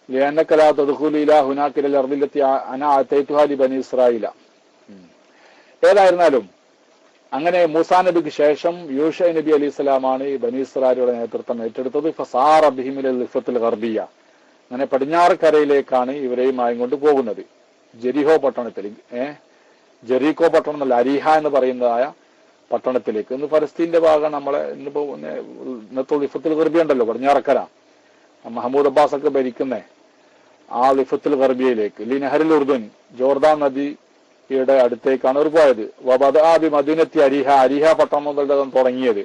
ലിയന്നക്കലാ തദ്ഖുലു ഇലാ ഹുനാക ഇലൽ അർദില്ലത്തി അന അതൈതുഹാ ലി ബനി ഇസ്രായീല. ഏതായിരുന്നാലും അങ്ങനെ മൂസാ നബിക്ക് ശേഷം യൂഷ നബി അലൈഹി സ്വലാമാണ് ഈ ബനി ഇസ്രായേലിയുടെ നേതൃത്വം ഏറ്റെടുത്തത്. ഫസാറ ബിഹിം ഇലൽ ളിഫത്തുൽ ഗർബിയ, അങ്ങനെ പടിഞ്ഞാറ് കരയിലേക്കാണ് ഇവരെയുമായി കൊണ്ട് പോകുന്നത്. ജെറിഹോ പട്ടണത്തിൽ, ജെറീക്കോ പട്ടണം എന്നല്ല, അരിഹ എന്ന് പറയുന്നതായ പട്ടണത്തിലേക്ക്. ഇന്ന് ഫലസ്തീന്റെ ഭാഗം നമ്മളെ ഇന്നിപ്പോ ഇന്നത്തെ ളിഫത്തുൽ ഗർബിയ ഉണ്ടല്ലോ, പടിഞ്ഞാറക്കര, മഹമ്മൂദ് അബ്ബാസ് ഒക്കെ ഭരിക്കുന്നേ ആ ളിഫത്തുൽ ഗർബിയയിലേക്ക്. ലി നഹറിൽ ഉർദുൻ, ജോർദാൻ നദിയുടെ അടുത്തേക്കാണ് അവർ പോയത്. വബദഅബി മദീനത്തി അരിഹ, അരിഹ പട്ടണം മുതൽ തുടങ്ങിയത്.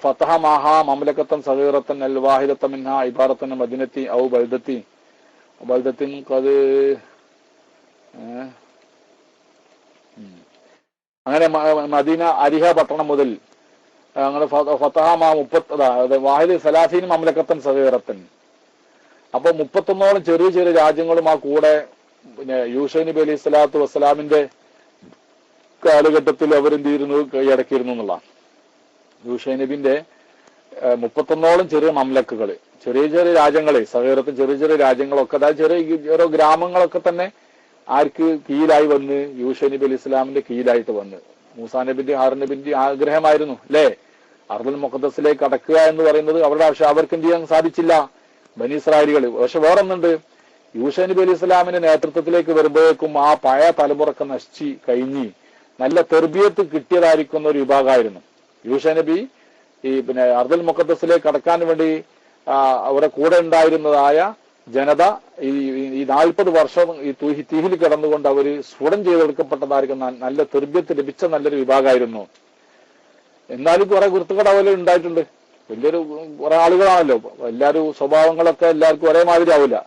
ഫതഹ മാഹ മംലകത്തൻ സഗീറത്തൻ അൽ വാഹിദത്ത മിൻഹ ഇബാറത്തൻ മദീനത്തി ഔ ബൽദത്തിൻ ഖദ്. അങ്ങനെ മദീന അരിഹ പട്ടണം മുതൽ അങ്ങനെ ഫതഹ മാ 30 വാഹിദ് സലാസീൻ മംലകത്തൻ സഗീറത്തൻ. അപ്പൊ 31ഓളം ചെറിയ ചെറിയ രാജ്യങ്ങളും ആ കൂടെ പിന്നെ യൂഷ നബി അലൈഹി സ്വലാത്തു വസ്സലാമിന്റെ കാലഘട്ടത്തിൽ അവരെന്ത് ചെയ്തിരുന്നു, കൈയടക്കിയിരുന്നു എന്നുള്ള. യൂഷ നബിന്റെ 31ഓളം ചെറിയ മംലക്കുകള്, ചെറിയ ചെറിയ രാജ്യങ്ങളെ, സഹീറത്തും ചെറിയ ചെറിയ രാജ്യങ്ങളൊക്കെ, അതായത് ചെറിയ ഓരോ ഗ്രാമങ്ങളൊക്കെ തന്നെ ആർക്ക് കീഴിലായി വന്ന്? യൂഷ നബി അലൈഹി സ്വലാമിന്റെ കീഴിലായിട്ട് വന്ന്. മൂസാ നബിന്റെ ഹാറൂൻ നബിന്റെ ആഗ്രഹമായിരുന്നു അല്ലേ അർദുൽ മുഖദ്ദസിലേക്ക് അടക്കുക എന്ന് പറയുന്നത്. അവരുടെ ആവശ്യം അവർക്കും ചെയ്യാൻ സാധിച്ചില്ല ബനി ഇസ്രായേലികൾ. പക്ഷെ വേറൊന്നുണ്ട്, യൂഷ നബി അലൈഹി സ്വലാമിന്റെ നേതൃത്വത്തിലേക്ക് വരുമ്പോഴേക്കും ആ പഴയ തലമുറക്ക് നശിച്ച് കഴിഞ്ഞ് നല്ല തെർബിയത്ത് കിട്ടിയതായിരിക്കുന്ന ഒരു വിഭാഗമായിരുന്നു. യൂഷ നബി ഈ അർദുൽ മുഖദ്ദസിലേക്ക് കടക്കാൻ വേണ്ടി അവരുടെ കൂടെ ഉണ്ടായിരുന്നതായ ജനത ഈ 40 വർഷം ഈ തീഹിൽ കിടന്നുകൊണ്ട് അവര് സ്ഫുടം ചെയ്തെടുക്കപ്പെട്ടതായിരിക്കും നല്ല തെർബിയത്ത് ലഭിച്ച നല്ലൊരു വിഭാഗമായിരുന്നു. എന്നാലും കുറെ കുരുത്തുകട പോലെ ഉണ്ടായിട്ടുണ്ട്. വലിയൊരു കുറെ ആളുകളാണല്ലോ, എല്ലാവരും സ്വഭാവങ്ങളൊക്കെ എല്ലാവർക്കും ഒരേ മാതിരി ആവില്ല.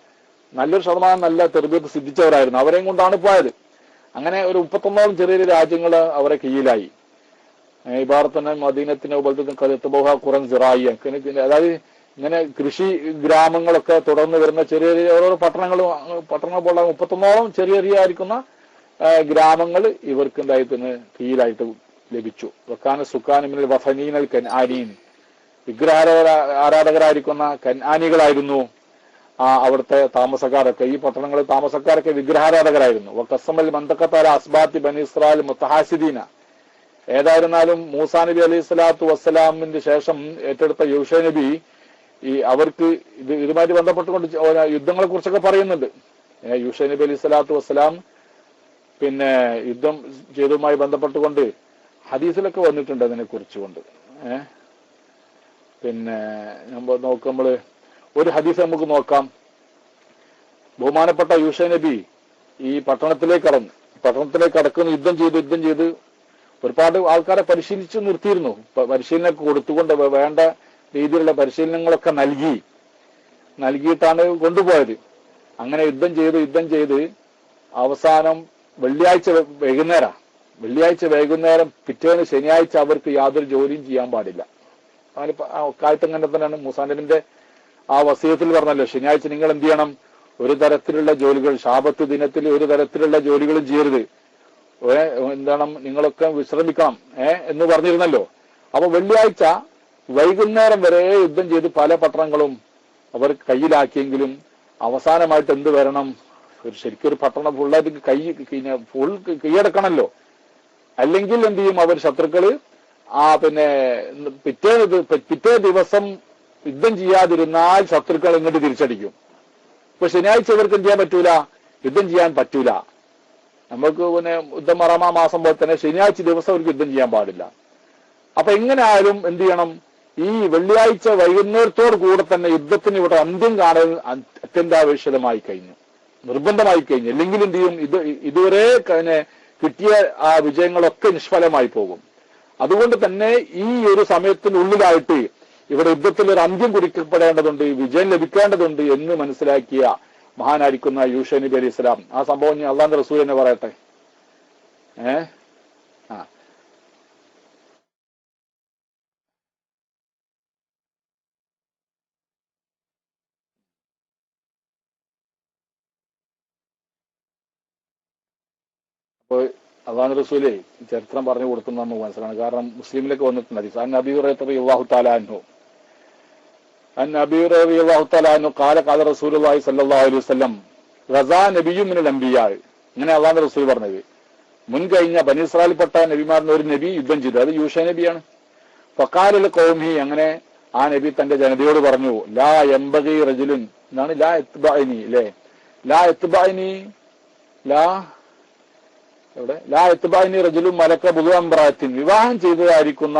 നല്ലൊരു ശതമാനം നല്ല തെർബിയത്ത് സിദ്ധിച്ചവരായിരുന്നു. അവരെയും കൊണ്ടാണ് പോയത്. അങ്ങനെ ഒരു 31 ചെറിയ രാജ്യങ്ങൾ അവരെ കീഴിലായി. ഇബാറത്തന്നെ മദീനത്തിനെ കരുത്തുബോഹ ഖുറൻ സിറായി, അതായത് ഇങ്ങനെ കൃഷി ഗ്രാമങ്ങളൊക്കെ തുടർന്ന് വരുന്ന ചെറിയ ചെറിയ ഓരോ പട്ടണങ്ങൾ പോലെ 31 ചെറിയ ചെറിയ ആയിരിക്കുന്ന ഗ്രാമങ്ങൾ ഇവർക്ക് എന്തായിട്ട് കീഴിലായിട്ട് ലഭിച്ചു. വക്കാന സുഖാനിമിനൽ വഫനീനൽ കൻആനീൻ, വിഗ്രഹ ആരാധകരായിരിക്കുന്ന കൻആനികളായിരുന്നു അവിടുത്തെ താമസക്കാരൊക്കെ. ഈ പട്ടണങ്ങളിൽ താമസക്കാരൊക്കെ വിഗ്രഹാരാധകരായിരുന്നു. വഖസമൽ മന്തഖത്താല അസ്ബാത്തി ബനി ഇസ്രായേൽ മുത്തഹാസിദീന. ഏതായിരുന്നാലും മൂസാ നബി അലൈഹി സ്വലാത്തു വസ്സലാമിന്റെ ശേഷം ഏറ്റെടുത്ത യൂഷ നബി അവർക്ക് ഇതുമായിട്ട് ബന്ധപ്പെട്ടുകൊണ്ട് യുദ്ധങ്ങളെ കുറിച്ചൊക്കെ പറയുന്നുണ്ട്. യൂഷ നബി അലൈഹി സ്വലാത്തു വസ്സലാം യുദ്ധം ചെയ്തതുമായി ബന്ധപ്പെട്ടുകൊണ്ട് ഹദീസിലൊക്കെ വന്നിട്ടുണ്ട് അതിനെ കുറിച്ചുകൊണ്ട്. നോക്കുമ്പോൾ ഒരു ഹദീസ് നമുക്ക് നോക്കാം. ബഹുമാനപ്പെട്ട യൂഷ നബി ഈ പട്ടണത്തിലേക്ക് കടക്കുന്നു. യുദ്ധം ചെയ്ത് ഒരുപാട് ആൾക്കാരെ പരിശീലിച്ചു നിർത്തിയിരുന്നു. പരിശീലനമൊക്കെ കൊടുത്തുകൊണ്ട് വേണ്ട രീതിയിലുള്ള പരിശീലനങ്ങളൊക്കെ നൽകിയിട്ടാണ് കൊണ്ടുപോയത്. അങ്ങനെ യുദ്ധം ചെയ്ത് അവസാനം വെള്ളിയാഴ്ച വൈകുന്നേരം പിറ്റേന്ന് ശനിയാഴ്ച അവർക്ക് യാതൊരു ജോലിയും ചെയ്യാൻ പാടില്ല. അങ്ങനെ കാലത്തങ്ങനെ തന്നെയാണ് മൂസാ നബിന്റെ ആ വസിയത്തിൽ പറഞ്ഞല്ലോ, ശനിയാഴ്ച നിങ്ങൾ എന്ത് ചെയ്യണം, ഒരു തരത്തിലുള്ള ജോലികൾ, ശാബത്ത് ദിനത്തിൽ ഒരു തരത്തിലുള്ള ജോലികളും ചെയ്യരുത്, നിങ്ങളൊക്കെ വിശ്രമിക്കണം എന്ന് പറഞ്ഞിരുന്നല്ലോ. അപ്പൊ വെള്ളിയാഴ്ച വൈകുന്നേരം വരെ യുദ്ധം ചെയ്ത് പല പട്ടണങ്ങളും അവർ കയ്യിലാക്കിയെങ്കിലും അവസാനമായിട്ട് എന്ത് വരണം, ശരിക്കും ഒരു പട്ടണം ഫുള്ളായിട്ട് കൈയടക്കണമല്ലോ. അല്ലെങ്കിൽ എന്ത് ചെയ്യും, അവർ ശത്രുക്കള് പിറ്റേ ദിവസം യുദ്ധം ചെയ്യാതിരുന്നാൽ ശത്രുക്കൾ ഇങ്ങോട്ട് തിരിച്ചടിക്കും. ഇപ്പൊ ശനിയാഴ്ച ഇവർക്ക് എന്ത് ചെയ്യാൻ പറ്റൂല, യുദ്ധം ചെയ്യാൻ പറ്റൂല. നമുക്ക് യുദ്ധം മറമാ മാസം പോലെ തന്നെ ശനിയാഴ്ച ദിവസം അവർക്ക് യുദ്ധം ചെയ്യാൻ പാടില്ല. അപ്പൊ എങ്ങനെ ആയാലും എന്ത് ചെയ്യണം, ഈ വെള്ളിയാഴ്ച വൈകുന്നേരത്തോട് കൂടെ തന്നെ യുദ്ധത്തിന് ഇവിടെ അന്ത്യം കാണാൻ അത്യന്താപേക്ഷിതമായി കഴിഞ്ഞു, നിർബന്ധമായി കഴിഞ്ഞു. അല്ലെങ്കിൽ എന്ത് ചെയ്യും, ഇതുവരെ കിട്ടിയ ആ വിജയങ്ങളൊക്കെ നിഷ്ഫലമായി പോകും. അതുകൊണ്ട് തന്നെ ഈ ഒരു സമയത്തിനുള്ളിലായിട്ട് ഇവിടെ യുദ്ധത്തിൽ ഒരു അന്ത്യം കുറിക്കപ്പെടേണ്ടതുണ്ട്, വിജയം ലഭിക്കേണ്ടതുണ്ട് എന്ന് മനസ്സിലാക്കിയ മഹാനായിരിക്കുന്ന യൂഷ നബി അലൈഹി സ്വലാം. ആ സംഭവം ഞാൻ അള്ളാന്റെ റസൂൽ തന്നെ പറയട്ടെ. അപ്പോൾ അള്ളാഹു റസൂലേ ചരിത്രം പറഞ്ഞു കൊടുക്കുന്ന നമുക്ക് മനസ്സിലാണ്. കാരണം മുസ്ലിമിലേക്ക് വന്നിട്ടുണ്ട് ഹദീസ്. അൻ അബീ ഹുറൈറ റളിയല്ലാഹു തആല അൻഹു ഖാല ഖാല റസൂലുള്ളാഹി സ്വല്ലല്ലാഹു അലൈഹി വസല്ലം ഗസാ നബിയ്യുൻ മിനൽ അംബിയാ. ഇങ്ങനെ അള്ളാഹു റസൂൽ പറഞ്ഞത്, മുൻകഴിഞ്ഞ ബനി ഇസ്രായേൽപ്പെട്ട നബിമാരിൽ ഒരു നബി യുദ്ധം ചെയ്തു, അത് യൂഷ നബിയാണ്. ഫഖാല ലിഖൗമിഹി, അങ്ങനെ ആ നബി തന്റെ ജനതയോട് പറഞ്ഞു, ലാ യംബഗി റജുലുൻ, എന്നാണ് ലാ ഇത്ബഅനി, അല്ലേ, ലാ ഇത്ബഅനി റജുലും മലക്ക ബുദുഅംബ്രാത്തിൻ, വിവാഹം ചെയ്തതായിരിക്കുന്ന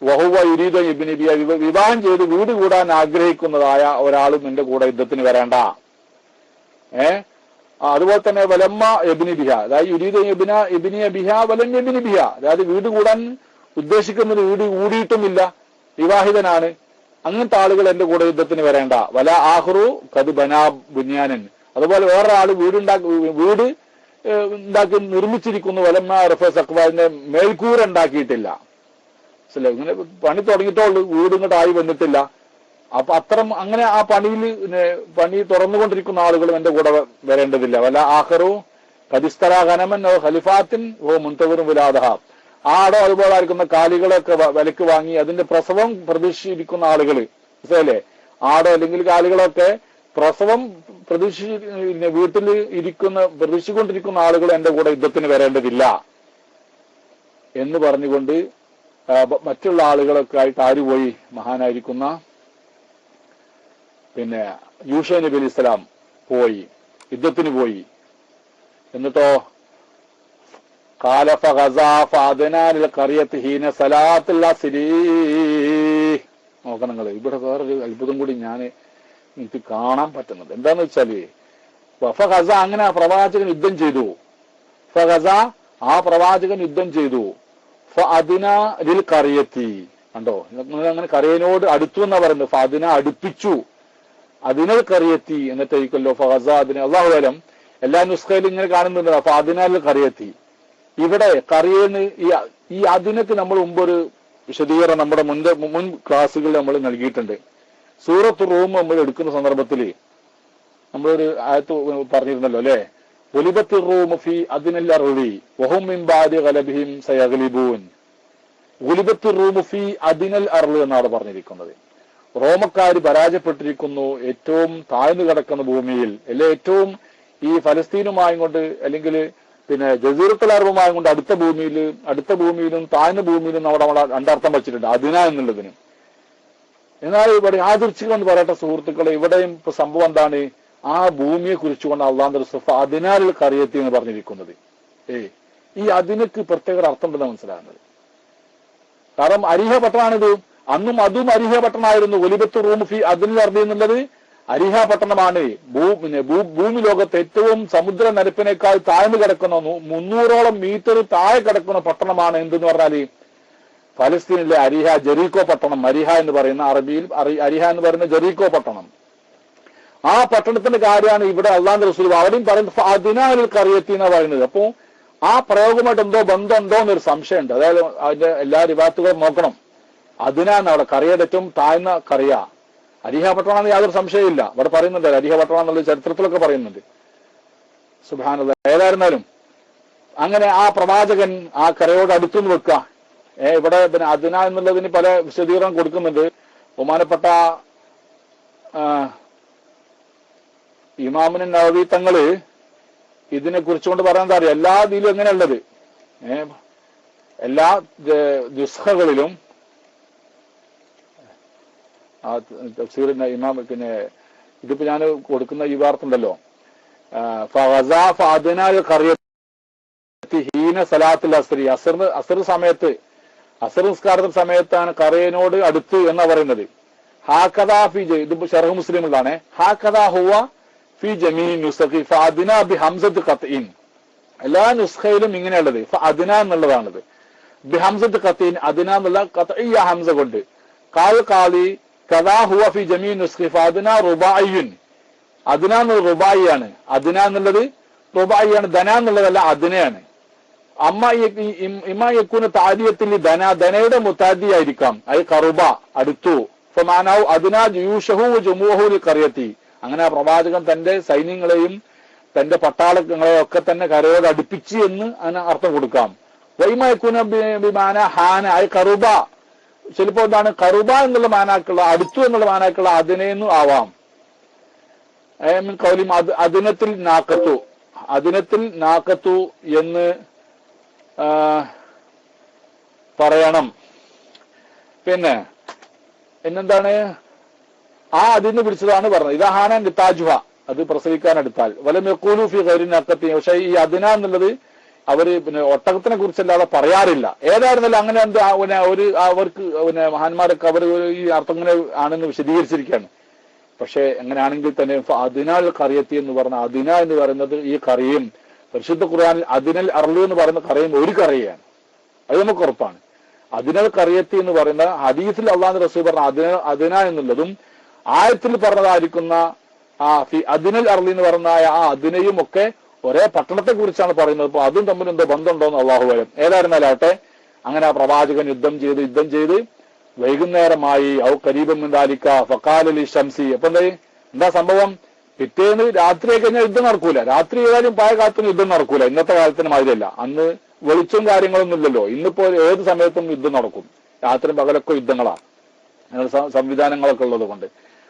വഹുവ യുരീദു ഇബ്നു ബിയ, വിവാഹം ചെയ്ത് വീട് കൂടാൻ ആഗ്രഹിക്കുന്നതായ ഒരാളും എന്റെ കൂടെ യുദ്ധത്തിന് വരേണ്ട. അതുപോലെ തന്നെ വലമ്മ ഇബ്നു ബിഹ, അതായത് യുരീദു ഇബ്നു ബിഹ വലം ഇബ്നു ബിഹ, അതായത് വീട് കൂടാൻ ഉദ്ദേശിക്കുന്നത് വീട് കൂടിയിട്ടുമില്ല, വിവാഹിതനാണ്, അങ്ങനത്തെ ആളുകൾ എന്റെ കൂടെ യുദ്ധത്തിന് വരേണ്ട. വല ആഹ്റു കത് ബനാ ബുന്യാനൻ, അതുപോലെ വേറൊരാള് വീട് ഉണ്ടാക്കി നിർമ്മിച്ചിരിക്കുന്നു, വലമ്മ റഫ സഖ്വാദിന്റെ മേൽക്കൂര ഉണ്ടാക്കിയിട്ടില്ല. ഇങ്ങനെ പണി തുടങ്ങിയിട്ടുള്ളൂ, വീട് ഇങ്ങോട്ട് ആയി വന്നിട്ടില്ല. അപ്പൊ അങ്ങനെ ആ പണി തുറന്നുകൊണ്ടിരിക്കുന്ന ആളുകളും എന്റെ കൂടെ വരേണ്ടതില്ല. വല ആഹ്റു കദിസ്തറാ ഖനമൻ ഖലിഫാത്തിൻ ഓ മുൻതവറും വിലാദഹ, ആടോ അതുപോലെ ആയിരിക്കുന്ന കാലികളൊക്കെ വിലക്ക് വാങ്ങി അതിന്റെ പ്രസവം പ്രതീക്ഷിച്ചിരിക്കുന്ന ആളുകൾ, മനസ്സിലല്ലേ, ആടോ അല്ലെങ്കിൽ കാലികളൊക്കെ പ്രസവം വീട്ടിൽ പ്രതീക്ഷിച്ചുകൊണ്ടിരിക്കുന്ന ആളുകൾ എന്റെ കൂടെ യുദ്ധത്തിന് വരേണ്ടതില്ല എന്ന് പറഞ്ഞുകൊണ്ട് മറ്റുള്ള ആളുകളൊക്കെ ആയിട്ട് ആര് പോയി, മഹാനായിരിക്കുന്ന യൂഷ നബി അലൈഹി സ്വലാം പോയി, യുദ്ധത്തിന് പോയി. എന്നിട്ടോ ഖാല ഫഗസാ ഫഅദ്നാ ലിൽ ഖറിയത്തി ഹീന സലാത്തുൽ അസ്രി. നോക്കണം നിങ്ങൾ, ഇവിടെ വേറൊരു അത്ഭുതം കൂടി എനിക്ക് കാണാൻ പറ്റുന്നത് എന്താന്ന് വെച്ചാല്, ഫഗസ അങ്ങനെ ആ പ്രവാചകൻ യുദ്ധം ചെയ്തു. ഫഗസ ആ പ്രവാചകൻ യുദ്ധം ചെയ്തു. ഫഅദ്നാ ലിൽ ഖറിയത്തി, കണ്ടോ, അങ്ങനെ കരയനോട് അടുത്തു എന്നാ പറയുന്നത്. ഫഅദ്ന അടുപ്പിച്ചു, അതിനൽ കറിയെത്തി എന്നിട്ടായിരിക്കല്ലോ ഫഗസ അതിന്. അല്ലാഹു അലം എല്ലാ നുസ്ഖയിലും ഇങ്ങനെ കാണുന്നുണ്ട് ഫഅദ്നൽ കറിയെത്തി. ഇവിടെ കറിയെന്ന് ഈ അതിനൊക്കെ നമ്മൾ മുമ്പൊരു വിശദീകരണം നമ്മുടെ മുൻ ക്ലാസ്സുകളിൽ നമ്മൾ നൽകിയിട്ടുണ്ട്. സൂറത്ത് റൂം നമ്മൾ എടുക്കുന്ന സന്ദർഭത്തിൽ നമ്മളൊരു ആയത്ത് പറഞ്ഞിരുന്നല്ലോ അല്ലെ, ഒലിബത്തി റൂം ഫി അതിനൽ അർളി വഹും മിൻ ബഅദി ഗലബിഹിം സയഗ്ലിബൂൻ. ഒലിബത്തി റൂം ഫി അതിനൽ അർളി എന്നാണ് പറഞ്ഞിരിക്കുന്നത്. റോമക്കാര് പരാജയപ്പെട്ടിരിക്കുന്നു ഏറ്റവും താഴ്ന്നു കിടക്കുന്ന ഭൂമിയിൽ, അല്ലെ ഏറ്റവും ഈ ഫലസ്തീനുമായും കൊണ്ട് അല്ലെങ്കിൽ പിന്നെ ജസീറത്തുൽ അറബുമായും കൊണ്ട് അടുത്ത ഭൂമിയിലും താഴ്ന്ന ഭൂമിയിലും അവിടെ രണ്ടർത്ഥം വെച്ചിട്ടുണ്ട് അതിന എന്നുള്ളതിന്. എന്നാൽ ഇവിടെ യാദൃച്ഛികം എന്ന് പറയട്ടെ സുഹൃത്തുക്കളെ, ഇവിടെയും ഇപ്പൊ സംഭവം എന്താണ്, ആ ഭൂമിയെ കുറിച്ചുകൊണ്ട് അള്ളാഹു സുഫ അതിനാലിൽ കറിയെത്തി എന്ന് പറഞ്ഞിരിക്കുന്നത്. ഈ അതിനക്ക് പ്രത്യേക അർത്ഥം ഉണ്ടെന്ന് മനസ്സിലാകുന്നത്. കാരണം അരിഹ പട്ടണമാണിത്, അന്നും അതും അരിഹ പട്ടണമായിരുന്നു. ഒലിബത്ത് റൂം ഫി അതിനിൽ അർദി എന്നുള്ളത് അരിഹ പട്ടണമാണ്. ഭൂമി ലോകത്ത് ഏറ്റവും സമുദ്ര നിരപ്പിനേക്കാൾ താഴ്ന്നു കിടക്കുന്ന 300ഓളം മീറ്റർ താഴെ കിടക്കുന്ന പട്ടണമാണ് എന്തെന്ന് പറഞ്ഞാല് ഫലസ്തീനിലെ അരിഹ, ജെറീക്കോ പട്ടണം. അരിഹ എന്ന് പറയുന്ന അറബിയിൽ അരിഹ എന്ന് പറയുന്ന ജെറീക്കോ പട്ടണം. ആ പട്ടണത്തിന്റെ കാര്യമാണ് ഇവിടെ അള്ളാഹുവിന്റെ റസൂൽ അവിടെയും പറയുന്നത് അതിനാലിൽ കറിയെത്തി എന്നാ പറയുന്നത്. അപ്പോ ആ പ്രയോഗമായിട്ട് എന്തോ ബന്ധമുണ്ടോ എന്നൊരു സംശയമുണ്ട്. അതായത് അതിന്റെ എല്ലാ റിവാത്തുകളും നോക്കണം. അതിനാണ് അവിടെ കറിയുടെ ഏറ്റവും താഴ്ന്ന കറിയ അരിഹ പട്ടണമെന്ന് യാതൊരു സംശയമില്ല. ഇവിടെ പറയുന്നുണ്ട് അരിഹ പട്ടണം എന്നുള്ള ചരിത്രത്തിലൊക്കെ പറയുന്നുണ്ട്. സുബ്ഹാനല്ലാഹ്. ഏതായിരുന്നാലും അങ്ങനെ ആ പ്രവാചകൻ ആ കരയോട് അടുത്തുനിന്ന് വെക്കുക. ഇവിടെ പിന്നെ അതിന എന്നുള്ളതിന് പല വിശദീകരണം കൊടുക്കുന്നുണ്ട്. ബഹുമാനപ്പെട്ട ഇമാമുൻ നവവി തങ്ങള് ഇതിനെ കുറിച്ചുകൊണ്ട് പറയാൻ അറിയാം. എല്ലാ ഇതിലും എങ്ങനെയുള്ളത് എല്ലാ ദുസ്ഹകളിലും തഫ്സീറിന്റെ ഇമാം പിന്നെ ഇതിപ്പോ ഞാൻ കൊടുക്കുന്ന ഈ വാർത്തണ്ടല്ലോ, ഹീന സലാത്തുൽ അസ്രി, അസർ സമയത്ത്, അസർ നിസ്കാരത്തിന്റെ സമയത്താണ് കറയനോട് അടുത്ത് എന്നാ പറയുന്നത്. ഹാക്കദാ ഫി, ഇത് ശർഹ് മുസ്ലിമിലാണ്, ഹാക്കദാ ഹുവ ഫി ജമീഇ നുസ്ഖി ഫഅദ്ന ബി ഹംസത്ത് ഖത്ഇൻ. എല്ലാ നുസ്ഖയിലും ഇങ്ങനെയുള്ളത് ഫഅദ്ന എന്നുള്ളതാണത്. ബി ഹംസത്ത് ഖത്ഇൻ, അദ്ന എന്നുള്ള ഖത്ഇയ ഹംസ കൊണ്ട്. ഖാലി കദാ ഹുവ ഫി ജമീഇ നുസ്ഖി ഫഅദ്ന റുബായിൻ. അദ്ന എന്നത് റുബായിയാണ്, അദ്ന എന്നുള്ളത് റുബായിയാണ്, ധന എന്നുള്ളതല്ല അദ്നയാണ്. ഇമ്മ യകൂന താദിയത്തിൽ ധനയുടെ മുത്താദിയായിരിക്കാം, അത് കറുബ അടുത്തു. ഫമാനഹു അദ്ന ജയൂഷഹു വജുമുഹു ലിഖറിയത്തി. അങ്ങനെ ആ പ്രവാചകൻ തന്റെ സൈന്യങ്ങളെയും തന്റെ പട്ടാളങ്ങളെയും ഒക്കെ തന്നെ കരയോട് അടുപ്പിച്ച് എന്ന് അതിന് അർത്ഥം കൊടുക്കാം. വൈമ യകൂന ബിമാന ഹാന, അത് കറുബ, ചിലപ്പോ എന്താണ് കറുബ എന്നുള്ള മാനാക്കുള്ള അടുത്തു എന്നുള്ള മാനാക്കുള്ള അതിനെന്നും ആവാം. കൗലിം അതിനത്തിൽ നാക്കത്തു, അതിനത്തിൽ നാക്കത്തു എന്ന് പറയണം. പിന്നെ പിന്നെന്താണ് ആ അതിന് പിടിച്ചതാണ് പറഞ്ഞത്. ഇതാഹാനാൻ താജുഹ, അത് പ്രസവിക്കാൻ എടുത്താൽ വലം യഖൂലു ഫി ഗൈരി നാക്കത്തി. പക്ഷെ ഈ അദിന എന്നുള്ളത് അവര് പിന്നെ ഒട്ടകത്തിനെ കുറിച്ചല്ലാതെ പറയാറില്ല. ഏതായിരുന്നല്ലോ അങ്ങനെ എന്ത് അവർക്ക് പിന്നെ മഹാന്മാരൊക്കെ അവർ ഈ അർത്ഥം ഇങ്ങനെ ആണെന്ന് വിശദീകരിച്ചിരിക്കുകയാണ്. പക്ഷെ എങ്ങനെയാണെങ്കിൽ തന്നെ അതിനാൽ കറിയത്തി എന്ന് പറഞ്ഞ അതിന എന്ന് പറയുന്നത് ഈ കറിയും പരിശുദ്ധ ഖുർആനിൽ അതിനൽ അർളു എന്ന് പറയുന്ന കറിയും ഒരു കറിയാണ്, അത് നമുക്ക് ഉറപ്പാണ്. അതിനൽ കറിയത്തി എന്ന് പറയുന്ന ഹദീസിൽ അള്ളാഹു റസൂൽ പറഞ്ഞ അതിന എന്നുള്ളതും ആയത്തിൽ പറഞ്ഞതായിരിക്കുന്ന ആ അതിനൽ അർളി എന്ന് പറഞ്ഞ ആ അതിനയും ഒക്കെ ഒരേ പട്ടണത്തെ കുറിച്ചാണ് പറയുന്നത്. അപ്പൊ അതും തമ്മിൽ എന്തോ ബന്ധമുണ്ടോന്ന് അള്ളാഹു വരും. ഏതായിരുന്നാലാട്ടെ അങ്ങനെ ആ പ്രവാചകൻ യുദ്ധം ചെയ്ത് വൈകുന്നേരമായി ഔ കരീബം ദാലിക ഫഖാലി ഷംസി. അപ്പൊ എന്താ സംഭവം, പിറ്റേന്ന് രാത്രി കഴിഞ്ഞാൽ യുദ്ധം നടക്കൂല. രാത്രി ഏതായാലും പായ കാലത്തിന് യുദ്ധം നടക്കൂല. ഇന്നത്തെ കാലത്തിന് മാതിരിയല്ല. അന്ന് വെളിച്ചവും കാര്യങ്ങളൊന്നും ഇല്ലല്ലോ. ഇന്നിപ്പോ ഏത് സമയത്തും യുദ്ധം നടക്കും. രാത്രി പകലൊക്കെ യുദ്ധങ്ങളാണ്, സംവിധാനങ്ങളൊക്കെ ഉള്ളത് കൊണ്ട്.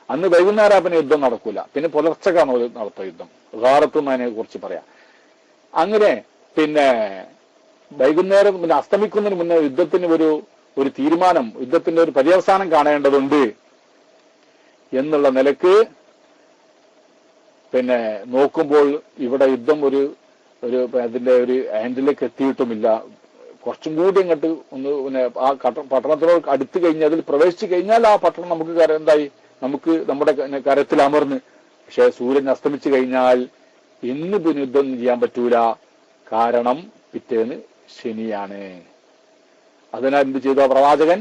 അന്ന് വൈകുന്നേരം പിന്നെ യുദ്ധം നടക്കൂല. പിന്നെ പുലർച്ചക്കാണ് നടത്തുക യുദ്ധം. ഗാറത്തും അതിനെ കുറിച്ച് പറയാം. അങ്ങനെ പിന്നെ വൈകുന്നേരം പിന്നെ അസ്തമിക്കുന്നതിന് മുന്നേ യുദ്ധത്തിന് ഒരു തീരുമാനം, യുദ്ധത്തിന്റെ ഒരു പര്യവസാനം കാണേണ്ടതുണ്ട് എന്നുള്ള നിലക്ക് പിന്നെ നോക്കുമ്പോൾ ഇവിടെ യുദ്ധം ഒരു അതിന്റെ ഒരു ഹാൻഡിലേക്ക് എത്തിയിട്ടുമില്ല. കുറച്ചും കൂടി അങ്ങോട്ട് ഒന്ന് പിന്നെ ആ പട്ടണത്തിനോട് അടുത്ത് കഴിഞ്ഞ് അതിൽ പ്രവേശിച്ചു കഴിഞ്ഞാൽ ആ പട്ടണം നമുക്ക് എന്തായി നമുക്ക് നമ്മുടെ കരത്തിൽ അമർന്ന്. പക്ഷെ സൂര്യൻ അസ്തമിച്ചു കഴിഞ്ഞാൽ ഇന്ന് പിന്നെ യുദ്ധം ചെയ്യാൻ പറ്റൂല, കാരണം പിറ്റേന്ന് ശനിയാണ്. അതിനാൽ എന്ത് ചെയ്തു ആ പ്രവാചകൻ?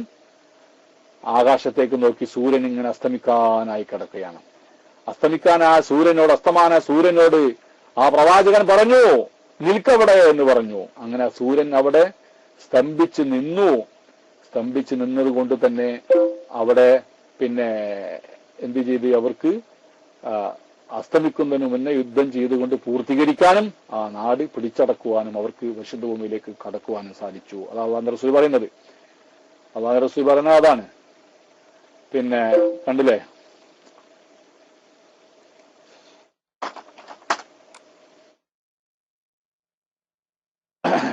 ആകാശത്തേക്ക് നോക്കി സൂര്യൻ ഇങ്ങനെ അസ്തമിക്കാനായി കിടക്കുകയാണ്. അസ്തമാന സൂര്യനോട് ആ പ്രവാചകൻ പറഞ്ഞു, നിൽക്കവിടെ എന്ന് പറഞ്ഞു. അങ്ങനെ സൂര്യൻ അവിടെ സ്തംഭിച്ച് നിന്നു. സ്തംഭിച്ച് നിന്നത് കൊണ്ട് തന്നെ അവിടെ പിന്നെ എന്ത് ചെയ്ത് അവർക്ക് അസ്തമിക്കുന്നതിന് മുന്നേ യുദ്ധം ചെയ്തുകൊണ്ട് പൂർത്തീകരിക്കാനും ആ നാട് പിടിച്ചടക്കുവാനും അവർക്ക് വിശുദ്ധ ഭൂമിയിലേക്ക് കടക്കുവാനും സാധിച്ചു. അത് അള്ളാഹുവിന്റെ റസൂൽ പറയുന്നത്. അള്ളാഹുവിന്റെ റസൂൽ പറയുന്നത് അതാണ്. പിന്നെ കണ്ടില്ലേ,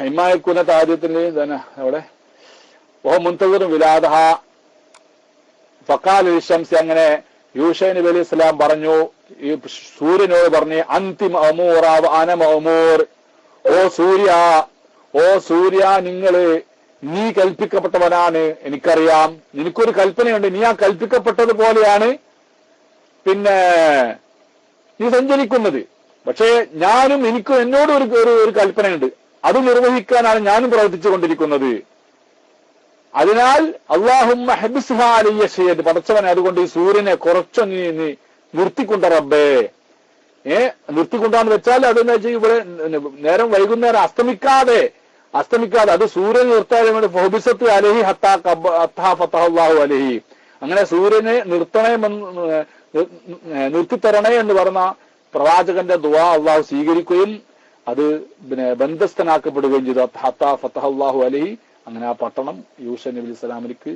ഇമ്മായക്കുന്ന കാര്യത്തിന് തന്നെ അവിടെ മുൻതസിറും വിലാദഹ ഫഖാല ലിശംസി, അങ്ങനെ യൂശൈ നബി അലൈഹി സ്വലാം പറഞ്ഞു, ഈ സൂര്യനോട് പറഞ്ഞു, അന്തിമ അമൂറ അന മഅമൂർ, ഓ സൂര്യ നീ കൽപ്പിക്കപ്പെട്ടവനാണ്, എനിക്കറിയാം, നിനക്കൊരു കൽപ്പനയുണ്ട്, നീ ആ കൽപ്പിക്കപ്പെട്ടതുപോലെയാണ് പിന്നെ നീ സഞ്ചരിക്കുന്നത്. പക്ഷേ എന്നോട് ഒരു കൽപ്പനയുണ്ട്, അത് നിർവഹിക്കാനാണ് ഞാനും പ്രവർത്തിച്ചു കൊണ്ടിരിക്കുന്നത്. അതിനാൽ അല്ലാഹുമ്മ ഹബ്സ്ഹാ അലയ്യ ഷൈഅൻ, പടച്ചവനെ അതുകൊണ്ട് ഈ സൂര്യനെ കുറച്ചൊന്ന് നീ നിർത്തിക്കൊണ്ട റബ്ബേ. നിർത്തിക്കൊണ്ടാന്ന് വെച്ചാൽ അതെന്ന് വെച്ചാൽ ഇവിടെ നേരം വൈകുന്നേരം അസ്തമിക്കാതെ അത് സൂര്യൻ നിർത്താൻ വേണ്ടി ഫഹബിസത്ത് അലഹി ഹത്താ ഫതഹല്ലാഹു അലഹി, അങ്ങനെ സൂര്യനെ നിർത്തിത്തരണേ എന്ന് പറഞ്ഞ പ്രവാചകന്റെ ദുആ അള്ളാഹു സ്വീകരിക്കുകയും അത് പിന്നെ ബന്ധസ്ഥനാക്കപ്പെടുകയും ചെയ്തു. ഹത്താ ഫതഹല്ലാഹു അലഹി, അങ്ങനെ ആ പട്ടണം യൂശൈ നബി അലൈഹി സ്വലാമിലേക്ക്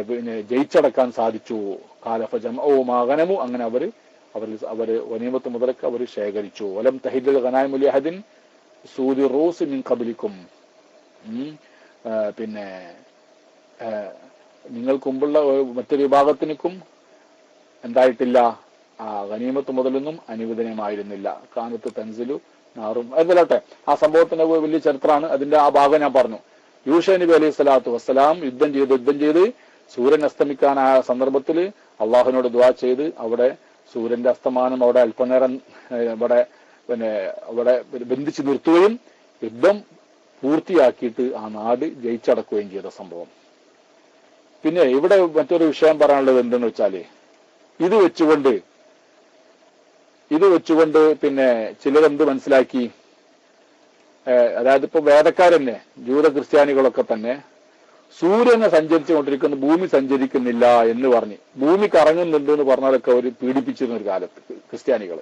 പിന്നെ ജയിച്ചടക്കാൻ സാധിച്ചു. കാലഫ ജംഉ മാ ഗനമു, അങ്ങനെ അവര് ഗനീമത്ത് മുതലൊക്കെ അവർ ശേഖരിച്ചു. വലം തഹിദുൽ ഗനായിമു ലിഅഹദിൻ സൂദി റൂസ് മിൻ ഖബ്ലിക്കും, പിന്നെ നിങ്ങൾക്ക് മുമ്പുള്ള മറ്റൊരു വിഭാഗത്തിനും എന്തായിട്ടില്ല, ആ ഗനീമത്ത് മുതലൊന്നും അനുവദനീയമായിരുന്നില്ല. കാനത്ത് തൻസിലു നാറും എന്നല്ലാട്ടെ, ആ സംഭവത്തിന്റെ വലിയ ചരിത്രമാണ്. അതിന്റെ ആ ഭാഗം ഞാൻ പറഞ്ഞു. യൂശൈ നബി അലൈഹി സ്വലാത്തു വസ്സലാം യുദ്ധം ചെയ്ത് സൂര്യൻ അസ്തമിക്കാനായ സന്ദർഭത്തിൽ അള്ളാഹുവിനോട് ദുആ ചെയ്ത് അവിടെ സൂര്യന്റെ അസ്തമാനം അവിടെ അല്പനേരം അവിടെ ബന്ധിച്ചു നിർത്തുകയും യുദ്ധം പൂർത്തിയാക്കിയിട്ട് ആ നാട് ജയിച്ചടക്കുകയും ചെയ്ത സംഭവം. പിന്നെ ഇവിടെ മറ്റൊരു വിഷയം പറയാനുള്ളത് എന്തെന്ന് വെച്ചാല്, ഇത് വെച്ചുകൊണ്ട് പിന്നെ ചിലരെന്ത് മനസ്സിലാക്കി, അതായത് ഇപ്പൊ വേദക്കാരന്നെ ജൂത ക്രിസ്ത്യാനികളൊക്കെ തന്നെ സൂര്യനെ സഞ്ചരിച്ചു കൊണ്ടിരിക്കുന്ന ഭൂമി സഞ്ചരിക്കുന്നില്ല എന്ന് പറഞ്ഞ് ഭൂമി കറങ്ങുന്നുണ്ട് എന്ന് പറഞ്ഞാലൊക്കെ അവർ പീഡിപ്പിച്ചിരുന്ന ഒരു കാലത്ത് ക്രിസ്ത്യാനികൾ,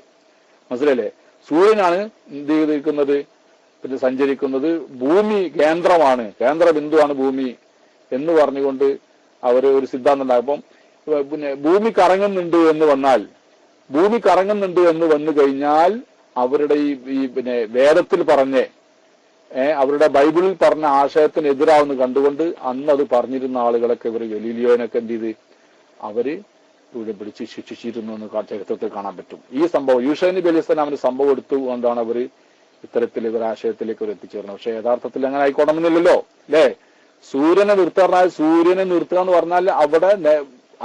മനസ്സിലല്ലേ? സൂര്യനാണ് എന്ത് ചെയ്തിരിക്കുന്നത്, പിന്നെ സഞ്ചരിക്കുന്നത്, ഭൂമി കേന്ദ്ര ബിന്ദുവാണ് ഭൂമി എന്ന് പറഞ്ഞുകൊണ്ട് അവര് ഒരു സിദ്ധാന്തം ഉണ്ടായപ്പം പിന്നെ ഭൂമി കറങ്ങുന്നുണ്ട് എന്ന് വന്നു കഴിഞ്ഞാൽ അവരുടെ ഈ പിന്നെ വേദത്തിൽ അവരുടെ ബൈബിളിൽ പറഞ്ഞ ആശയത്തിന് എതിരാവുന്ന കണ്ടുകൊണ്ട് അന്ന് അത് പറഞ്ഞിരുന്ന ആളുകളൊക്കെ ഇവർ ഗലീലിയോനൊക്കെ എന്ത് ചെയ്ത് അവര് ഇവിടെ പിടിച്ച് ശിക്ഷിച്ചിരുന്നു എന്ന് ചരിത്രത്തിൽ കാണാൻ പറ്റും. ഈ സംഭവം യൂശൈ നബി അലൈഹി സ്വലാമിന്റെ സംഭവം എടുത്തുകൊണ്ടാണ് അവർ ഇത്തരത്തിൽ ഇവർ ആശയത്തിലേക്ക് അവർ എത്തിച്ചേർന്നത്. പക്ഷെ യഥാർത്ഥത്തിൽ അങ്ങനെ ആയിക്കോണമെന്നില്ലല്ലോ, അല്ലേ? സൂര്യനെ നിർത്തുക എന്ന് പറഞ്ഞാൽ അവിടെ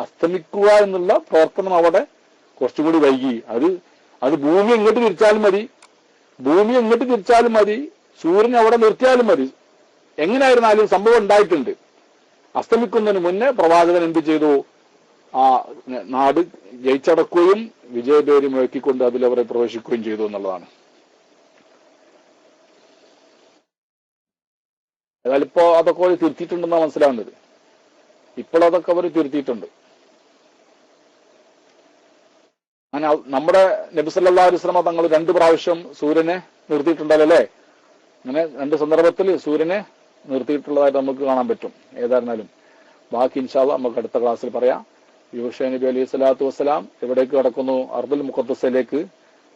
അസ്തമിക്കുക എന്നുള്ള പ്രവർത്തനം അവിടെ കുറച്ചുകൂടി വൈകി. അത് ഭൂമി എങ്ങോട്ട് തിരിച്ചാലും മതി, സൂര്യൻ അവിടെ നിർത്തിയാലും മതി. എങ്ങനെയായിരുന്നാലും സംഭവം ഉണ്ടായിട്ടുണ്ട്. അസ്തമിക്കുന്നതിന് മുന്നേ പ്രവാചകൻ എന്ത് ചെയ്തു, ആ നാട് ജയിച്ചടക്കുകയും വിജയപേരി മുഴക്കിക്കൊണ്ട് അതിലവരെ പ്രവേശിക്കുകയും ചെയ്തു എന്നുള്ളതാണ്. ഏതായാലും ഇപ്പോ അതൊക്കെ അവർ തിരുത്തിയിട്ടുണ്ടെന്നാണ് മനസ്സിലാവുന്നത്. ഇപ്പോൾ അതൊക്കെ അവർ തിരുത്തിയിട്ടുണ്ട്. അങ്ങനെ നമ്മുടെ നബി സല്ലല്ലാഹു അലൈഹി വസല്ലം തങ്ങൾ 2 പ്രാവശ്യം സൂര്യനെ നിർത്തിയിട്ടുണ്ടല്ലോ, അല്ലേ? അങ്ങനെ 2 സന്ദർഭത്തിൽ സൂര്യനെ നിർത്തിയിട്ടുള്ളതായിട്ട് നമുക്ക് കാണാൻ പറ്റും. ഏതായിരുന്നാലും ബാക്കി ഇൻഷാ അല്ലാഹ് നമുക്ക് അടുത്ത ക്ലാസ്സിൽ പറയാം. യൂശൈ നബി അലൈഹി സ്വലാത്തു വസ്സലാം എവിടേക്ക് കടക്കുന്നു? അർദുൽ മുഖദ്ദസിലേക്ക്,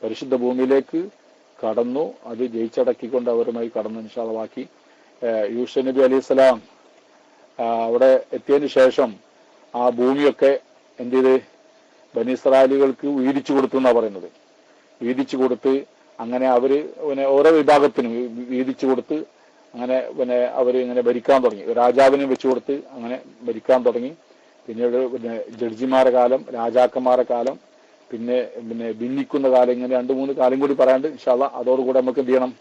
പരിശുദ്ധ ഭൂമിയിലേക്ക് കടന്നു. അത് ജയിച്ചടക്കിക്കൊണ്ട് അവരുമായി കടന്നു. ഇൻഷാ അല്ലാഹ് ബാക്കി യൂശൈ നബി അലൈഹി സ്വലാം അവിടെ എത്തിയതിനു ശേഷം ആ ഭൂമിയൊക്കെ എന്ത് ചെയ്ത് ബനി ഇസ്രായേലികൾക്ക് വീതിച്ചു കൊടുത്തു എന്നാ പറയുന്നത്. വീതിച്ചു കൊടുത്ത് അങ്ങനെ അവര് പിന്നെ ഓരോ വിഭാഗത്തിനും വീതിച്ചു കൊടുത്ത് അങ്ങനെ പിന്നെ അവര് ഇങ്ങനെ ഭരിക്കാൻ തുടങ്ങി. രാജാവിനെ വെച്ചു കൊടുത്ത് അങ്ങനെ ഭരിക്കാൻ തുടങ്ങി. പിന്നീട് പിന്നെ ജഡ്ജിമാരെ കാലം, രാജാക്കന്മാരെ കാലം, പിന്നെ ഭിന്നിക്കുന്ന കാലം, ഇങ്ങനെ 2-3 കാലം കൂടി പറയാണ്ട് ഇൻഷാ അല്ലാഹ്. അതോടുകൂടെ നമുക്ക് എന്ത് ചെയ്യണം,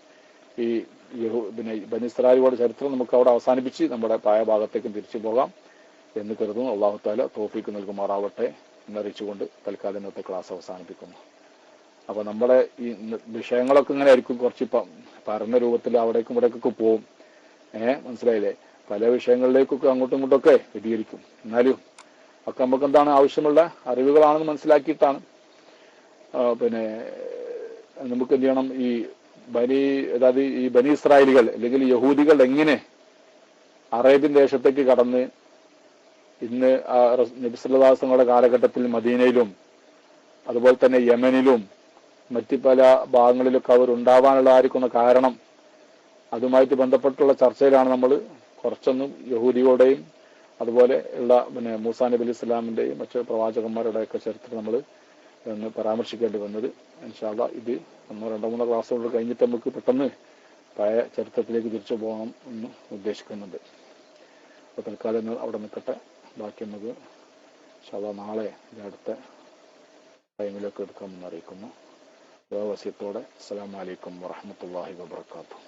ഈ പിന്നെ ബനി ഇസ്രായേലുകളുടെ ചരിത്രം നമുക്ക് അവിടെ അവസാനിപ്പിച്ച് നമ്മുടെ പായ ഭാഗത്തേക്ക് തിരിച്ചു പോകാം എന്ന് കരുതുന്നു. അല്ലാഹു തആല തൗഫീഖ് നൽകുമാറാവട്ടെ എന്നറിയിച്ചുകൊണ്ട് തൽക്കാലം ഇന്നത്തെ ക്ലാസ് അവസാനിപ്പിക്കുന്നു. അപ്പൊ നമ്മുടെ ഈ വിഷയങ്ങളൊക്കെ ഇങ്ങനെ ആയിരിക്കും, കുറച്ച് പറഞ്ഞ രൂപത്തിൽ അവിടേക്കും ഇവിടേക്കൊക്കെ പോവും. മനസ്സിലായില്ലേ? പല വിഷയങ്ങളിലേക്കൊക്കെ അങ്ങോട്ടും ഇങ്ങോട്ടൊക്കെ വ്യതികരിക്കും. എന്നാലും ഒക്കെ നമുക്ക് എന്താണ് ആവശ്യമുള്ള അറിവുകളാണെന്ന് മനസ്സിലാക്കിയിട്ടാണ് പിന്നെ നമുക്ക് എന്ത് ചെയ്യണം, ഈ അതായത് ഈ ബനി ഇസ്രായേലികൾ അല്ലെങ്കിൽ യഹൂദികൾ എങ്ങനെ അറേബ്യൻ ദേശത്തേക്ക് കടന്ന് ഇന്ന് നബി സല്ലല്ലാഹു അലൈഹി വസല്ലമയുടെ കാലഘട്ടത്തിൽ മദീനയിലും അതുപോലെ തന്നെ യമനിലും മറ്റ് പല ഭാഗങ്ങളിലൊക്കെ അവർ ഉണ്ടാവാനുള്ളതായിരിക്കുന്ന കാരണം, അതുമായിട്ട് ബന്ധപ്പെട്ടുള്ള ചർച്ചയിലാണ് നമ്മൾ കുറച്ചൊന്നും യഹൂദികളുടെയും അതുപോലെ ഉള്ള മൂസാ നബി അലൈഹി ഇസ്ലാമിന്റെയും മറ്റു പ്രവാചകന്മാരുടെയൊക്കെ ചരിത്രം നമ്മൾ ഒന്ന് പരാമർശിക്കേണ്ടി വന്നത്. ഇൻഷാ അല്ലാഹ് ഇത് 1-2-3 ക്ലാസ്സുകൾ കഴിഞ്ഞിട്ട് നമുക്ക് പെട്ടെന്ന് പഴയ ചരിത്രത്തിലേക്ക് തിരിച്ചു പോകണം എന്ന് ഉദ്ദേശിക്കുന്നുണ്ട്. അപ്പോൾ തൽക്കാലം അവിടെ നിൽക്കട്ടെ. ബാക്കി നമുക്ക് ഇൻഷാ അല്ലാഹ് നാളെ അടുത്ത ടൈമിലൊക്കെ എടുക്കാമെന്ന് അറിയിക്കുന്നു. വസിയത്തോടെ അസ്സലാമു അലൈക്കും വറഹ്മത്തുള്ളാഹി വബറകാതുഹു.